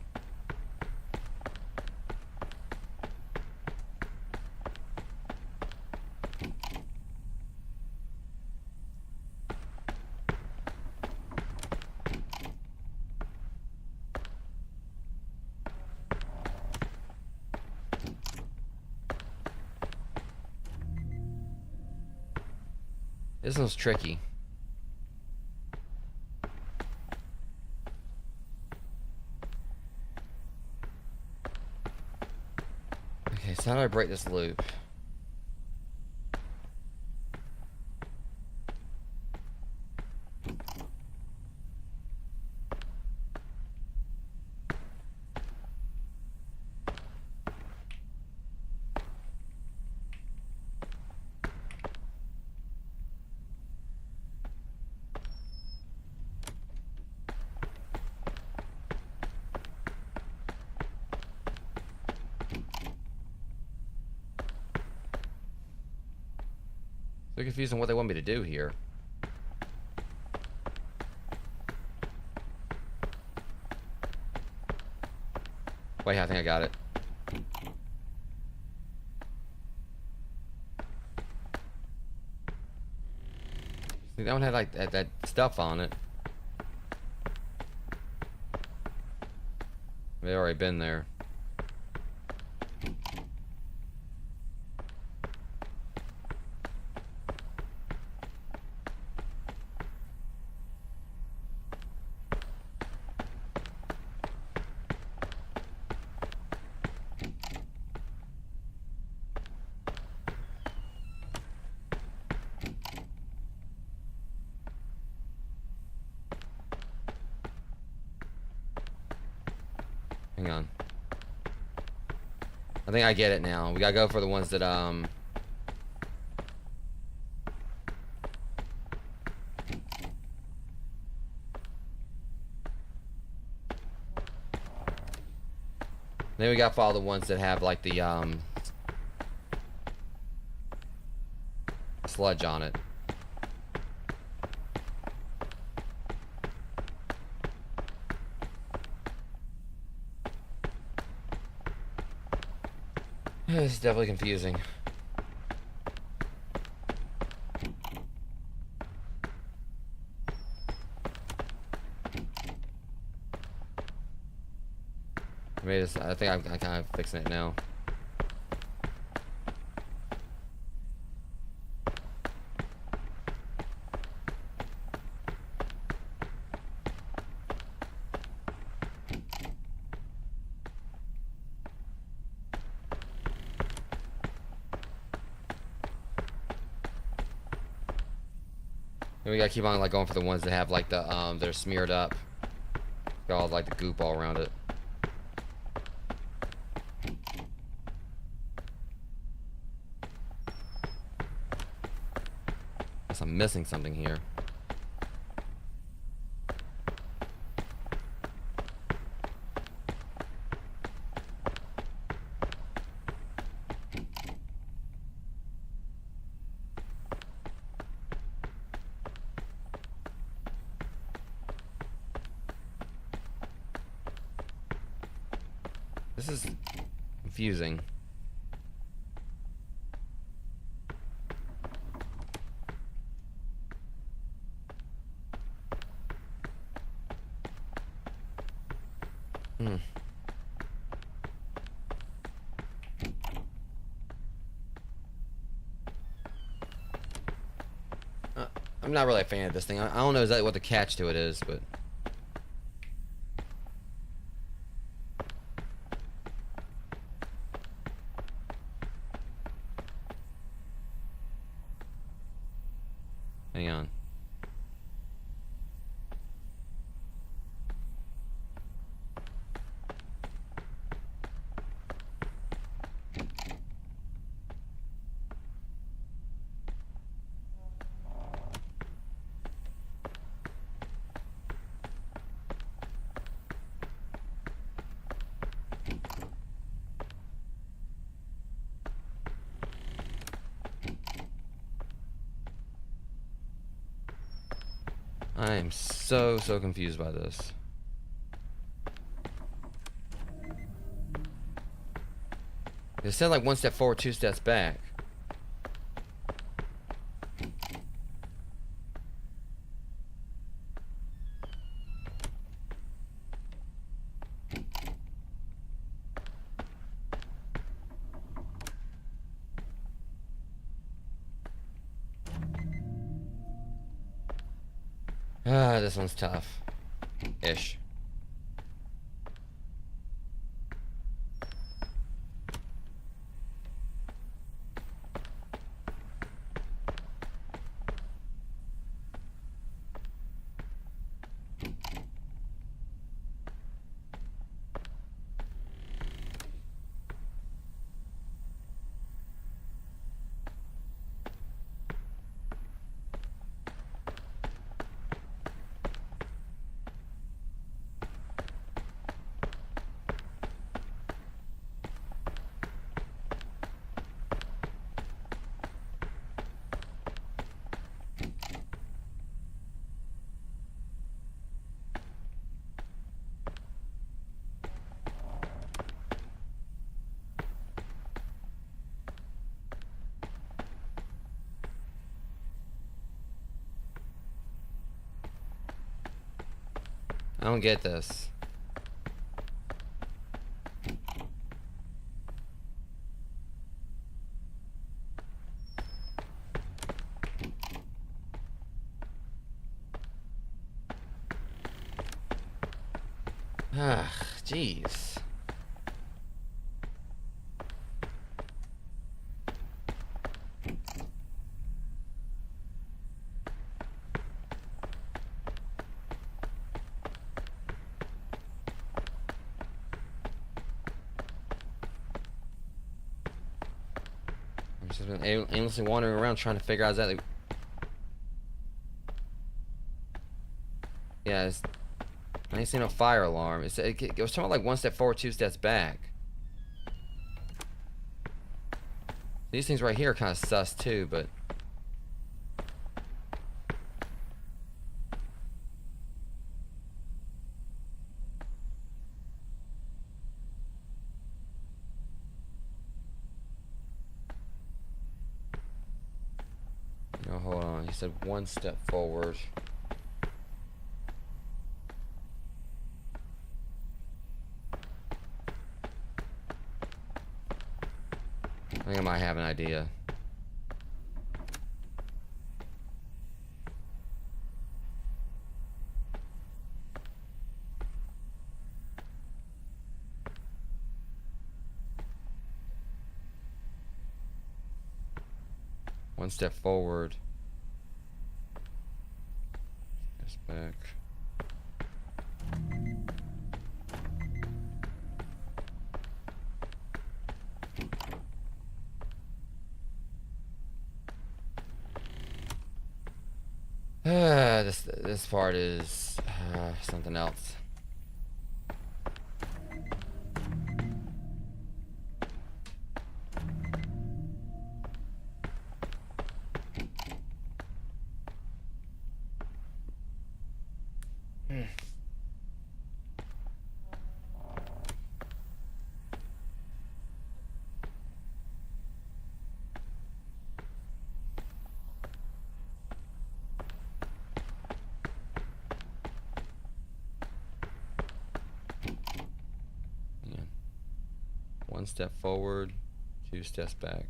This one's tricky. Okay, so how do I break this loop? So confused on what they want me to do here. Wait, I think I got it. See, that one had like that stuff on it. They already been there. Hang on. I think I get it now. We gotta go for the ones that, Then we gotta follow the ones that have, like, the, sludge on it. This is definitely confusing. I think I'm kind of fixing it now. And we gotta keep on, like, going for the ones that have, like, the they're smeared up. Got all, like, the goop all around it. Guess I'm missing something here. This is confusing. I'm not really a fan of this thing. I don't know exactly what the catch to it is, but... Hang on. I am so confused by this. It said like 1 step forward, 2 steps back. Ah, this one's tough. Ish. I don't get this. Ah, jeez. I've just been aimlessly wandering around trying to figure out exactly. Yeah, I ain't seen no fire alarm. It was talking about like 1 step forward, 2 steps back. These things right here are kind of sus too, but. No, hold on. He said 1 step forward. I think I might have an idea. One step forward. Steps back. This part is something else. Yeah. 1 step forward, 2 steps back.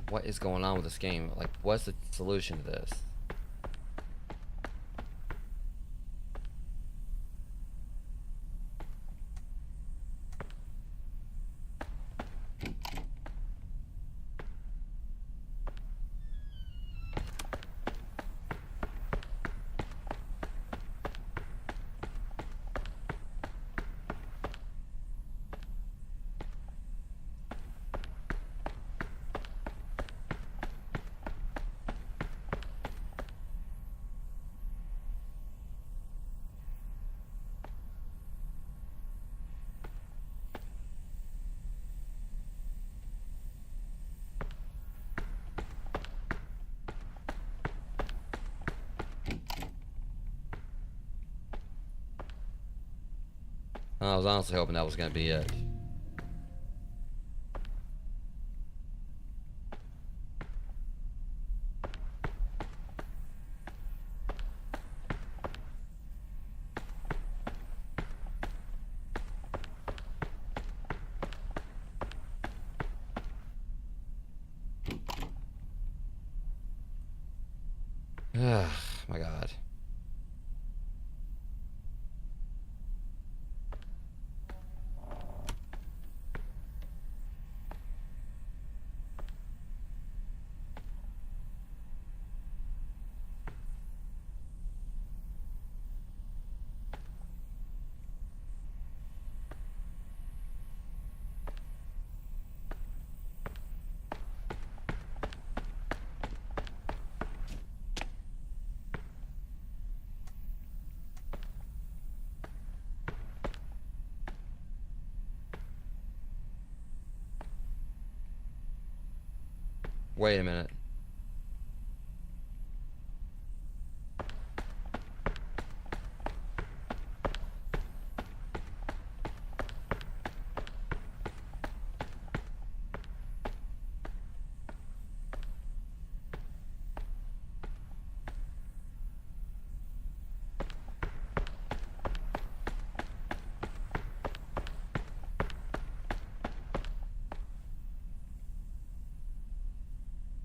What is going on with this game? Like, what's the solution to this? I was honestly hoping that was gonna be it. Ugh, my God. Wait a minute.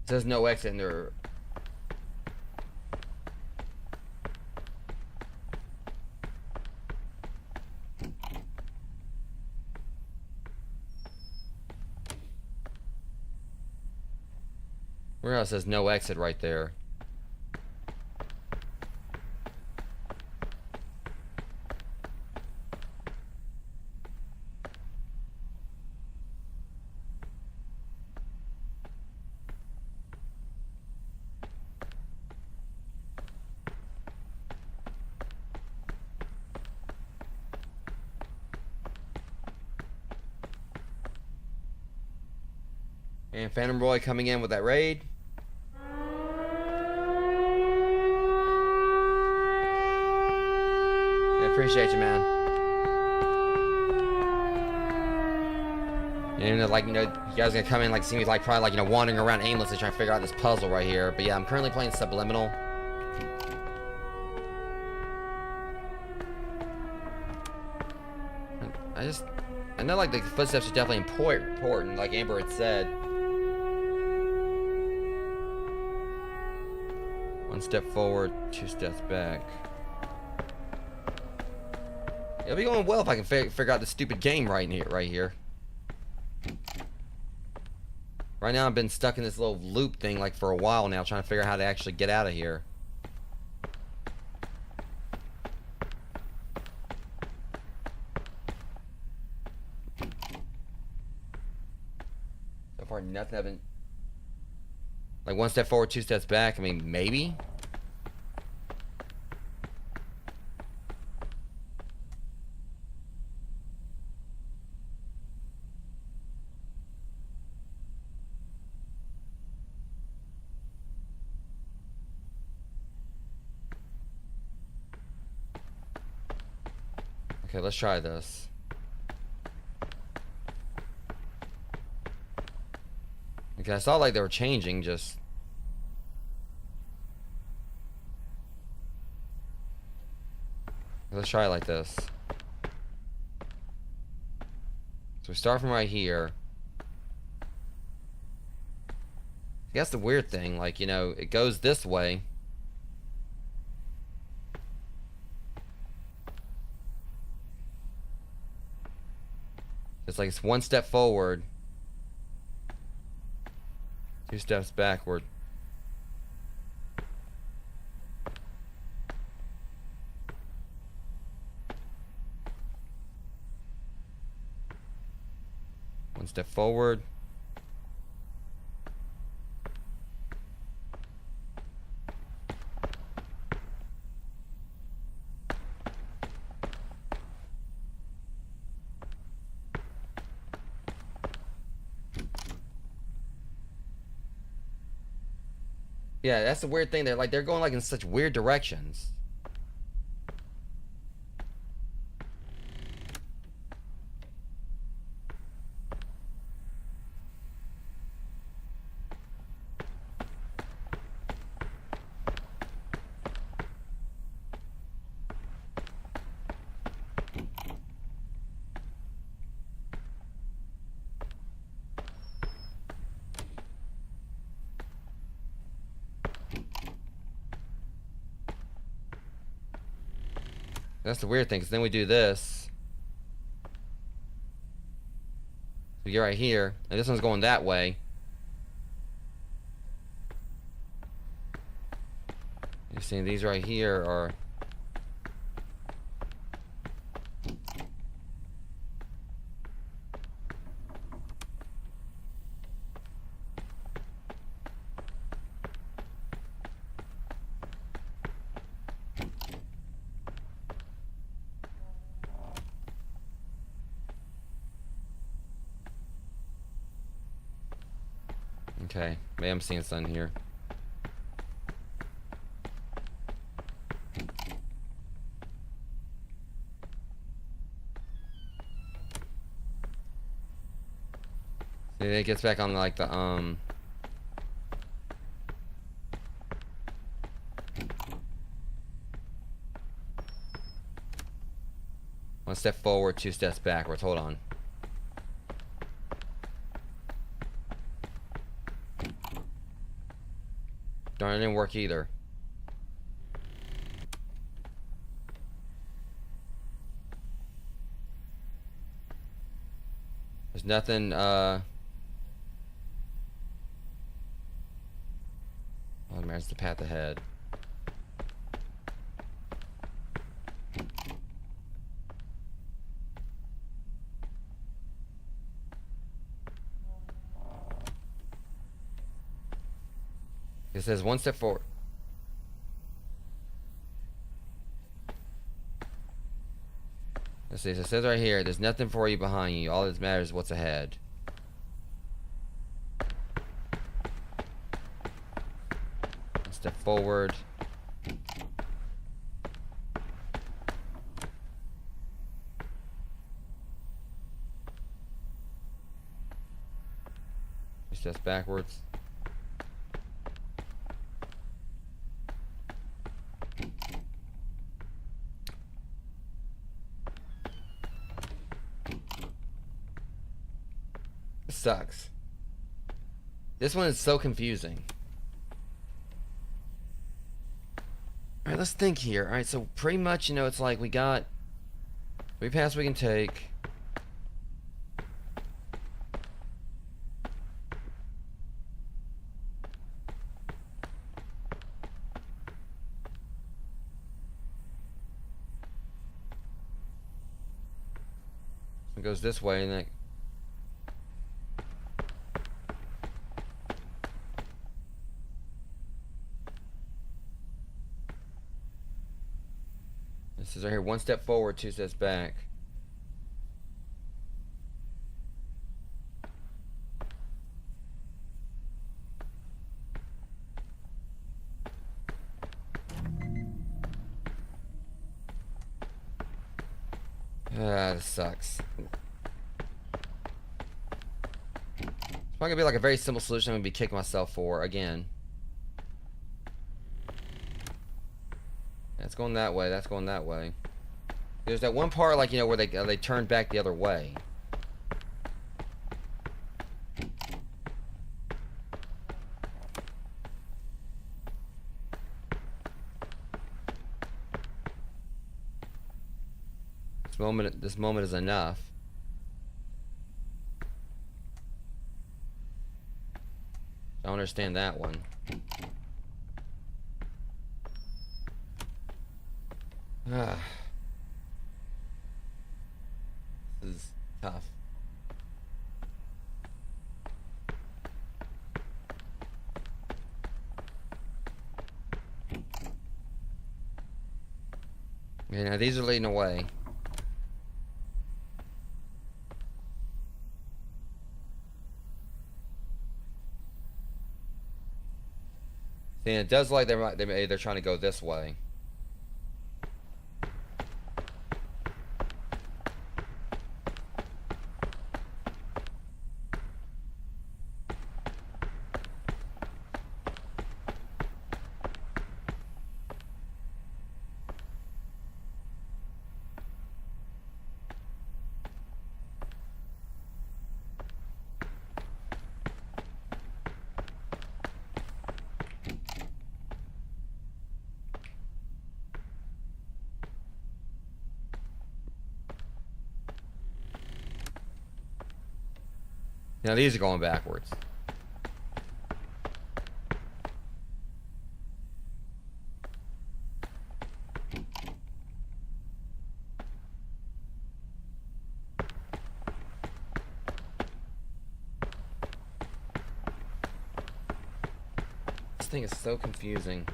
It says no exit in there. Where else says no exit right there? And Phantom Roy coming in with that raid. Yeah, appreciate you, man. And like, you guys are gonna come in like see me like probably like wandering around aimlessly trying to figure out this puzzle right here. But yeah, I'm currently playing Subliminal. I know like the footsteps are definitely important, like Amber had said. One step forward, 2 steps back. It'll be going well if I can figure out this stupid game right here. Right now I've been stuck in this little loop thing like for a while now, trying to figure out how to actually get out of here. So far nothing. I've been like 1 step forward, 2 steps back. I mean, maybe. Okay, let's try this. Okay, I saw like they were changing, just... Let's try it like this. So we start from right here. That's the weird thing, like, it goes this way. It's like it's 1 step forward, 2 steps backward. One step forward. Yeah, that's the weird thing. They're going like in such weird directions. That's the weird thing, because then we do this. We get right here, and this one's going that way. You're seeing these right here are... Okay, maybe I'm seeing something here. See, it gets back on like the one step forward, 2 steps backwards. Hold on. Darn, it didn't work either. There's nothing, oh, there's the path ahead. It says 1 step forward. Let's see, it says right here, there's nothing for you behind you. All that matters is what's ahead. One step forward. Two steps backwards. Sucks. This one is so confusing. Alright, let's think here. Alright, so pretty much, you know, it's like we got 3 paths we can take. It goes this way and then this is right here, 1 step forward, 2 steps back. Ah, this sucks. It's probably gonna be like a very simple solution I'm gonna be kicking myself for again. That's going that way. That's going that way. There's that one part, like, you know, where they turn back the other way. This moment is enough. I don't understand that one. Ah. This is tough. Okay, now these are leading away. See, it does like they're trying to go this way. Now these are going backwards. This thing is so confusing.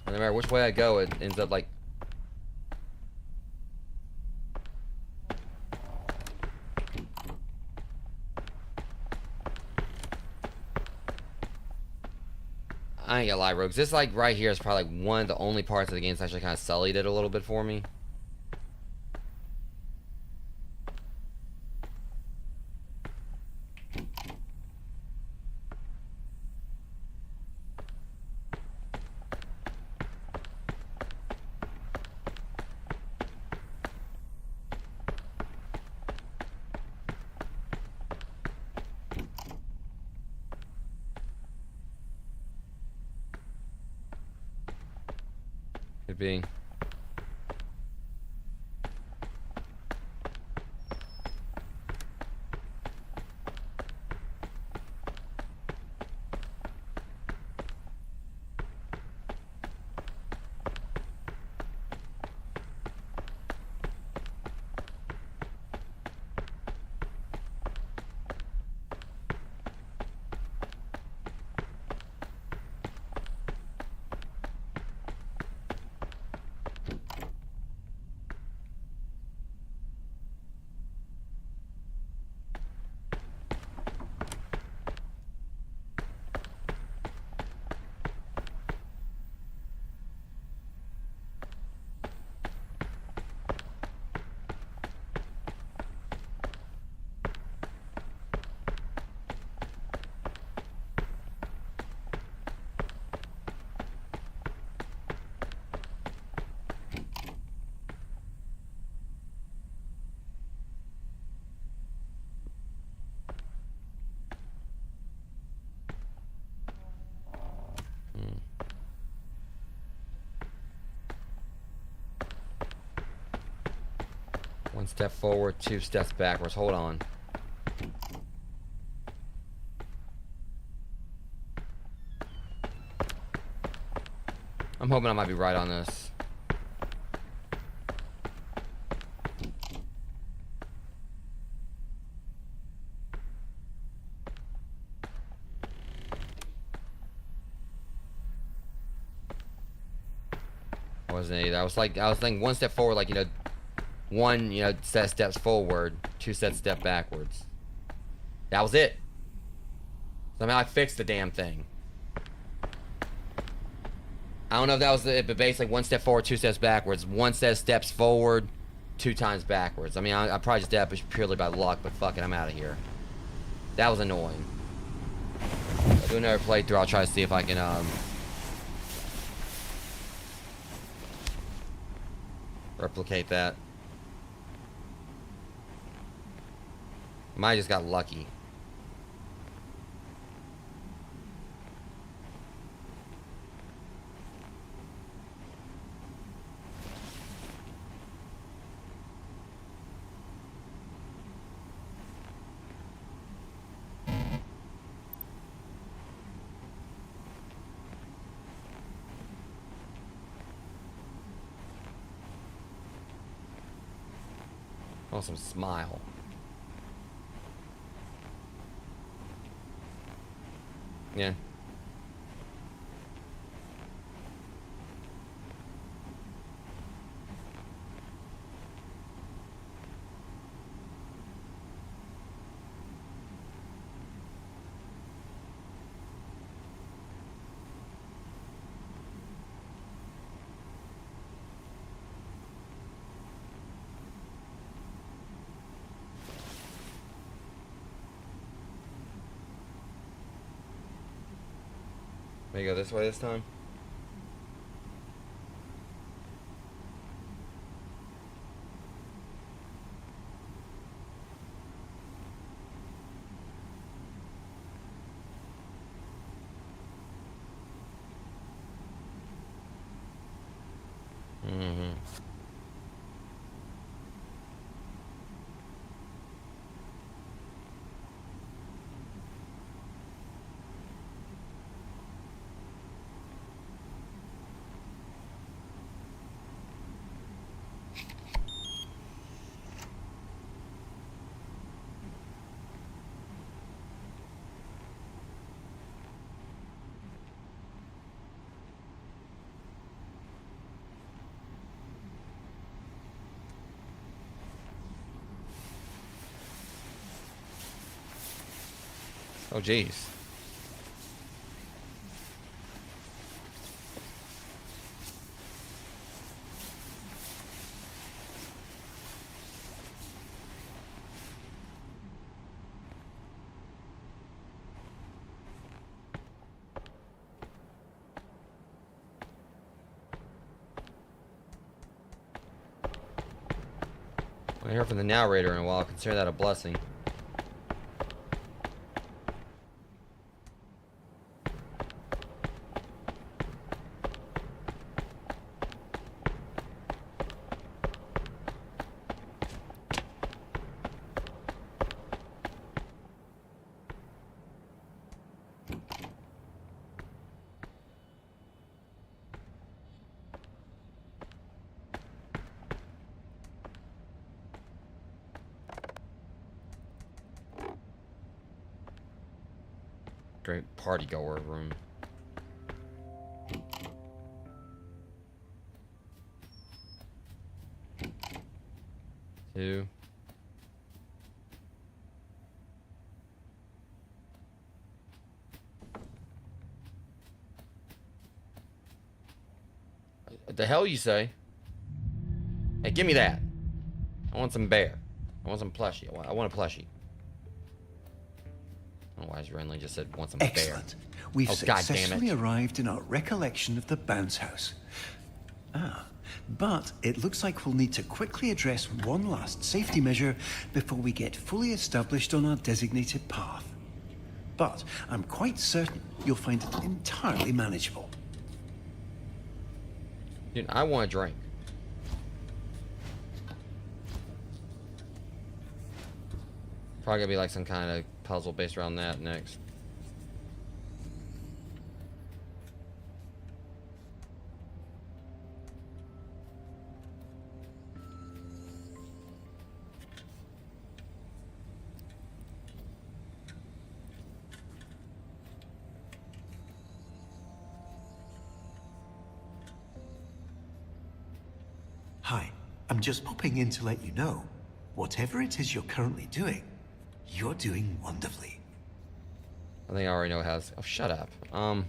No matter which way I go, it ends up like... I ain't gonna lie, Rogues. This, like, right here is probably like, one of the only parts of the game that's actually kind of sullied it a little bit for me. Could be. One step forward, 2 steps backwards. Hold on. I'm hoping I might be right on this. Wasn't either. I was thinking 1 step forward, like, you know, 1, you know, set of steps forward, 2 sets step backwards. That was it. Somehow I fixed the damn thing. I don't know if that was it, but basically 1 step forward, 2 steps backwards. 1 set of steps forward, 2 times backwards. I mean, I probably just did that purely by luck, but fuck it, I'm out of here. That was annoying. I'll do another playthrough. I'll try to see if I can, replicate that. Might just got lucky. Awesome smile. Yeah. Maybe go this way this time? Oh, jeez. I hear from the narrator in a while. Consider that a blessing. Great party goer room. Two. What the hell you say? Hey, give me that. I want some bear. I want some plushie. I want a plushie. I don't know why his Renly just said want some bear. Excellent. We've Oh, God damn successfully it. arrived in our recollection of the bounce house. But it looks like we'll need to quickly address one last safety measure before we get fully established on our designated path. But I'm quite certain you'll find it entirely manageable. Dude, I want a drink. Probably gonna be like some kind of puzzle based around that next. Hi, I'm just popping in to let you know, whatever it is you're currently doing, you're doing wonderfully. I think I already know how this. Oh, shut up. I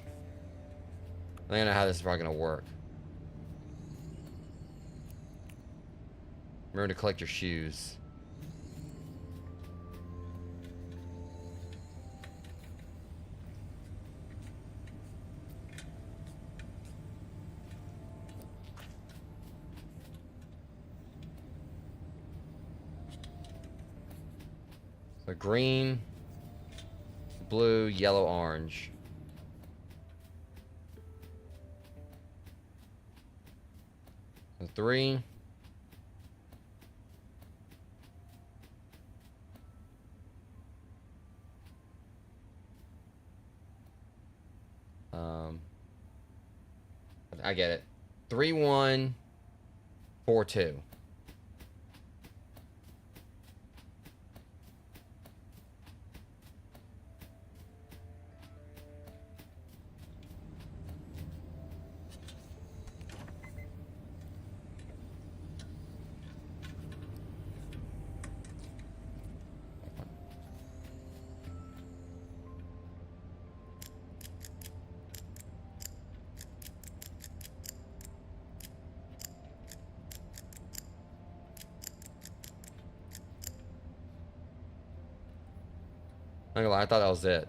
think I know how this is probably gonna work. Remember to collect your shoes. So green, blue, yellow, orange. So 3. I get it. 3, 1, 4, 2. I'm not gonna lie, I thought that was it.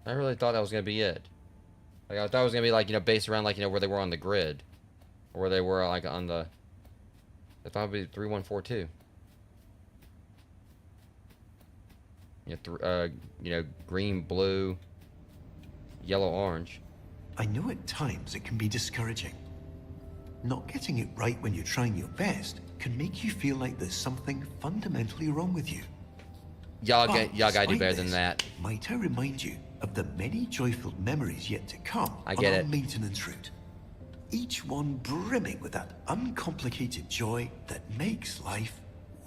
I really thought that was gonna be it. Like, I thought it was gonna be like, you know, based around like, you know, where they were on the grid, or where they were like on the. I thought it'd be 3, 1, 4, 2. green, blue, yellow, orange. I know at times it can be discouraging. Not getting it right when you're trying your best can make you feel like there's something fundamentally wrong with you. Y'all But gotta do despite better than this, that. Might I remind you of the many joy-filled memories yet to come I on get our it. maintenance route. Each one brimming with that uncomplicated joy that makes life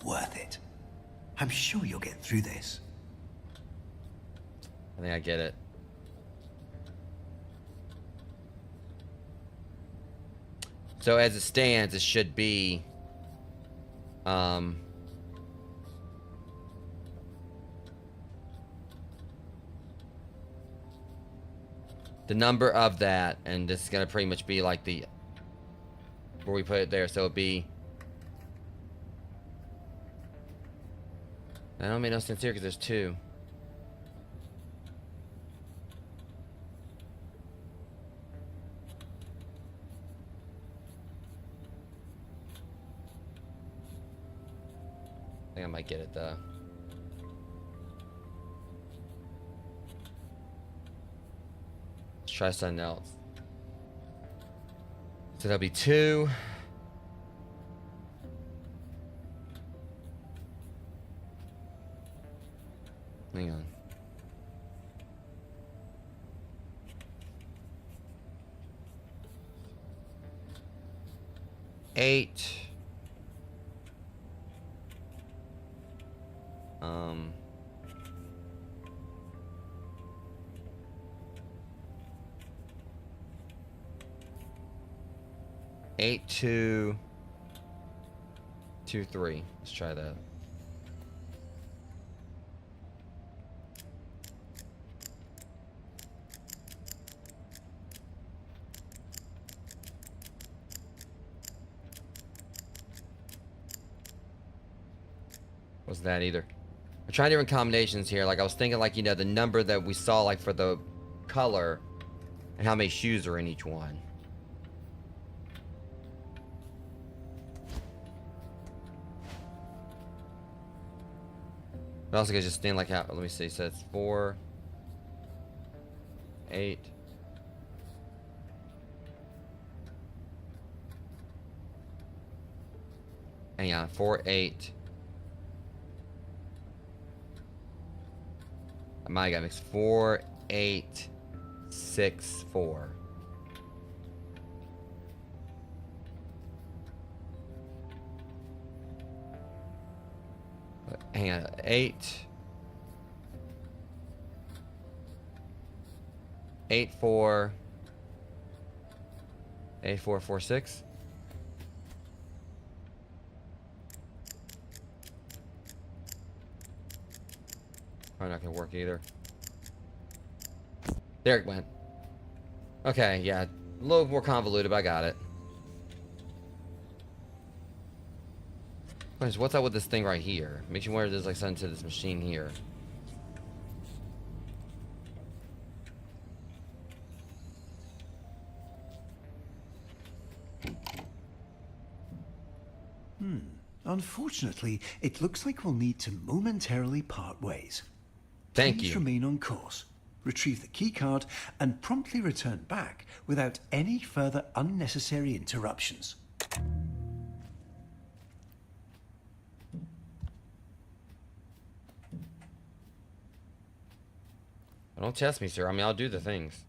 worth it. I'm sure you'll get through this. I think I get it. So as it stands, it should be, the number of that, and this is gonna pretty much be like the where we put it there. So it'd be. That don't make no sense here because there's two. I think I might get it though. Let's try something else. So that'll be 2. Hang on. Eight. 8, 2, 2, 3. Let's try that. Wasn't that either. I'm trying different combinations here. Like I was thinking, like the number that we saw, like for the color, and how many shoes are in each one. But also could just stand like how. Let me see. So it's 4, 8. Hang on. 4, 8. I might got mixed. 4, 8, 6, 4. Hang on. 8. 8, 4. 8, 4, 4, 6. Probably not gonna work either. There it went. Okay, yeah. A little more convoluted, but I got it. What's up with this thing right here? Makes you wonder if there's like something to this machine here. Unfortunately, it looks like we'll need to momentarily part ways. Thank Please you. remain on course, retrieve the keycard, and promptly return back without any further unnecessary interruptions. Don't test me, sir. I mean, I'll do the things.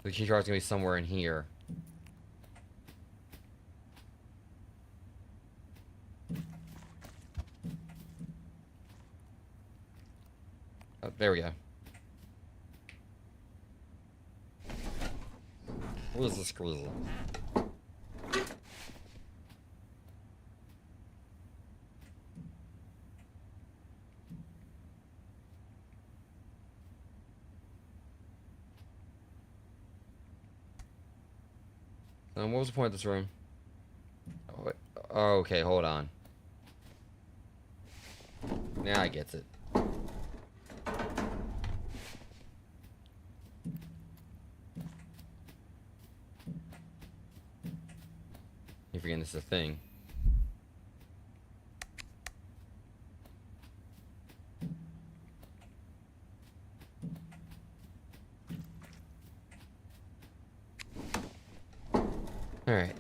The key card's gonna be somewhere in here. Oh, there we go. Where's the squeezer? What was the point of this room? Oh, wait. Oh, okay, hold on. Now I gets it. You're forgetting this is a thing. Alright.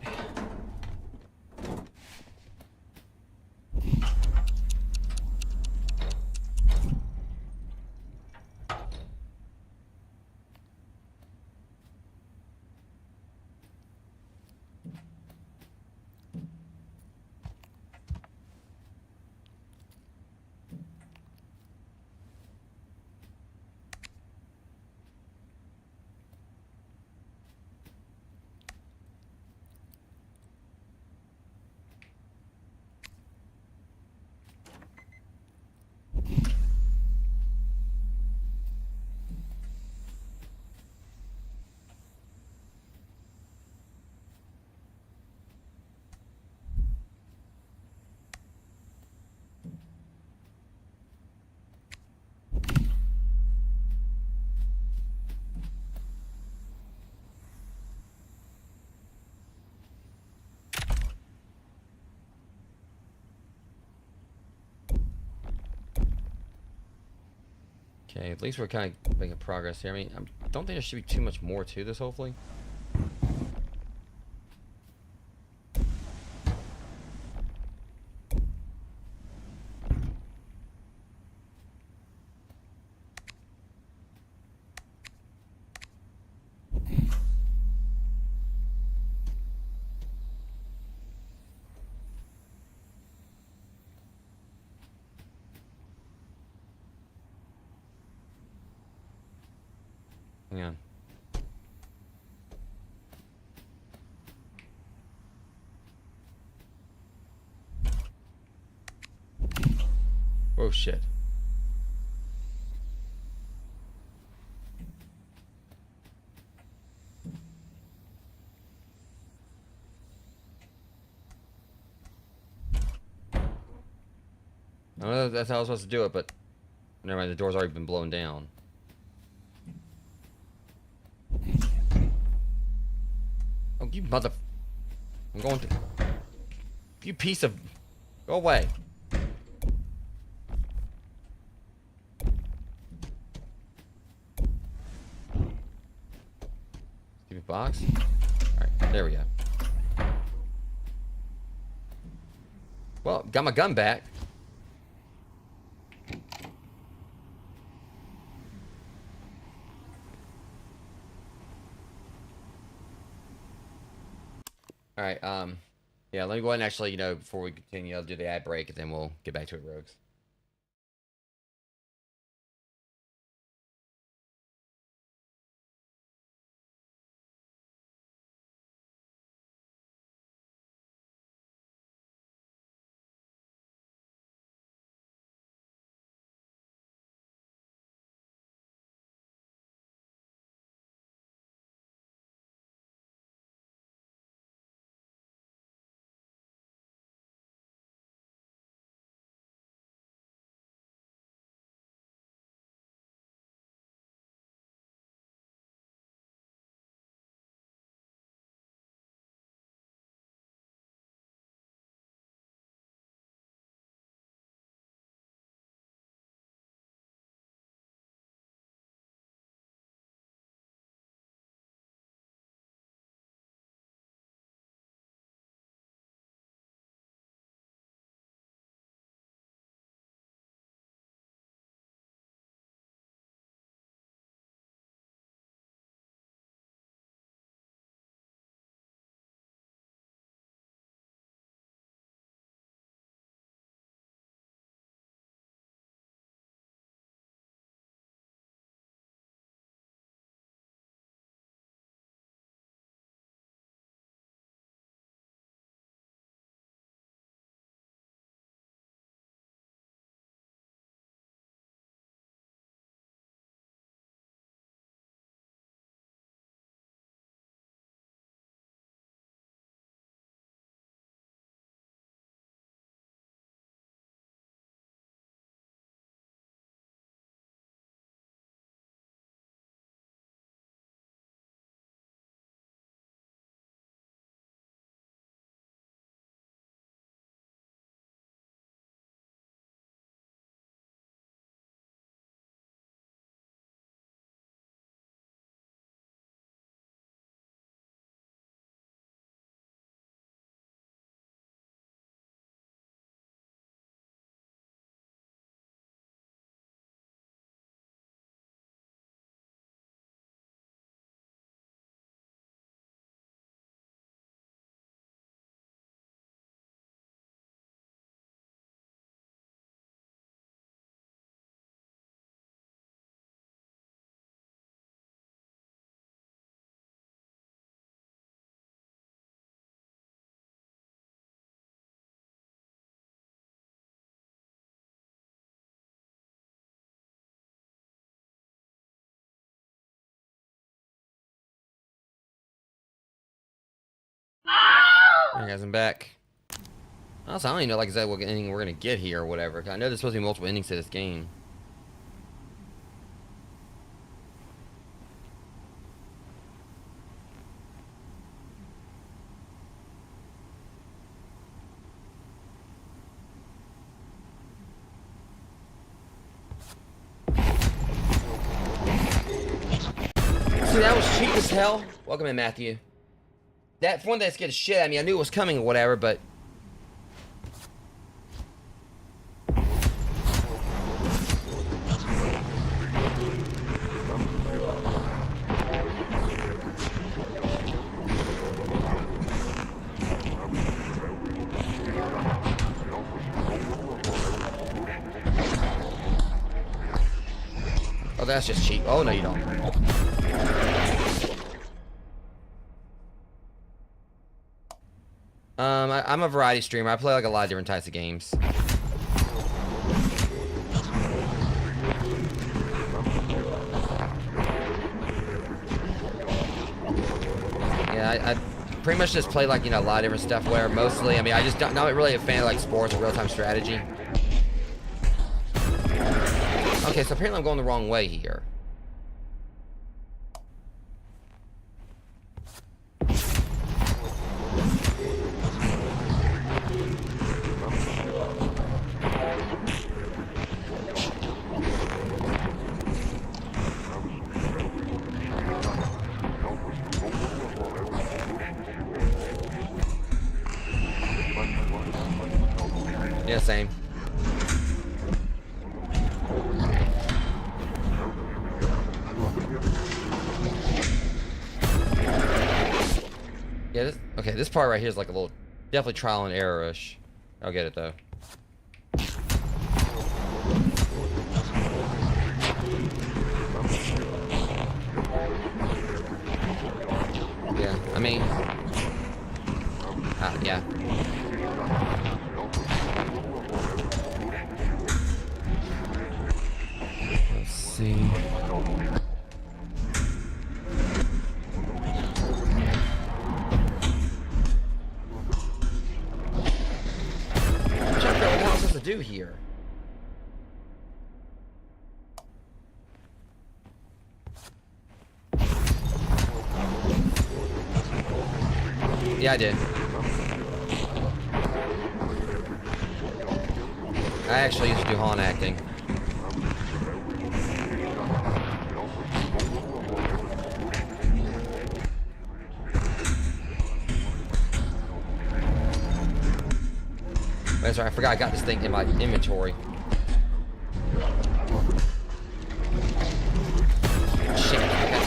Okay, at least we're kind of making progress here. I mean, I don't think there should be too much more to this, hopefully. Hang on. Oh shit. I don't know if that's how I was supposed to do it, but never mind, the door's already been blown down. Oh, you mother... I'm going to... You piece of... Go away. Stupid box. Alright, there we go. Well, got my gun back. Alright, yeah, let me go ahead and actually, before we continue, I'll do the ad break, and then we'll get back to it, Rogues. Alright guys, I'm back. Also, I don't even know like exactly what ending we're gonna get here or whatever. 'Cause I know there's supposed to be multiple endings to this game. See, that was cheap as hell. Welcome in, Matthew. That one that scared the shit out of me. I knew it was coming or whatever, but oh, that's just cheap. Oh no, you don't. I'm a variety streamer. I play like a lot of different types of games. Yeah, I pretty much just play like, you know, a lot of different stuff where mostly, I mean, I just don't, not really a fan of like sports or real-time strategy. Okay, so apparently I'm going the wrong way here. Yeah, same. Yeah, this, okay, this part right here is like a little, definitely trial and error-ish. I'll get it though. Yeah, I mean, yeah. Let's see. Do here. Yeah, I did. I actually used to do Han acting. Wait, sorry, I forgot I got this thing in my inventory. Shit. Okay.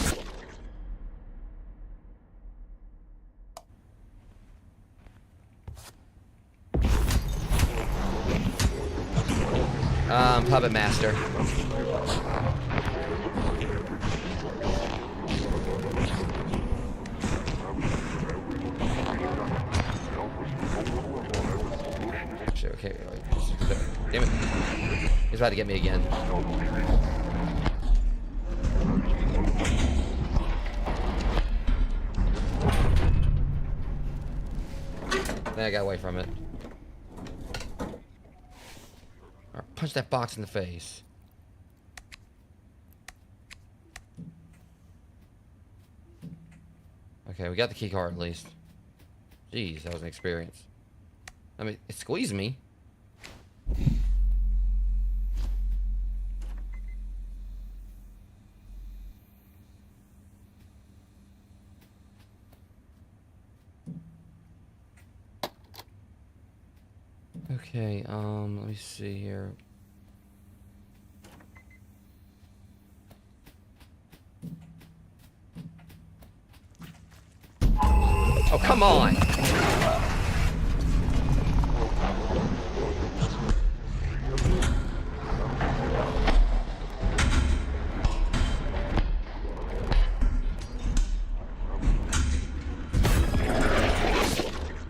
Puppet Master. Okay, damn it. He's about to get me again. Then I got away from it. Alright, punch that box in the face. Okay, we got the key card at least. Jeez, that was an experience. I mean, it squeezed me. Okay, let me see here. Oh, come on!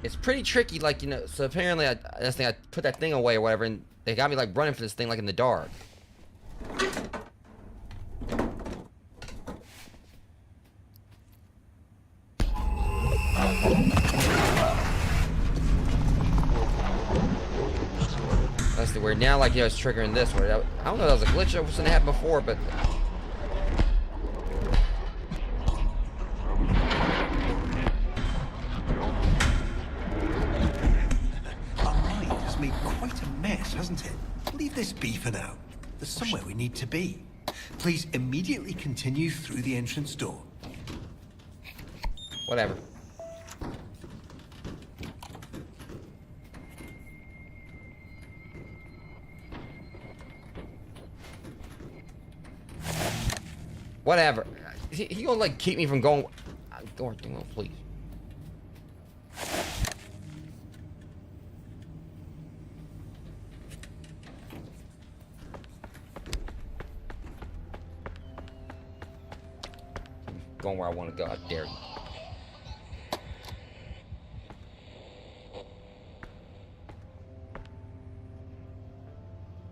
It's pretty tricky, like, you know, so apparently I put that thing away or whatever, and they got me, like, running for this thing, like, in the dark. That's the weird. Now, like, you know, it's triggering this way. I don't know if that was a glitch that wasn't happened before, but... Our mind has made quite a mess, hasn't it? Leave this be for now. There's somewhere we need to be. Please immediately continue through the entrance door. Whatever. Whatever. He gonna like keep me from going. Go please. Going where I want to go. I dare you.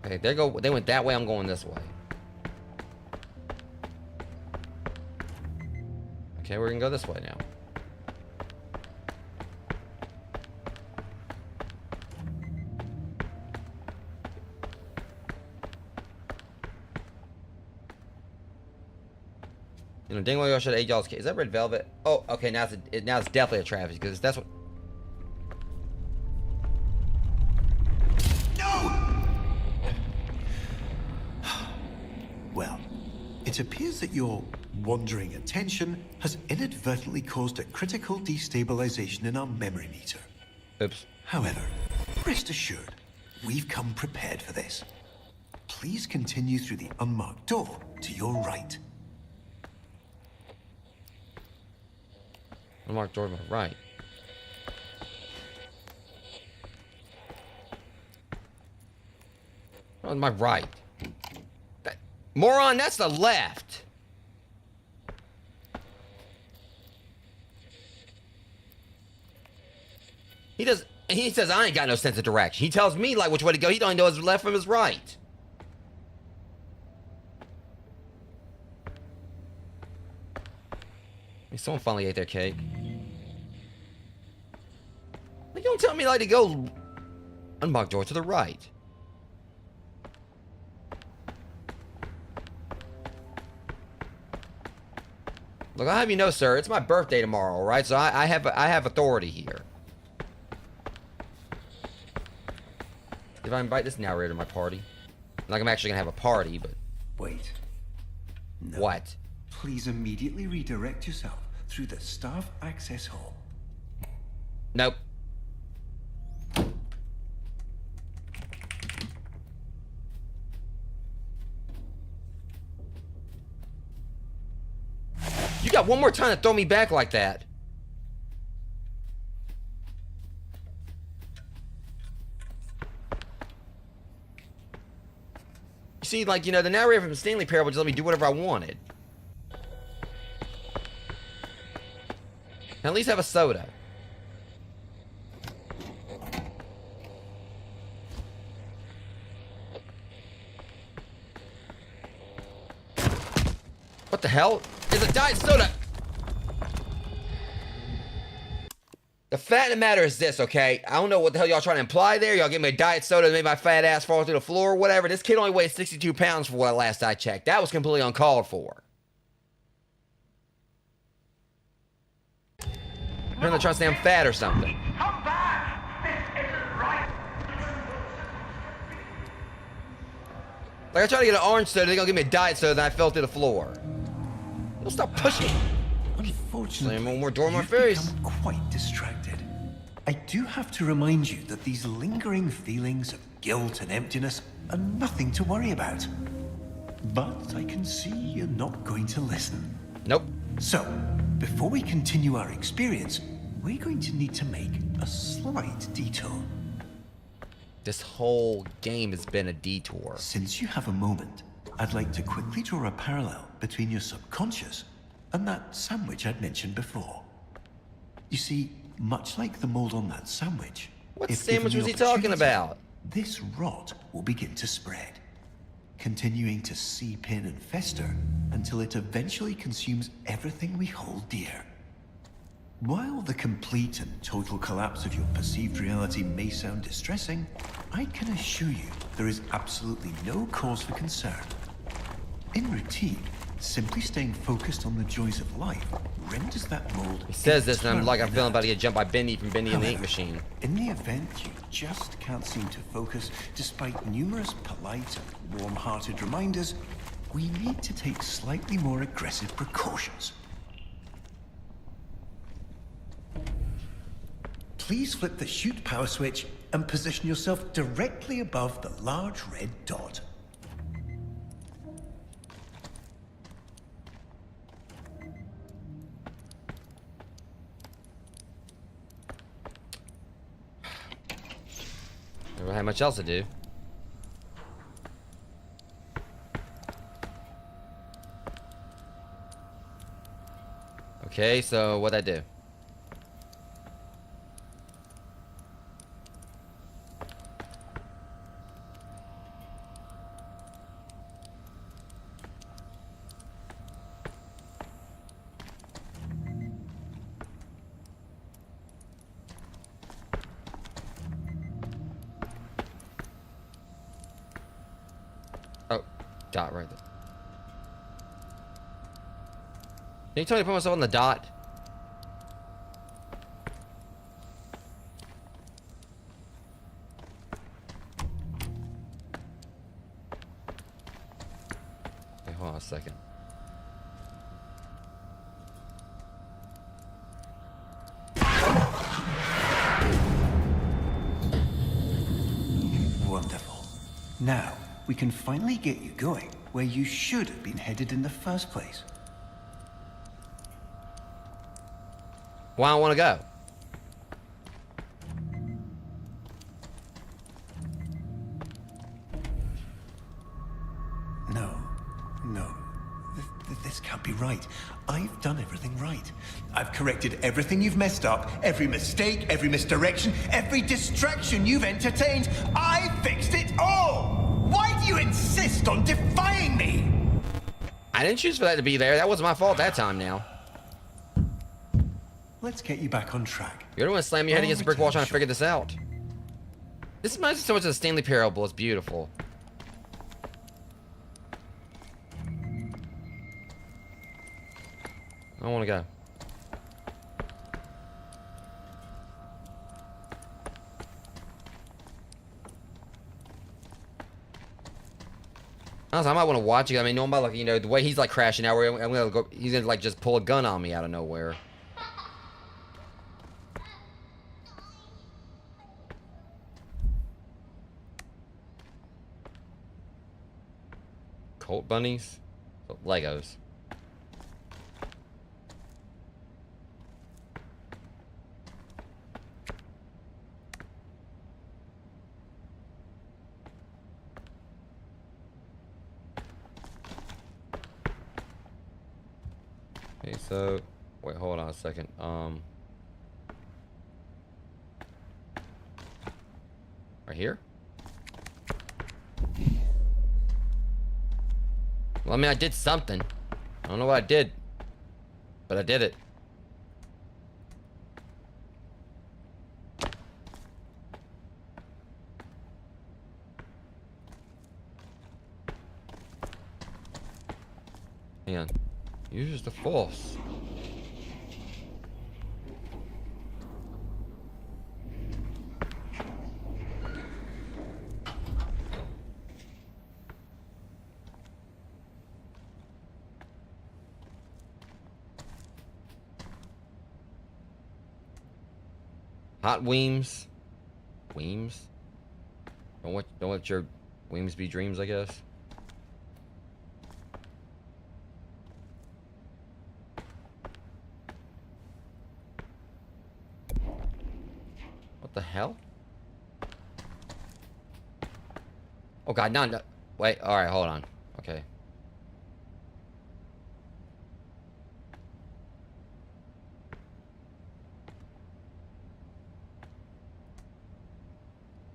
Okay, they go. They went that way. I'm going this way. Okay, we're gonna go this way now. You know, Dingle y'all should have ate y'all's cake. Is that red velvet? Oh, okay. Now it's definitely a Travis because that's what. Well, it appears that your wandering attention has inadvertently caused a critical destabilization in our memory meter. Oops. However, rest assured, we've come prepared for this. Please continue through the unmarked door to your right. Unmarked door to my right. On my right. Moron, that's the left. He says I ain't got no sense of direction. He tells me like which way to go. He don't know his left from his right. Hey, someone finally ate their cake. Like, you don't tell me like to go unmarked door to the right. Look, I'll have you know, sir, it's my birthday tomorrow, all right? So I have authority here. If I invite this narrator to my party, like I'm actually gonna have a party, but Wait. No. what? Please immediately redirect yourself through the staff access hall. Nope. You got one more time to throw me back like that. You see, like, you know, the narrator from the Stanley Parable just let me do whatever I wanted. At least have a soda. What the hell? It's a diet soda! The fact of the matter is this, okay? I don't know what the hell y'all trying to imply there. Y'all give me a diet soda that made my fat ass fall through the floor or whatever. This kid only weighs 62 pounds for what last I checked. That was completely uncalled for. Apparently trying to say I'm fat or something. Come back! This isn't right! Like I tried to get an orange soda, they're gonna give me a diet soda, then I fell through the floor. Don't stop pushing. Unfortunately, Slam one more door in my you've face. become quite distracted. I do have to remind you that these lingering feelings of guilt and emptiness are nothing to worry about. But I can see you're not going to listen. Nope. So, before we continue our experience, we're going to need to make a slight detour. This whole game has been a detour. Since you have a moment, I'd like to quickly draw a parallel between your subconscious and that sandwich I'd mentioned before. You see, much like the mold on that sandwich, What if sandwich given was the he talking opportunity, about? this rot will begin to spread, continuing to seep in and fester until it eventually consumes everything we hold dear. While the complete and total collapse of your perceived reality may sound distressing, I can assure you there is absolutely no cause for concern. In routine, simply staying focused on the joys of life renders that mold. He says this, and I'm like, I'm feeling about to inert. get jumped by Bendy from Bendy and the Ink However, Machine. in the event you just can't seem to focus, despite numerous polite and warm-hearted reminders, we need to take slightly more aggressive precautions. Please flip the shoot power switch and position yourself directly above the large red dot. I don't have much else to do. Okay, so what'd I do? Oh, dot right there. Can you tell me to put myself on the dot? Okay, hold on a second. Wonderful. Now, we can finally get you going where you should have been headed in the first place. Why I want to go? No. This can't be right. I've done everything right. I've corrected everything you've messed up, every mistake, every misdirection, every distraction you've entertained. I fixed it all! Why do you insist on defying me? I didn't choose for that to be there. That wasn't my fault that time now. Let's get you back on track. You're the one to slam your head I'll against the brick wall return trying to figure this out. This reminds me so much of the Stanley Parable. It's beautiful. I want to go. Honestly, I might want to watch it. I mean, nobody, like, you know, the way he's like crashing out, where I'm gonna go, he's gonna like just pull a gun on me out of nowhere. Colt bunnies, oh, Legos. Okay, so wait, hold on a second. Right here? Well, I mean, I did something. I don't know what I did, but I did it. Hang on. Use the force. Hot Weems. Weems? Don't let your Weems be dreams, I guess. What the hell? Oh god, no. Wait, alright, hold on. Okay.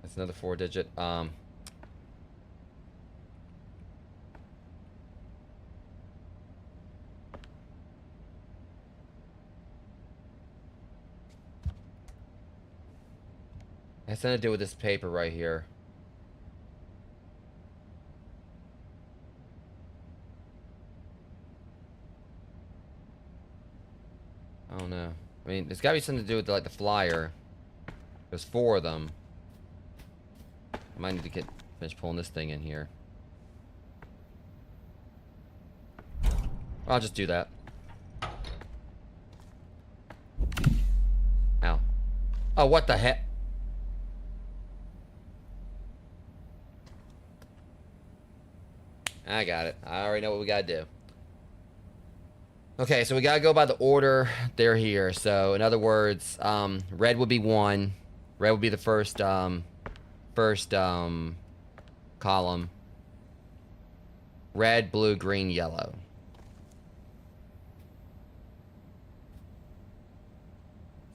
That's another 4-digit. Has something to do with this paper right here. I don't know. I mean, there's gotta be something to do with like the flyer. There's 4 of them. I might need to finish pulling this thing in here. I'll just do that. Ow. Oh, what the heck? I got it. I already know what we gotta do. Okay, so we gotta go by the order they're here. So, in other words, red would be 1. Red would be the first column. Red, blue, green, yellow.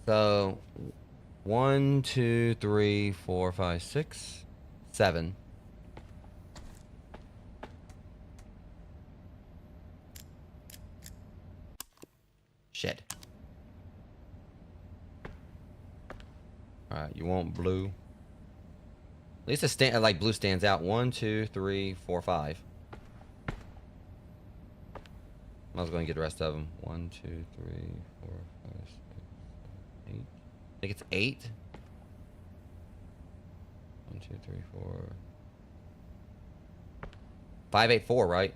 So, 1, 2, 3, 4, 5, 6, 7. Shit. Alright, you want blue? At least like blue stands out. 1, 2, 3, 4, 5. I was going to get the rest of them. 1, 2, 3, 4, 5, 6, 7, 8. I think it's 8. 1, 2, 3, 4. 5, 8, 4, right?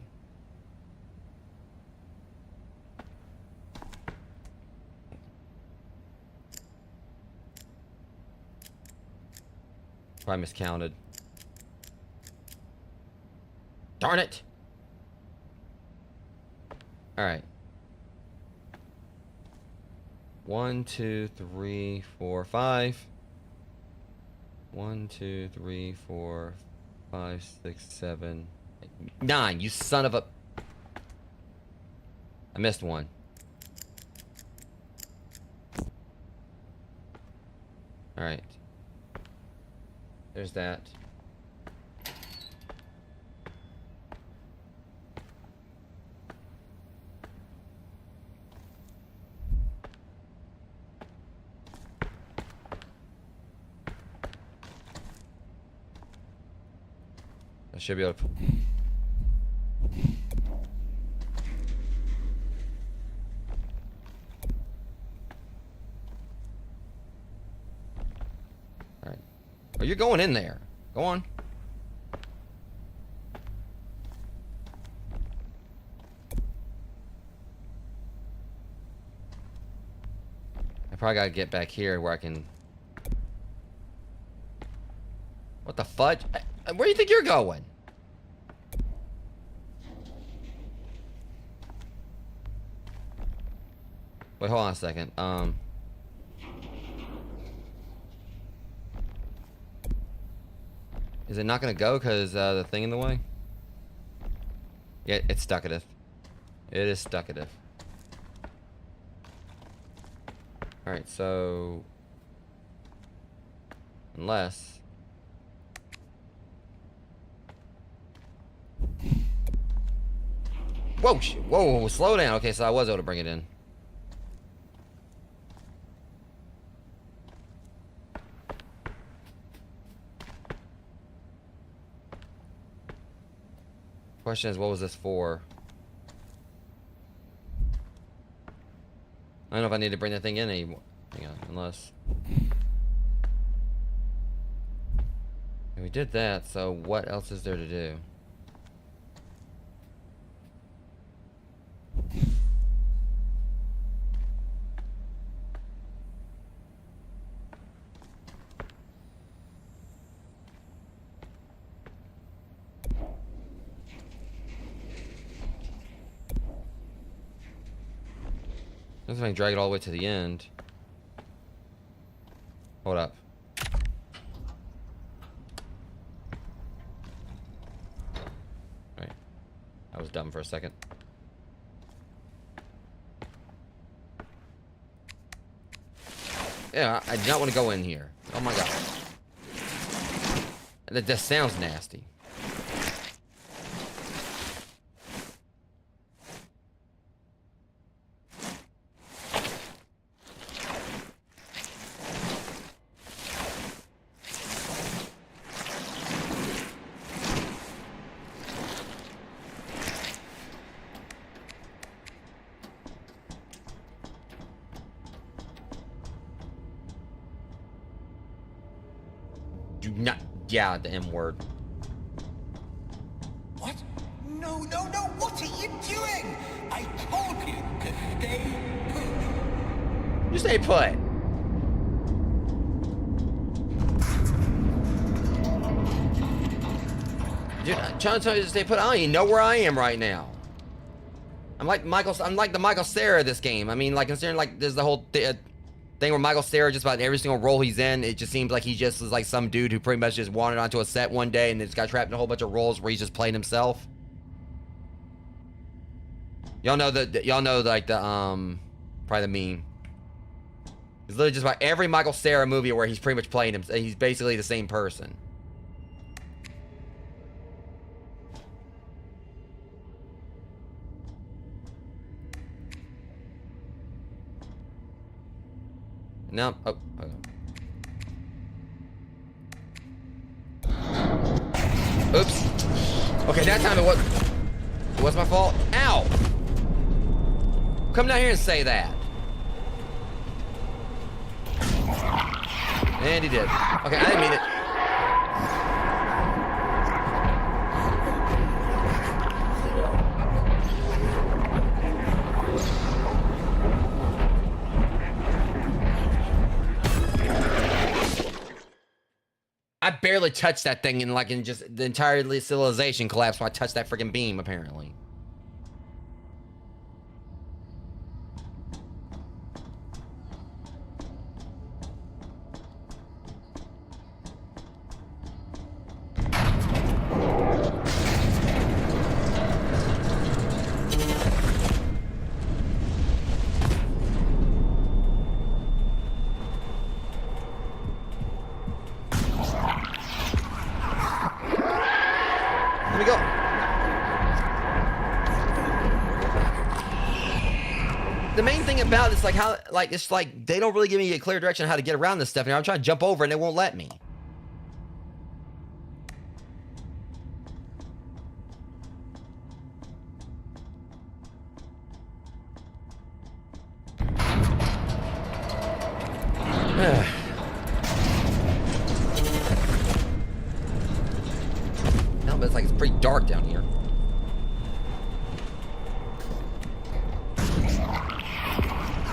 Probably miscounted. Darn it! Alright. 1, 2, 3, 4, 5. 1, 2, 3, 4, 5, 6, 7, 8, 9. You son of a... I missed one. Alright. There's that. I should be able to... Alright. Oh, you're going in there. Go on. I probably gotta get back here where I can... What the fudge? Where do you think you're going? Wait, hold on a second. Is it not gonna go because the thing in the way? Yeah, it's stuckative. It is stuckative. Alright, so... Unless... Whoa, whoa, slow down. Okay, so I was able to bring it in. Question is, what was this for? I don't know if I need to bring that thing in anymore. Hang on, unless... And we did that, so what else is there to do? If I can drag it all the way to the end. Hold up. Alright. I was dumb for a second. Yeah, I do not want to go in here. Oh my god. That just sounds nasty. No, yeah, the M word. What? No, no, no! What are you doing? I told you to stay put. You stay put. Dude, I'm trying to tell you to stay put. I don't even know where I am right now. I'm like the Michael Cera of this game. I mean, like, considering, like, there's the whole thing where Michael Cera, just about every single role he's in, it just seems like he just is like some dude who pretty much just wandered onto a set one day and just got trapped in a whole bunch of roles where he's just playing himself. Y'all know like the probably the meme. It's literally just about every Michael Cera movie where he's pretty much playing him. He's basically the same person. No. Oh. Oops. Okay, that time it was my fault. Ow! Come down here and say that. And he did. Okay, I didn't mean it. I barely touched that thing and like in just the entire civilization collapsed when I touched that freaking beam, apparently. Let me go. The main thing about it's like how, like, it's like they don't really give me a clear direction on how to get around this stuff. And I'm trying to jump over and they won't let me. No, but it's like it's pretty dark down here.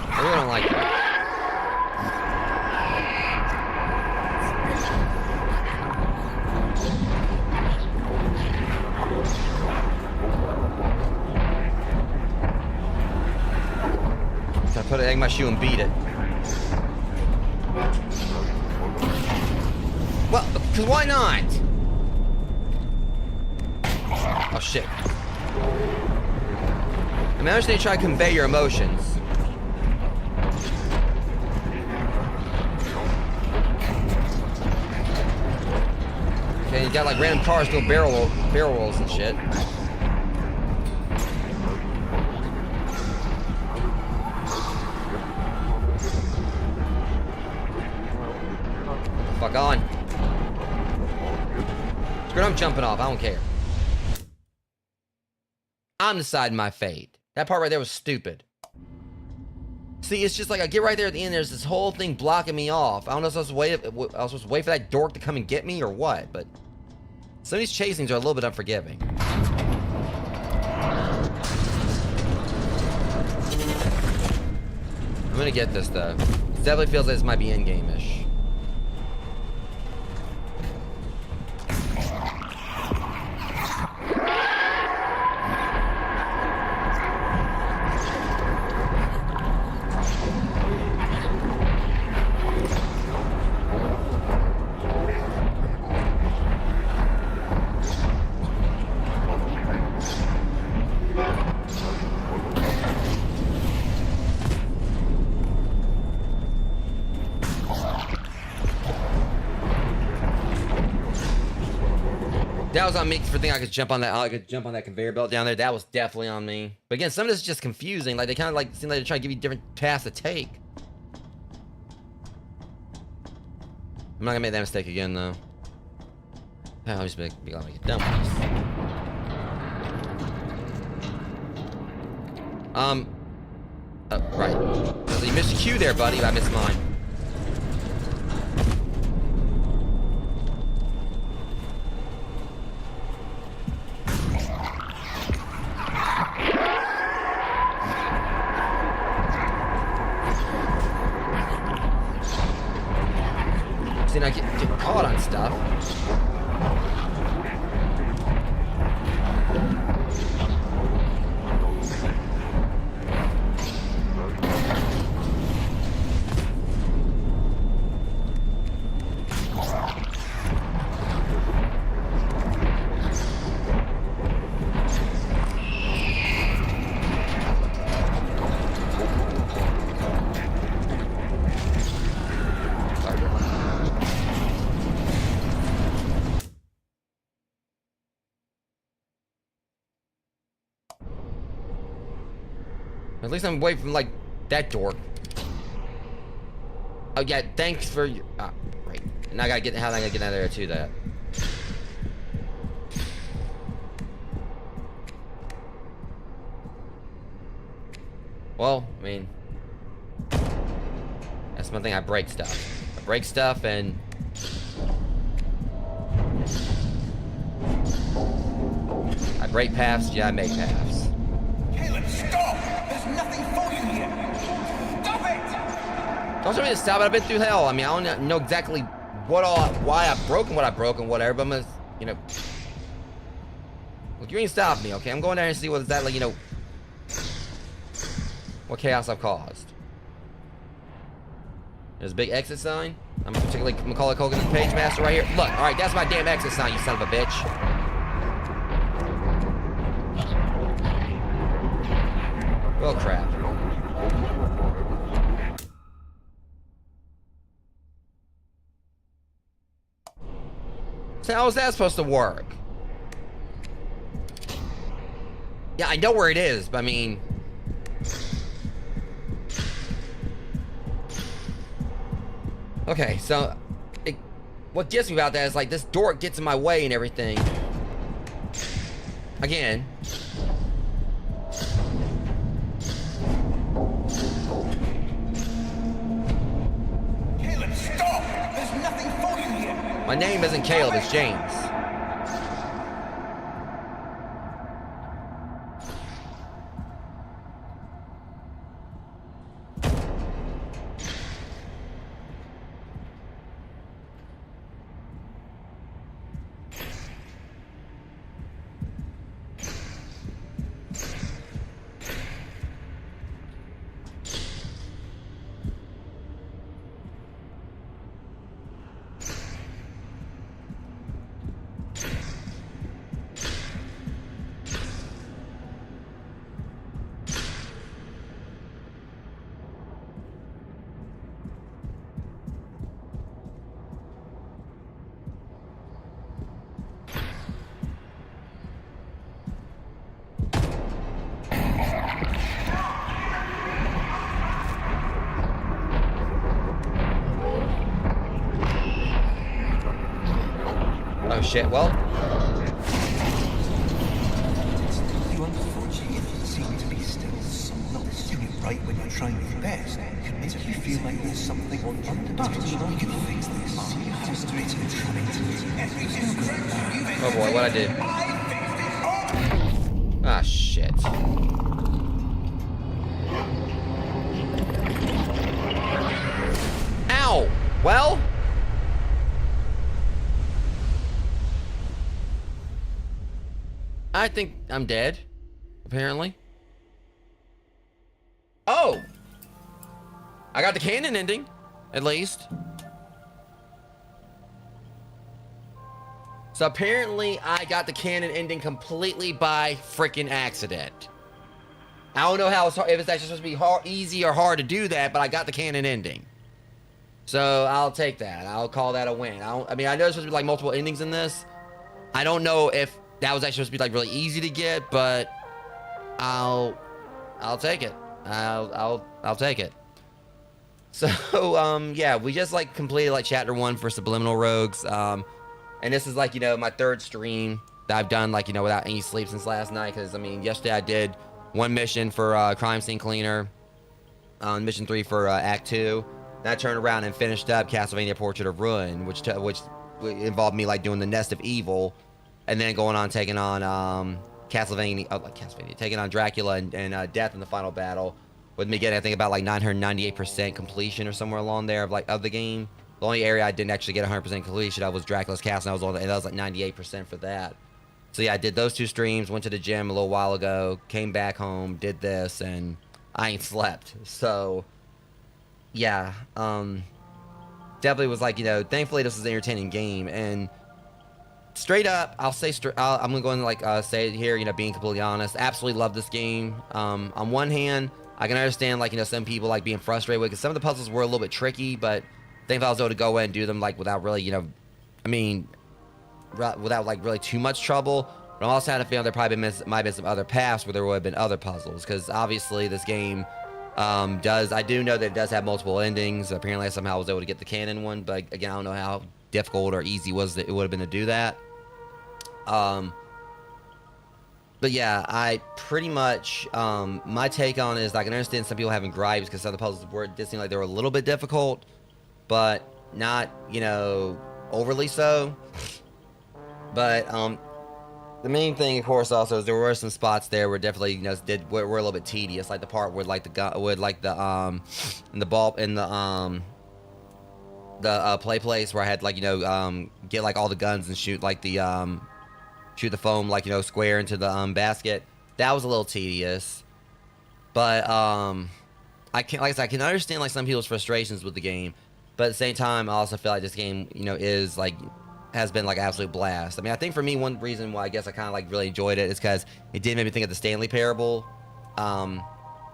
I really don't like that. So I put an egg in my shoe and beat it. Well, because why not? Oh, shit. I mean, I understand you try to convey your emotions. Okay, you got like random cars doing barrel rolls and shit. Fuck on. Screw it, I'm jumping off. I don't care. I'm deciding my fate. That part right there was stupid. See, it's just like I get right there at the end. There's this whole thing blocking me off. I don't know if I was supposed to wait for that dork to come and get me or what, but some of these chasings are a little bit unforgiving. I'm gonna get this though. It definitely feels like this might be in-game-ish. That was on me for thinking I could jump on that conveyor belt down there. That was definitely on me. But again, some of this is just confusing. Like they kind of like seem like they're trying to give you different paths to take. I'm not gonna make that mistake again though. I'll just be glad to get done with this. Right. So you missed your cue there, buddy. I missed mine. At least I'm away from, like, that dork. Oh, yeah, thanks for your... right. And I gotta get... How am I gonna get out of there, too, that? Well, I mean... That's one thing, I break stuff. I break stuff, and... I break paths, yeah, I make paths. Caleb, stop! There's nothing for you here! Stop it! Don't tell me to stop it. I've been through hell. I mean, I don't know exactly why I've broken what I've broken, whatever, but I'm gonna, you know... Look, you ain't stop me, okay? I'm going there and see what exactly, you know... What chaos I've caused. There's a big exit sign. I'm particularly Macaulay Culkin, the page master right here. Look, alright, that's my damn exit sign, you son of a bitch. Oh, crap. So how is that supposed to work? Yeah, I know where it is, but I mean... Okay, so... what gets me about that is, like, this dork gets in my way and everything. Again. Caleb, stop! There's nothing for you here! My name isn't Caleb, it's James. Oh shit, well. You unfortunately seem to be still not doing it right when you're trying your best. Can make you feel like there's something on underneath. You can fix this. Oh boy, what'd I do? Ah, shit. Ow! Well? I think I'm dead, apparently. Oh! I got the Canon ending, at least. So apparently I got the Canon ending completely by freaking accident. I don't know how it's hard, if it's actually supposed to be easy or hard to do that, but I got the Canon ending. So I'll take that. I'll call that a win. I mean, I know there's supposed to be like multiple endings in this. I don't know if that was actually supposed to be like really easy to get, but I'll take it. I'll take it. So yeah, we just like completed like chapter 1 for Subliminal Rogues. And this is like, you know, my third stream that I've done like, you know, without any sleep since last night, because I mean, yesterday I did one mission for Crime Scene Cleaner, mission 3 for Act 2. Then I turned around and finished up Castlevania Portrait of Ruin, which involved me like doing the Nest of Evil, and then going on taking on taking on Dracula and Death in the final battle, with me getting I think about like 998% completion or somewhere along there of the game. The only area I didn't actually get 100% completion of was Dracula's Castle, and that was like 98% for that. So yeah, I did those 2 streams, went to the gym a little while ago, came back home, did this, and I ain't slept. So yeah, definitely was like, you know, thankfully this was an entertaining game, and straight up, I'll say I'm gonna go and like say it here, you know, being completely honest, absolutely love this game. On one hand, I can understand like, you know, some people like being frustrated with, because some of the puzzles were a little bit tricky, but I think if I was able to go in and do them like without really, you know, I mean, without like really too much trouble, But I'm also having a feeling there probably might have been some other paths where there would have been other puzzles, because obviously this game I do know that it does have multiple endings. Apparently I somehow was able to get the Canon one, but again, I don't know how difficult or easy it would have been to do that. But yeah, I pretty much, my take on it is I can understand some people having gripes because some of the puzzles did seem like they were a little bit difficult, but not, you know, overly so. But the main thing, of course, also is there were some spots there where definitely, you know, were a little bit tedious, like the part where like the play place where I had like, you know, get like all the guns and shoot like the shoot the foam, like, you know, square into the basket. That was a little tedious, but I can, like I said, I can understand like some people's frustrations with the game, but at the same time, I also feel like this game, you know, has been like absolute blast. I mean, I think for me, one reason why I guess I kind of like really enjoyed it is because it did make me think of the Stanley Parable, and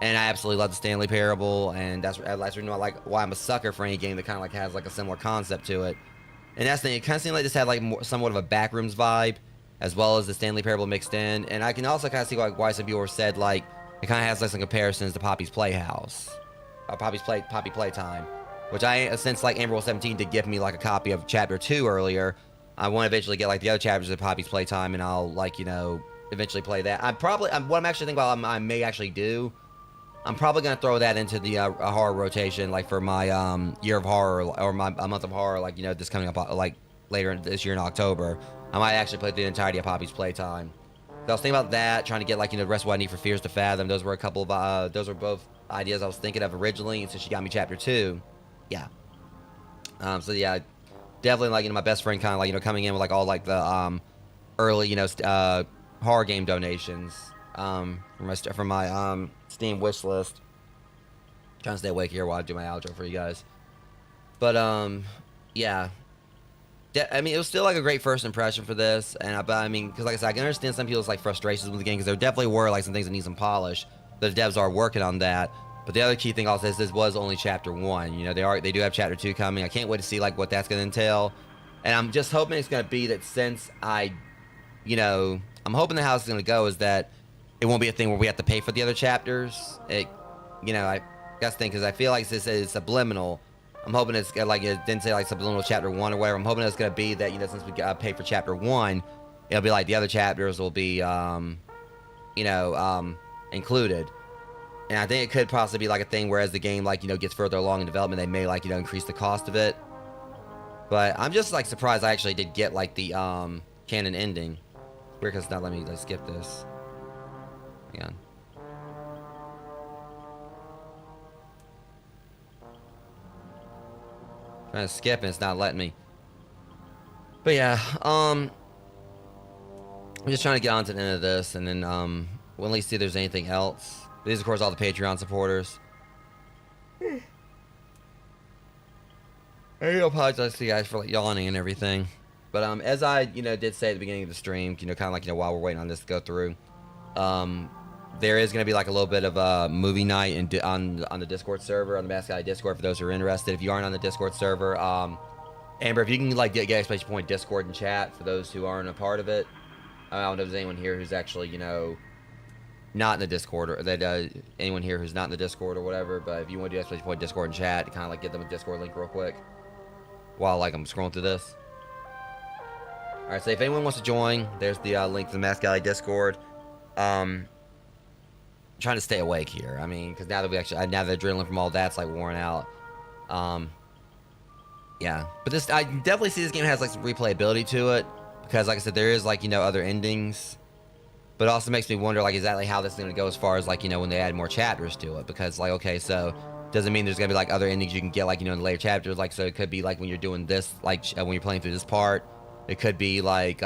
I absolutely love the Stanley Parable, and that's you know, like why I'm a sucker for any game that kind of like has like a similar concept to it. And that's the thing, it kind of seemed like this had like somewhat of a Backrooms vibe, as well as the Stanley Parable mixed in. And I can also kind of see like why some people said like it kind of has like some comparisons to Poppy's Playhouse, Poppy Playtime, which since like Amber 17 did give me like a copy of Chapter 2 earlier, I want to eventually get like the other chapters of Poppy's Playtime, and I'll like, you know, eventually play that. What I'm actually thinking about, I may actually do, I'm probably gonna throw that into the horror rotation, like for my year of horror or my month of horror, like, you know, this coming up like later this year in October. I might actually play the entirety of Poppy's Playtime. So I was thinking about that, trying to get like, you know, the rest of what I need for Fears to Fathom. Those were a couple of those were both ideas I was thinking of originally, and so she got me Chapter 2. Yeah. So yeah, definitely like, you know, my best friend kind of like, you know, coming in with like all like the early, you know, horror game donations from my Steam wish list. Trying to stay awake here while I do my outro for you guys. But yeah. I mean, it was still like a great first impression for this, and I mean, because like I said, I can understand some people's like frustrations with the game, because there definitely were like some things that need some polish. The devs are working on that. But the other key thing also is this was only Chapter 1. You know, they do have Chapter 2 coming. I can't wait to see like what that's going to entail, and I'm just hoping it's going to be that since you know, I'm hoping the how it's going to go is that it won't be a thing where we have to pay for the other chapters. You know, that's the thing, because I feel like this is Subliminal. I'm hoping it's like, it didn't say like Subliminal Chapter 1 or whatever. I'm hoping it's going to be that, you know, since we got to pay for Chapter 1, it'll be like the other chapters will be, you know, included. And I think it could possibly be like a thing where as the game, like, you know, gets further along in development, they may like, you know, increase the cost of it. But I'm just like surprised I actually did get like the canon ending. Weird, because it's not letting me skip this. Hang on. Trying to skip and it's not letting me. But yeah, I'm just trying to get on to the end of this, and then we'll at least see if there's anything else. These, of course, all the Patreon supporters. I do apologize to you guys for like yawning and everything. But as I, you know, did say at the beginning of the stream, you know, kind of like, you know, while we're waiting on this to go through, there is going to be like a little bit of a movie night on the Discord server, on the Mask Guy Discord, for those who are interested. If you aren't on the Discord server, Amber, if you can like get exclamation point Discord and chat for those who aren't a part of it. I don't know if there's anyone here who's actually, you know, not in the Discord, or that anyone here who's not in the Discord or whatever. But if you want to do exclamation point Discord and chat, kind of like get them a Discord link real quick while like I'm scrolling through this. All right, so if anyone wants to join, there's the link to the Mask Alley Discord. Trying to stay awake here. I mean, because now that now the adrenaline from all that's like worn out. Yeah, but this, I definitely see this game has like some replayability to it, because like I said, there is like, you know, other endings, but it also makes me wonder like exactly how this is going to go as far as like, you know, when they add more chapters to it, because like, okay, so doesn't mean there's going to be like other endings you can get, like, you know, in the later chapters. Like, so it could be like when you're doing this, like when you're playing through this part, it could be like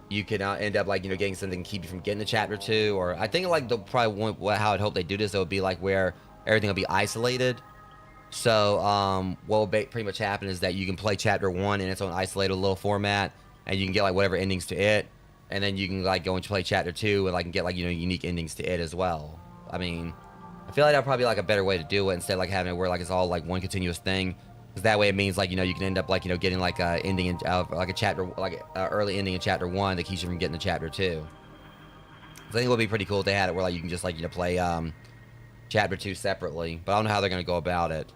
you could end up like, you know, getting something to keep you from getting to Chapter 2, or I think like they'll probably want, how I'd hope they do this, it would be like where everything will be isolated. So what will pretty much happen is that you can play Chapter 1 in its own isolated little format, and you can get like whatever endings to it, and then you can like go and play Chapter 2 and like get like, you know, unique endings to it as well. I mean, I feel like that'd probably be like a better way to do it, instead of like having it where like it's all like one continuous thing. Because that way it means, like, you know, you can end up, like, you know, getting, like, a ending, in, like a chapter, like, a early ending in chapter 1 that keeps you from getting to chapter 2. I think it would be pretty cool if they had it where, like, you can just, like, you know, play, chapter 2 separately. But I don't know how they're going to go about it.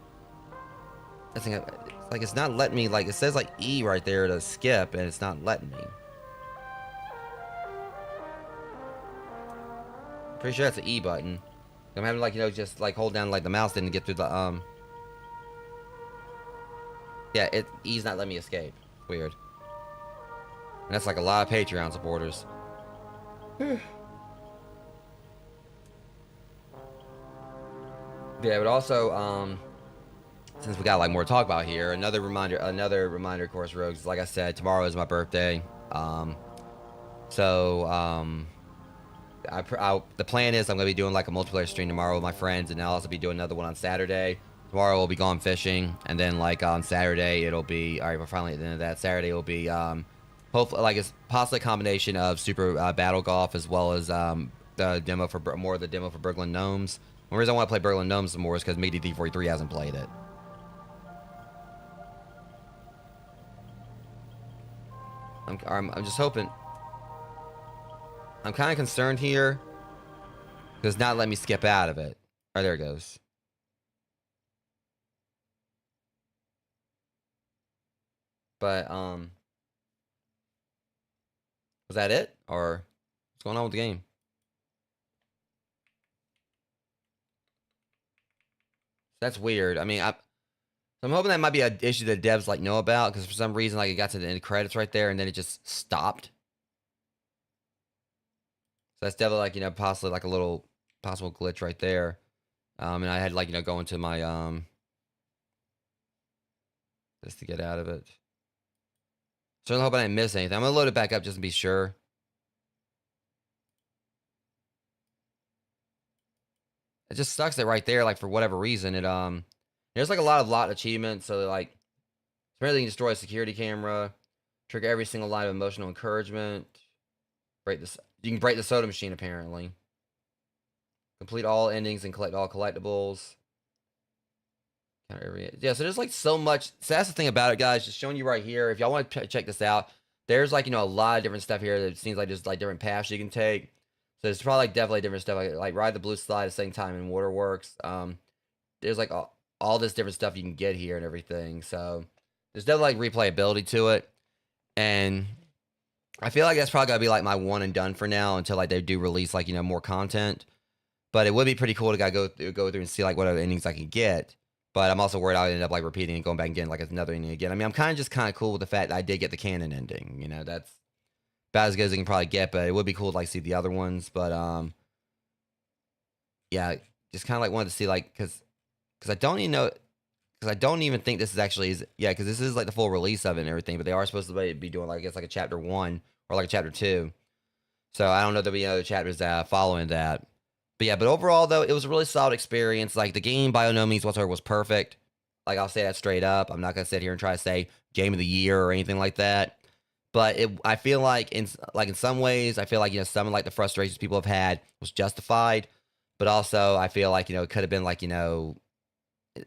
I think, like, it's not letting me, like, it says, like, E right there to skip, and it's not letting me. Pretty sure that's the E button. I'm having, like, you know, just, like, hold down, like, the mouse didn't get through the, yeah, E's not letting me escape. Weird. And that's, like, a lot of Patreon supporters. Yeah, but also, since we got, like, more to talk about here, another reminder, of course, Rogues, like I said, tomorrow is my birthday. The plan is I'm going to be doing, like, a multiplayer stream tomorrow with my friends, and I'll also be doing another one on Saturday. Tomorrow we'll be going fishing, and then, like, on Saturday it'll be, alright, we're finally at the end of that. Saturday will be, hopefully, like, it's possibly a combination of Super Battle Golf as well as, the demo for, more of the demo for Burgling Gnomes. The reason I want to play Burgling Gnomes some more is because Meaty D43 hasn't played it. I'm just hoping. I'm kind of concerned here because it's not letting me skip out of it. Oh, there it goes. But was that it, or what's going on with the game? That's weird. I mean, I'm hoping that might be an issue that devs, like, know about, because for some reason, like, it got to the end credits right there and then it just stopped. So that's definitely, like, you know, possibly, like, a little possible glitch right there. And I had, like, you know, go into my just to get out of it. Certainly hoping I didn't miss anything. I'm gonna load it back up just to be sure. It just sucks that right there, like, for whatever reason, it there's, like, a lot of achievements. So, like, apparently you can destroy a security camera, trigger every single line of emotional encouragement, you can break the soda machine, apparently, complete all endings and collect all collectibles. Yeah, so there's, like, so much. So that's the thing about it, guys. Just showing you right here. If y'all want to check this out, there's, like, you know, a lot of different stuff here that seems like there's, like, different paths you can take. So there's probably, like, definitely different stuff, like ride the blue slide at the same time in Waterworks. There's, like, all this different stuff you can get here and everything. So there's definitely, like, replayability to it. And I feel like that's probably gonna be, like, my one and done for now until, like, they do release, like, you know, more content. But it would be pretty cool to go through and see, like, what other endings I can get. But I'm also worried I'll end up, like, repeating and going back and getting, like, another ending again. I mean, I'm kind of cool with the fact that I did get the Canon ending. You know, that's about as good as you can probably get. But it would be cool to, like, see the other ones. But yeah, just kind of, like, wanted to see, like, because I don't even know, because I don't even think this is actually because this is, like, the full release of it and everything. But they are supposed to be doing, like, I guess, like, a chapter 1 or, like, a chapter 2. So I don't know if there'll be other chapters following that. But yeah, but overall, though, it was a really solid experience. Like, the game, by no means whatsoever, was perfect. Like, I'll say that straight up. I'm not going to sit here and try to say game of the year or anything like that. But I feel like, in some ways, I feel like, you know, some of, like, the frustrations people have had was justified. But also, I feel like, you know, it could have been, like, you know,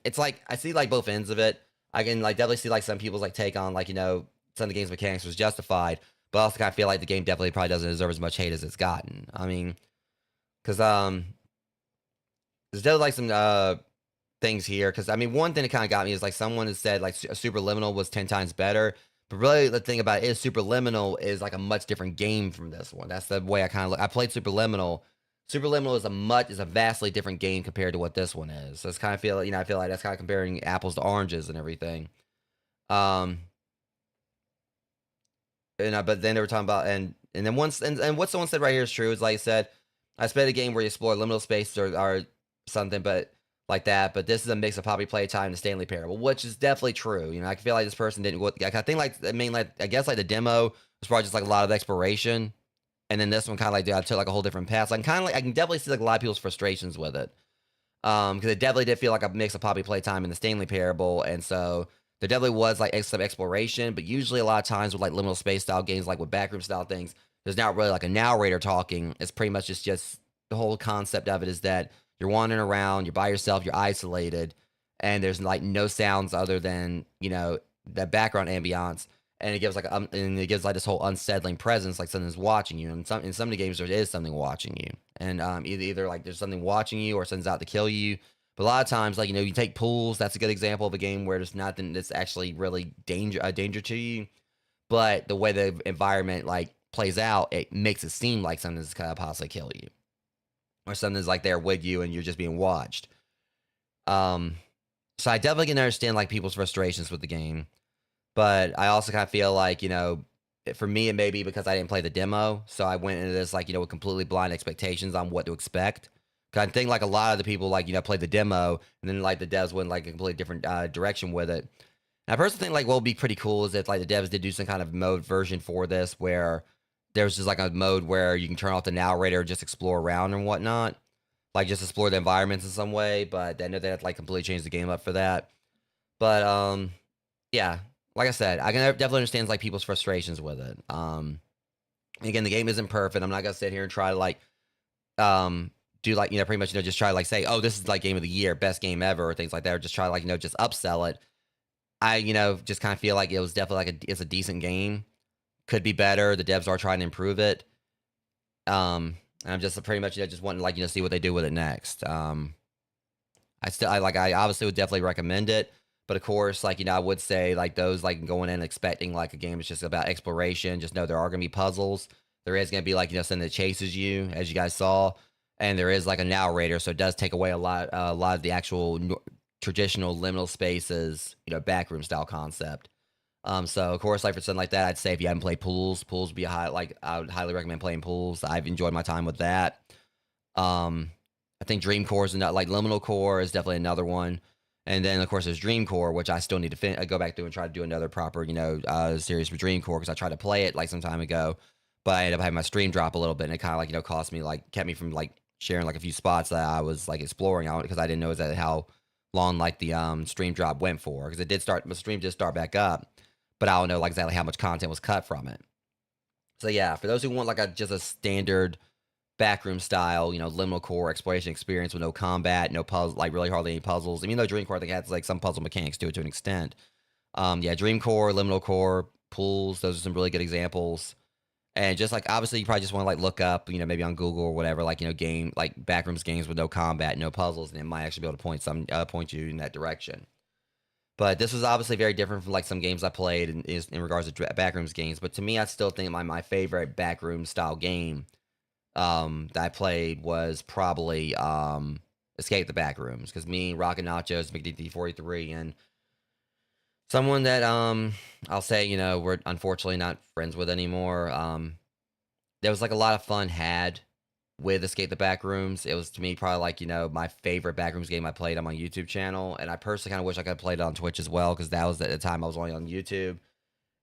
it's like, I see, like, both ends of it. I can, like, definitely see, like, some people's, like, take on, like, you know, some of the game's mechanics was justified. But I also kind of feel like the game definitely probably doesn't deserve as much hate as it's gotten. I mean, because there's definitely, like, some things here. Because I mean, one thing that kind of got me is, like, someone has said, like, Subliminal was 10 times better. But really, the thing about it is Subliminal is, like, a much different game from this one. That's the way I kind of look. I played Subliminal. Subliminal is a vastly different game compared to what this one is. So it's kind of feel, you know, I feel like that's kind of comparing apples to oranges and everything. But then they were talking about and then once and what someone said right here is true. Is, like I said, I played a game where you explore liminal space or something, but like that. But this is a mix of Poppy Playtime and the Stanley Parable, which is definitely true. You know, I feel like this person didn't. I think, like, I mean, like, I guess, like, the demo was probably just, like, a lot of exploration, and then this one kind of, like, I took, like, a whole different path. So I can definitely see, like, a lot of people's frustrations with it, because it definitely did feel like a mix of Poppy Playtime and the Stanley Parable, and so there definitely was, like, some exploration. But usually, a lot of times with, like, liminal space style games, like with Backrooms style things, there's not really, like, a narrator talking. It's pretty much just the whole concept of it is that you're wandering around, you're by yourself, you're isolated, and there's like no sounds other than the background ambiance, and it gives like this whole unsettling presence, like something's watching you. And in some of the games there is something watching you, and either like there's something watching you or something's out to kill you. But a lot of times, like you take pools. That's a good example of a game where there's nothing that's actually really danger to you, but the way the environment like plays out, it makes it seem like something's gonna possibly kill you, or something's like there with you, and you're just being watched. So I definitely can understand like people's frustrations with the game, but I also kind of feel like for me it may be because I didn't play the demo, so I went into this like with completely blind expectations on what to expect. 'Cause I think like a lot of the people like played the demo, and then like the devs went like a completely different direction with it. And I personally think like what would be pretty cool is if like the devs did do some kind of mode version for this where there's just like a mode where you can turn off the narrator, just explore around and whatnot, like just explore the environments in some way. But I know they have to like completely change the game up for that. But yeah, like I said, I can definitely understand like people's frustrations with it. Again, the game isn't perfect. I'm not gonna sit here and try to like do like pretty much just try to like say, oh, this is like game of the year, best game ever, or things like that, or just try to like just upsell it. I just kind of feel like it was definitely like it's a decent game. Could be better. The devs are trying to improve it. And I'm just pretty much just wanting like see what they do with it next. I obviously would definitely recommend it, but of course like I would say like those like going in expecting like a game that's just about exploration, just know there are gonna be puzzles. There is gonna be like something that chases you, as you guys saw, and there is like a narrator, so it does take away a lot of the actual traditional liminal spaces, backroom style concept. So of course, like for something like that, I'd say if you haven't played pools would be I would highly recommend playing pools. I've enjoyed my time with that. I think Dreamcore is like Liminalcore is definitely another one, and then of course there's Dreamcore, which I still need to go back through and try to do another proper series for Dreamcore, because I tried to play it like some time ago, but I ended up having my stream drop a little bit, and it kind of like cost me like kept me from like sharing like a few spots that I was like exploring out, because I didn't know exactly how long like the stream drop went for, because the stream did start back up, but I don't know like exactly how much content was cut from it. So yeah, for those who want like just a standard backroom style, Liminalcore exploration experience with no combat, no puzzle, like really hardly any puzzles. I mean, Dreamcore I think has like some puzzle mechanics to it to an extent. Yeah, Dreamcore, Liminalcore, pools, those are some really good examples. And just like obviously you probably just want to like look up, maybe on Google or whatever, like game like backrooms games with no combat, no puzzles, and it might actually be able to point you in that direction. But this was obviously very different from like some games I played in regards to backrooms games. But to me, I still think my favorite backroom style game that I played was probably Escape the Backrooms, because me, Rocket Nachos, McD43, and someone that I'll say we're unfortunately not friends with anymore. There was like a lot of fun had with Escape the Backrooms. It was to me probably like my favorite backrooms game I played on my YouTube channel, and I personally kind of wish I could have played it on Twitch as well, because that was at the time I was only on YouTube.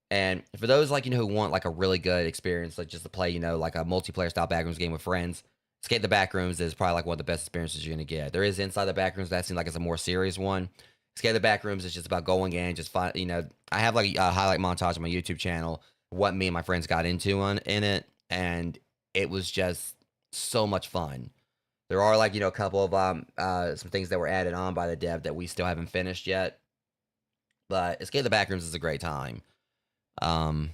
And for those like who want like a really good experience, like just to play like a multiplayer style backrooms game with friends, Escape the Backrooms is probably like one of the best experiences you're gonna get. There is Inside the Backrooms, that seems like it's a more serious one. Escape the Backrooms is just about going in, just find I have like a highlight montage on my YouTube channel what me and my friends got into in it, and it was just so much fun. There are like a couple of some things that were added on by the dev that we still haven't finished yet, but Escape the Backrooms is a great time. And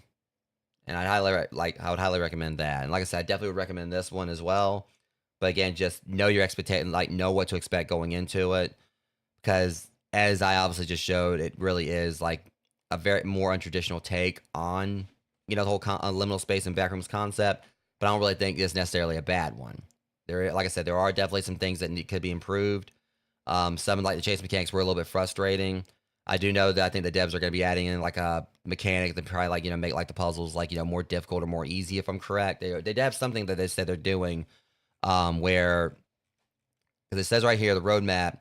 I would highly recommend that. And like I said, I definitely would recommend this one as well. But again, just know your expectation, like know what to expect going into it, because as I obviously just showed, it really is like a very more untraditional take on the whole liminal space and backrooms concept. But I don't really think it's necessarily a bad one. Like I said, there are definitely some things that could be improved. Some like the chase mechanics were a little bit frustrating. I do know that I think the devs are going to be adding in like a mechanic that probably like make like the puzzles like more difficult or more easy, if I'm correct. They have something that they said they're doing where, because it says right here the roadmap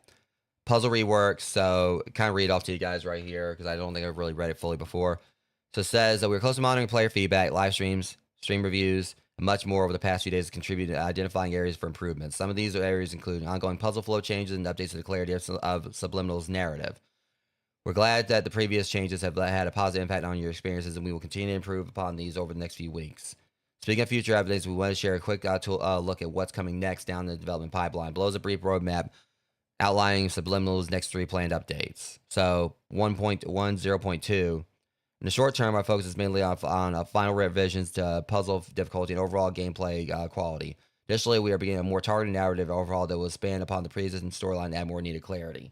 puzzle reworks. So kind of read off to you guys right here, because I don't think I've really read it fully before. So it says that we're closely monitoring player feedback, live streams, stream reviews, and much more over the past few days to contribute to identifying areas for improvement. Some of these areas include ongoing puzzle flow changes and updates to the clarity of Subliminal's narrative. We're glad that the previous changes have had a positive impact on your experiences, and we will continue to improve upon these over the next few weeks. Speaking of future updates, we want to share a quick look at what's coming next down the development pipeline. Below is a brief roadmap outlining Subliminal's next 3 planned updates. So 1.1, 0.2. In the short term, our focus is mainly on final revisions to puzzle difficulty and overall gameplay quality. Additionally, we are beginning a more targeted narrative overhaul that will expand upon the pre-existing storyline and add more needed clarity.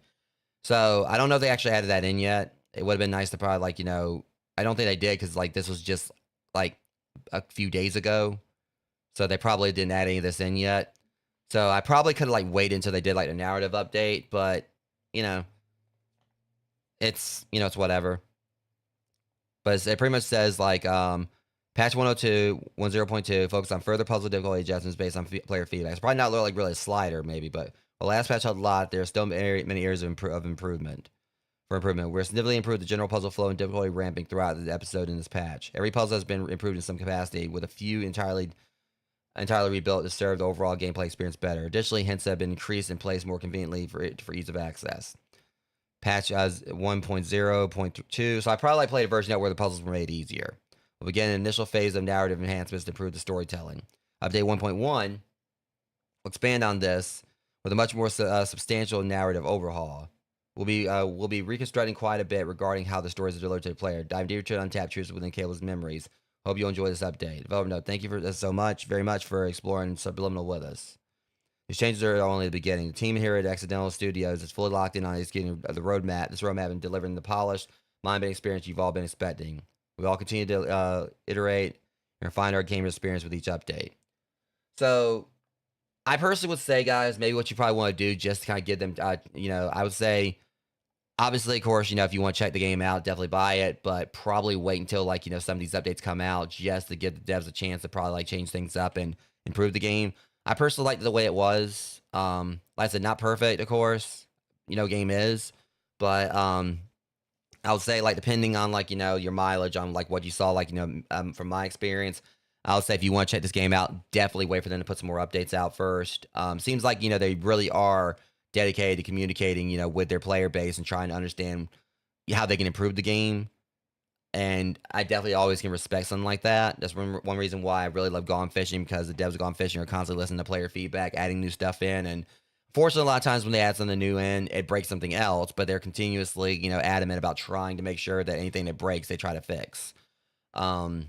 So I don't know if they actually added that in yet. It would have been nice to probably, like, I don't think they did because, like, this was just, like, a few days ago. So they probably didn't add any of this in yet. So I probably could have, like, waited until they did, like, a narrative update. But, it's, it's whatever. But it pretty much says, like, patch 102, 10.2, focus on further puzzle difficulty adjustments based on player feedback. It's probably not like really a slider, maybe, but the last patch had a lot. There are still many areas of improvement. We're significantly improved the general puzzle flow and difficulty ramping throughout the episode in this patch. Every puzzle has been improved in some capacity, with a few entirely rebuilt to serve the overall gameplay experience better. Additionally, hints have been increased and placed more conveniently for ease of access. Patch as 1.0.2, so I probably played a version out where the puzzles were made easier. We'll begin an initial phase of narrative enhancements to improve the storytelling. Update 1.1 will expand on this with a much more substantial narrative overhaul. We'll be reconstructing quite a bit regarding how the stories are delivered to the player. Dive deeper to untapped truths within Caleb's memories. Hope you'll enjoy this update. Developer note: thank you for this very much for exploring Subliminal with us. These changes are only the beginning. The team here at Accidental Studios is fully locked in on executing this roadmap, and delivering the polished, mind-bending experience you've all been expecting. We all continue to iterate and refine our game experience with each update. So, I personally would say, guys, maybe what you probably want to do just to kind of give them, I would say, obviously, of course, if you want to check the game out, definitely buy it, but probably wait until, like, some of these updates come out just to give the devs a chance to probably, like, change things up and improve the game. I personally liked the way it was. Like I said, not perfect, of course. Game is, but I would say, like, depending on, like, your mileage on, like, what you saw, like, from my experience, I would say if you want to check this game out, definitely wait for them to put some more updates out first. Seems like, they really are dedicated to communicating, with their player base and trying to understand how they can improve the game. And I definitely always can respect something like that. That's one reason why I really love Gone Fishing, because the devs of Gone Fishing are constantly listening to player feedback, adding new stuff in. And fortunately, a lot of times when they add something new in, it breaks something else, but they're continuously, adamant about trying to make sure that anything that breaks, they try to fix. And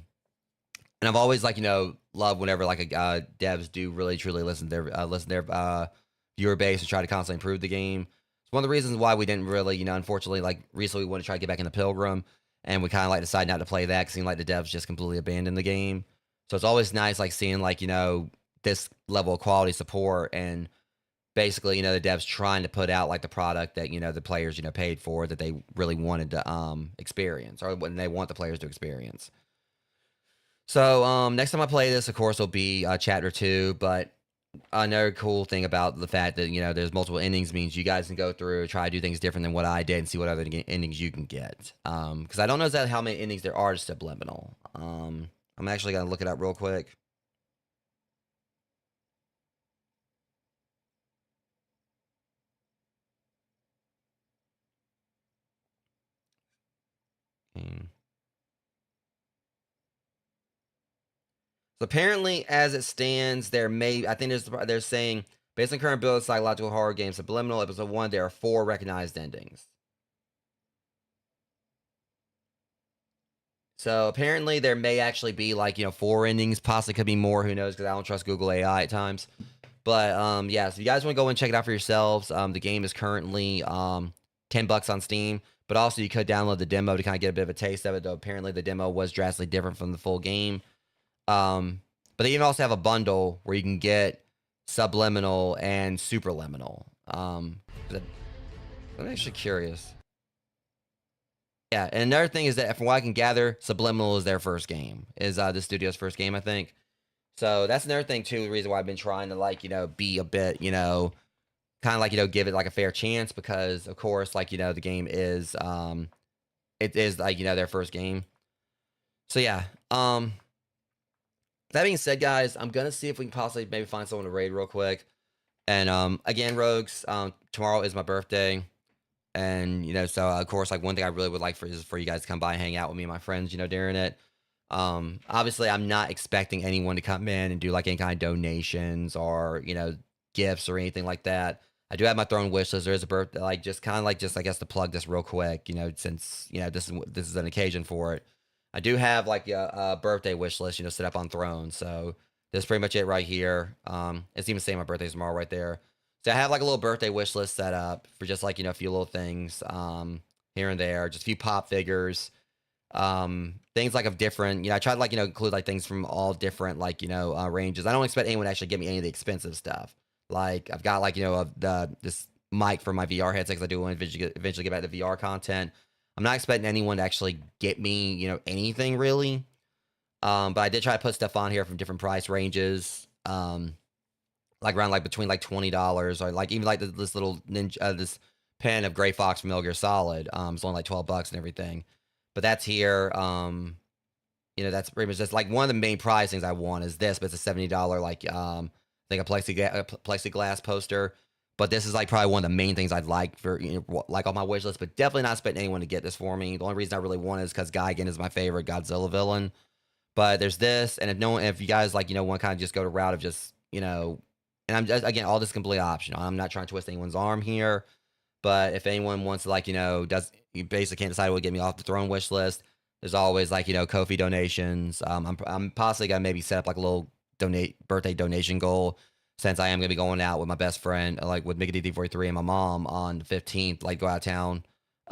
I've always, like, loved whenever, like, devs do really truly listen to their viewer base and try to constantly improve the game. It's one of the reasons why we didn't really, unfortunately, like, recently we want to try to get back into Pilgrim, and we kind of, like, decided not to play that because it seemed like the devs just completely abandoned the game. So it's always nice, like, seeing, like, this level of quality support, and basically, the devs trying to put out, like, the product that, the players, paid for, that they really wanted to experience, or when they want the players to experience. So next time I play this, of course, will be Chapter 2, but another cool thing about the fact that, there's multiple endings means you guys can go through, try to do things different than what I did, and see what other endings you can get. Because I don't know exactly how many endings there are to Subliminal. I'm actually going to look it up real quick. So apparently, as it stands, I think they're saying, based on current build of psychological horror game Subliminal Episode 1, there are 4 recognized endings. So apparently there may actually be, like, 4 endings, possibly could be more, who knows, because I don't trust Google AI at times. But yeah, so you guys want to go and check it out for yourselves. The game is currently $10 on Steam, but also you could download the demo to kind of get a bit of a taste of it, though apparently the demo was drastically different from the full game. But they even also have a bundle where you can get Subliminal and Superliminal. I'm actually curious. Yeah, and another thing is that from what I can gather, Subliminal is their first game. Is the studio's first game, I think. So that's another thing too, the reason why I've been trying to, like, be a bit, kind of like, give it like a fair chance, because of course, like, the game is it is, like, their first game. So yeah. That being said, guys, I'm gonna see if we can possibly maybe find someone to raid real quick. And again, Rogues, tomorrow is my birthday. And, so of course, like, one thing I really would like is for you guys to come by and hang out with me and my friends, during it. Obviously I'm not expecting anyone to come in and do, like, any kind of donations or, gifts or anything like that. I do have my throne wish list. There is a birthday, like just kind of like just I guess to plug this real quick, since this is an occasion for it. I do have like a birthday wish list, set up on Throne. So that's pretty much it right here. It's even saying my birthday's tomorrow right there. So I have like a little birthday wish list set up for just like a few little things here and there, just a few pop figures, things like of different. I tried like include like things from all different like ranges. I don't expect anyone to actually give me any of the expensive stuff. Like I've got like this mic for my VR headset because I do want to eventually get back to VR content. I'm not expecting anyone to actually get me anything really. But I did try to put stuff on here from different price ranges. Like around like between like $20 or like even like this little ninja this pen of Gray Fox from Metal Gear Solid. It's only like $12 and everything. But that's here. That's pretty much just like one of the main prize things I want is this, but it's a $70 like I think a plexiglass poster. But this is like probably one of the main things I'd like for like on my wish list, but definitely not expecting anyone to get this for me. The only reason I really want it is because Gigan is my favorite Godzilla villain. But there's this, and if you guys like want to kind of just go to route of just and I'm just again all this completely optional. I'm not trying to twist anyone's arm here, but if anyone wants to like you basically can't decide what to get me off the Throne wish list, there's always like Ko-fi donations. I'm possibly gonna maybe set up like a little birthday donation goal, since I am gonna be going out with my best friend like with Mickey D43 and my mom on the 15th, like go out of town.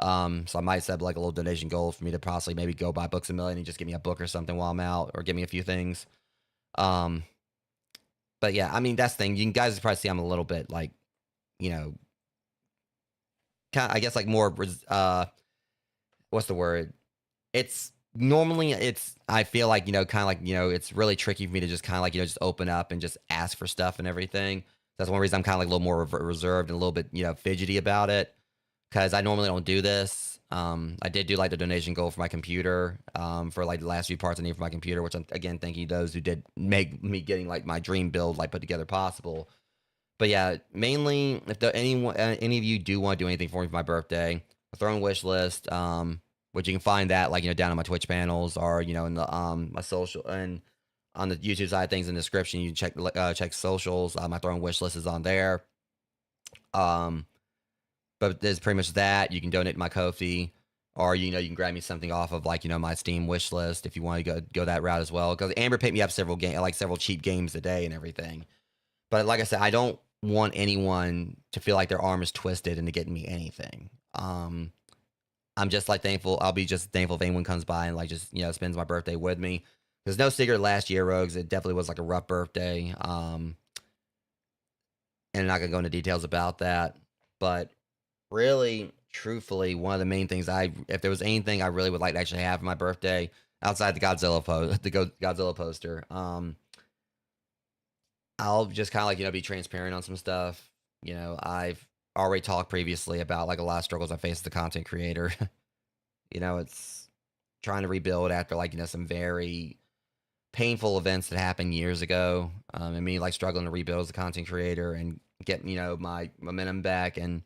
So I might set up like a little donation goal for me to possibly maybe go buy Books a Million and just get me a book or something while I'm out, or get me a few things. But yeah, I mean that's the thing. You guys probably see I'm a little bit like, kind of, I guess like more what's the word? It's normally I feel like kind of like it's really tricky for me to just kind of like just open up and just ask for stuff and everything. That's one reason I'm kind of like a little more reserved and a little bit fidgety about it, because I normally don't do this. I did do like the donation goal for my computer for like the last few parts I need for my computer, which I'm again thanking those who did make me getting like my dream build like put together possible. But yeah, mainly if any of you do want to do anything for me for my birthday, a Throne wish list, which you can find that like down on my Twitch panels, or in the my social and on the YouTube side of things in the description. You can check socials. My Throne wish list is on there. But there's pretty much that. You can donate to my Ko-fi, or you can grab me something off of like my Steam wish list if you want to go that route as well. Because Amber picked me up several cheap games a day and everything. But like I said, I don't want anyone to feel like their arm is twisted into getting me anything. I'm just like thankful. I'll be just thankful if anyone comes by and like just spends my birthday with me. There's no secret last year, Rogues. It definitely was like a rough birthday. And I'm not gonna go into details about that, but really, truthfully, one of the main things if there was anything I really would like to actually have for my birthday outside the Godzilla poster, I'll just kind of like be transparent on some stuff. I've already talked previously about like a lot of struggles I face as a content creator. It's trying to rebuild after like some very painful events that happened years ago, and me like struggling to rebuild as a content creator and get my momentum back. And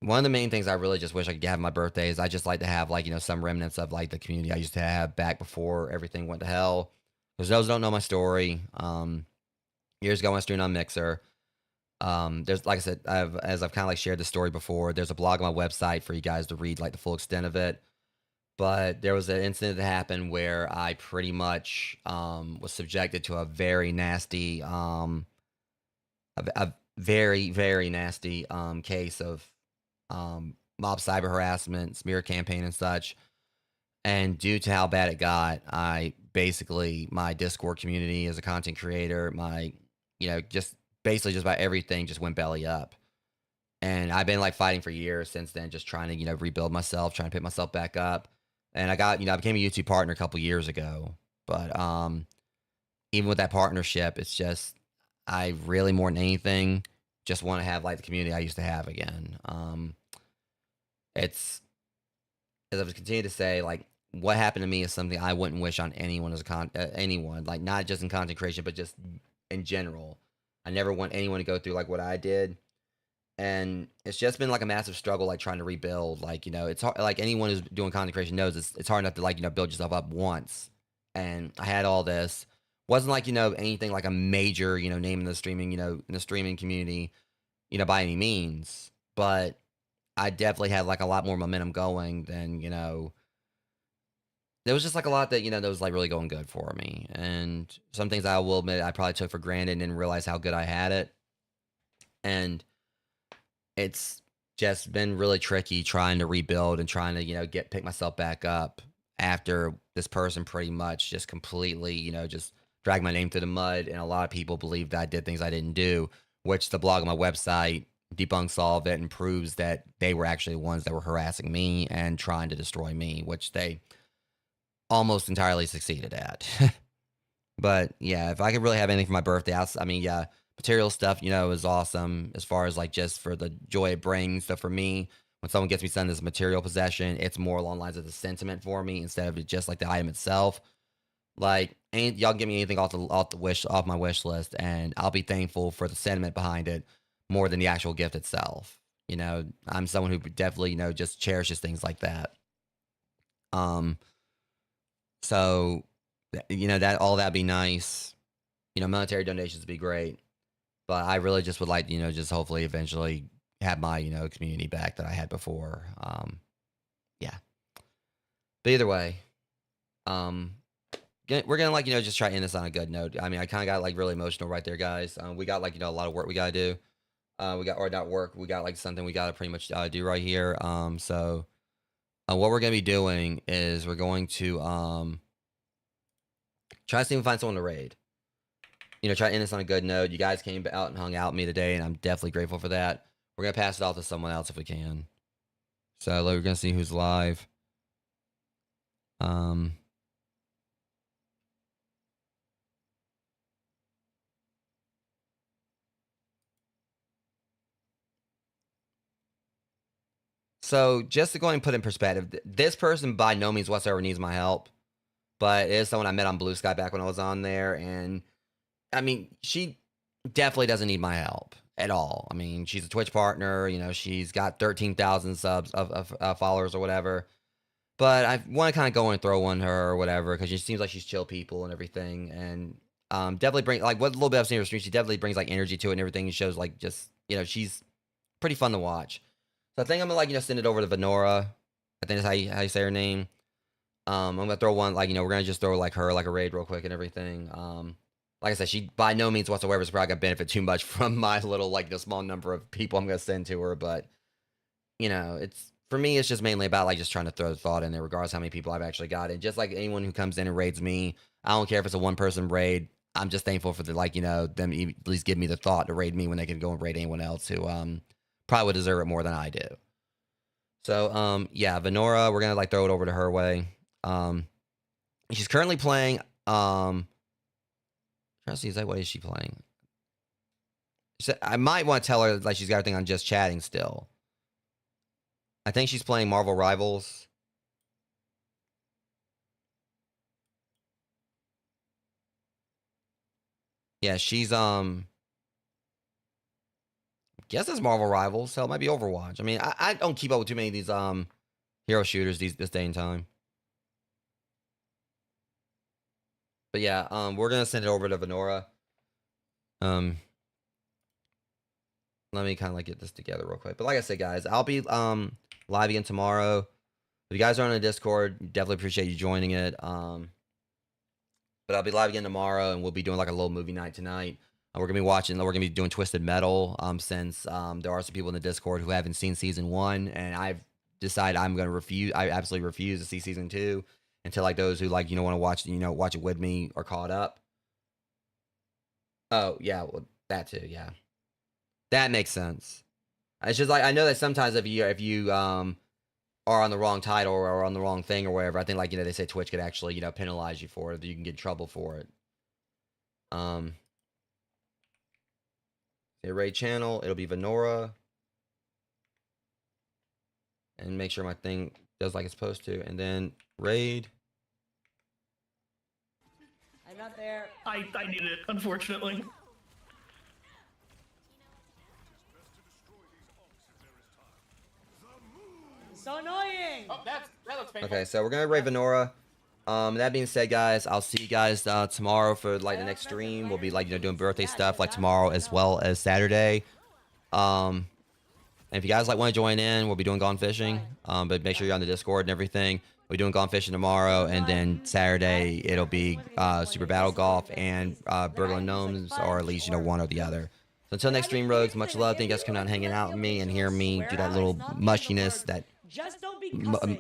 one of the main things I really just wish I could have on my birthday is I just like to have like some remnants of like the community I used to have back before everything went to hell. Because those who don't know my story, years ago I was doing on Mixer. There's like I said, as I've kind of like shared the story before, there's a blog on my website for you guys to read like the full extent of it. But there was an incident that happened where I pretty much was subjected to a very nasty, a very, very nasty case of mob cyber harassment, smear campaign and such. And due to how bad it got, my Discord community as a content creator, just basically just about everything just went belly up. And I've been like fighting for years since then, just trying to, rebuild myself, trying to pick myself back up. And I became a YouTube partner a couple years ago. But even with that partnership, it's just, I really more than anything just want to have like the community I used to have again. It's, as I've continued to say, like what happened to me is something I wouldn't wish on anyone anyone, like not just in content creation, but just in general. I never want anyone to go through like what I did. And it's just been like a massive struggle, like trying to rebuild. Like, it's hard, like anyone who's doing content creation knows it's hard enough to like, build yourself up once. And I had all this. Wasn't like, anything like a major, name in the streaming, in the streaming community. you know, by any means, but I definitely had like a lot more momentum going than, you know, there was just like a lot that, you know, that was like really going good for me. And some things I will admit I probably took for granted and didn't realize how good I had it. And it's just been really tricky trying to rebuild and trying to, you know, pick myself back up after this person pretty much just completely, you know, just dragged my name through the mud. And a lot of people believe that I did things I didn't do, which the blog on my website debunks all of it and proves that they were actually the ones that were harassing me and trying to destroy me, which they almost entirely succeeded at. But yeah, if I could really have anything for my birthday, I mean, yeah, material stuff, you know, is awesome as far as like just for the joy it brings. So for me, when someone gets me something that's a material possession, it's more along the lines of the sentiment for me instead of just like the item itself. Like, y'all give me anything off my wish list, and I'll be thankful for the sentiment behind it more than the actual gift itself. You know, I'm someone who definitely, you know, just cherishes things like that. So, you know, that all that'd be nice. You know, military donations would be great. But I really just would like, you know, just hopefully eventually have my, you know, community back that I had before. Yeah. But either way, we're gonna like, you know, just try to end this on a good note. I mean, I kind of got like really emotional right there, guys. We got like, you know, a lot of work we gotta do. We got, or not work, we got like something we gotta pretty much do right here. So what we're gonna be doing is we're going to try to see if we can find someone to raid. You know, try to end this on a good note. You guys came out and hung out with me today, and I'm definitely grateful for that. We're gonna pass it off to someone else if we can. So we're gonna see who's live. So just to go and put in perspective, this person by no means whatsoever needs my help, but it is someone I met on Blue Sky back when I was on there, and I mean, she definitely doesn't need my help at all. I mean, she's a Twitch partner, you know, she's got 13,000 subs of followers or whatever. But I want to kind of go and throw one her or whatever because she seems like she's chill people and everything, and definitely bring like what little bit I've seen her stream. She definitely brings like energy to it and everything. And shows like just, you know, she's pretty fun to watch. So I think I'm gonna like, you know, send it over to Venora. I think that's how you say her name. I'm gonna throw one like, you know, we're gonna just throw like her like a raid real quick and everything. Like I said, she by no means whatsoever is probably gonna benefit too much from my little like the small number of people I'm gonna send to her, but you know, it's for me, it's just mainly about like just trying to throw the thought in there, regardless how many people I've actually got. And just like anyone who comes in and raids me, I don't care if it's a one person raid. I'm just thankful for the like, you know, them at least give me the thought to raid me when they can go and raid anyone else who probably would deserve it more than I do. So yeah, Venora, we're gonna like throw it over to her way. She's currently playing trying to see exactly what is she playing. I might want to tell her like she's got her thing on just chatting still. I think she's playing Marvel Rivals. Yeah, she's guess it's Marvel Rivals. Hell, it might be Overwatch. I mean, I don't keep up with too many of these hero shooters this day and time. But yeah, we're gonna send it over to Venora. Let me kind of like get this together real quick. But like I said, guys, I'll be live again tomorrow. If you guys are on the Discord, definitely appreciate you joining it. But I'll be live again tomorrow, and we'll be doing like a little movie night tonight. We're gonna be watching. We're gonna be doing Twisted Metal. Since there are some people in the Discord who haven't seen season 1, and I've decided I'm gonna refuse. I absolutely refuse to see season 2 until like those who like, you know, want to watch, you know, watch it with me are caught up. Oh yeah, well, that too. Yeah, that makes sense. It's just like I know that sometimes if you are on the wrong title or on the wrong thing or whatever, I think like, you know, they say Twitch could actually, you know, penalize you for it. You can get in trouble for it. The raid channel, it'll be Venora. And make sure my thing does like it's supposed to. And then raid. I'm not there. I needed it, unfortunately. It's so annoying. Oh, that looks painful. Okay, so we're gonna raid Venora. That being said, guys, I'll see you guys tomorrow for like the next stream. We'll be like, you know, doing birthday stuff like tomorrow as well as Saturday. And if you guys like want to join in, we'll be doing Gone Fishing. But make sure you're on the Discord and everything. We'll be doing Gone Fishing tomorrow, and then Saturday it'll be Super Battle Golf and Burgling Gnomes, or at least, you know, one or the other. So until next stream, Rogues, much love. Thank you guys for coming out and hanging out with me and hearing me do that little mushiness, that Just don't be cussing.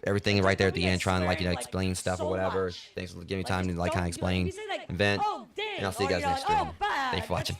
everything right there at the end, trying to, like, you know, explain stuff or whatever. Thanks for giving me time to, like, kind of explain and vent. And I'll see you guys next stream. Thanks for watching.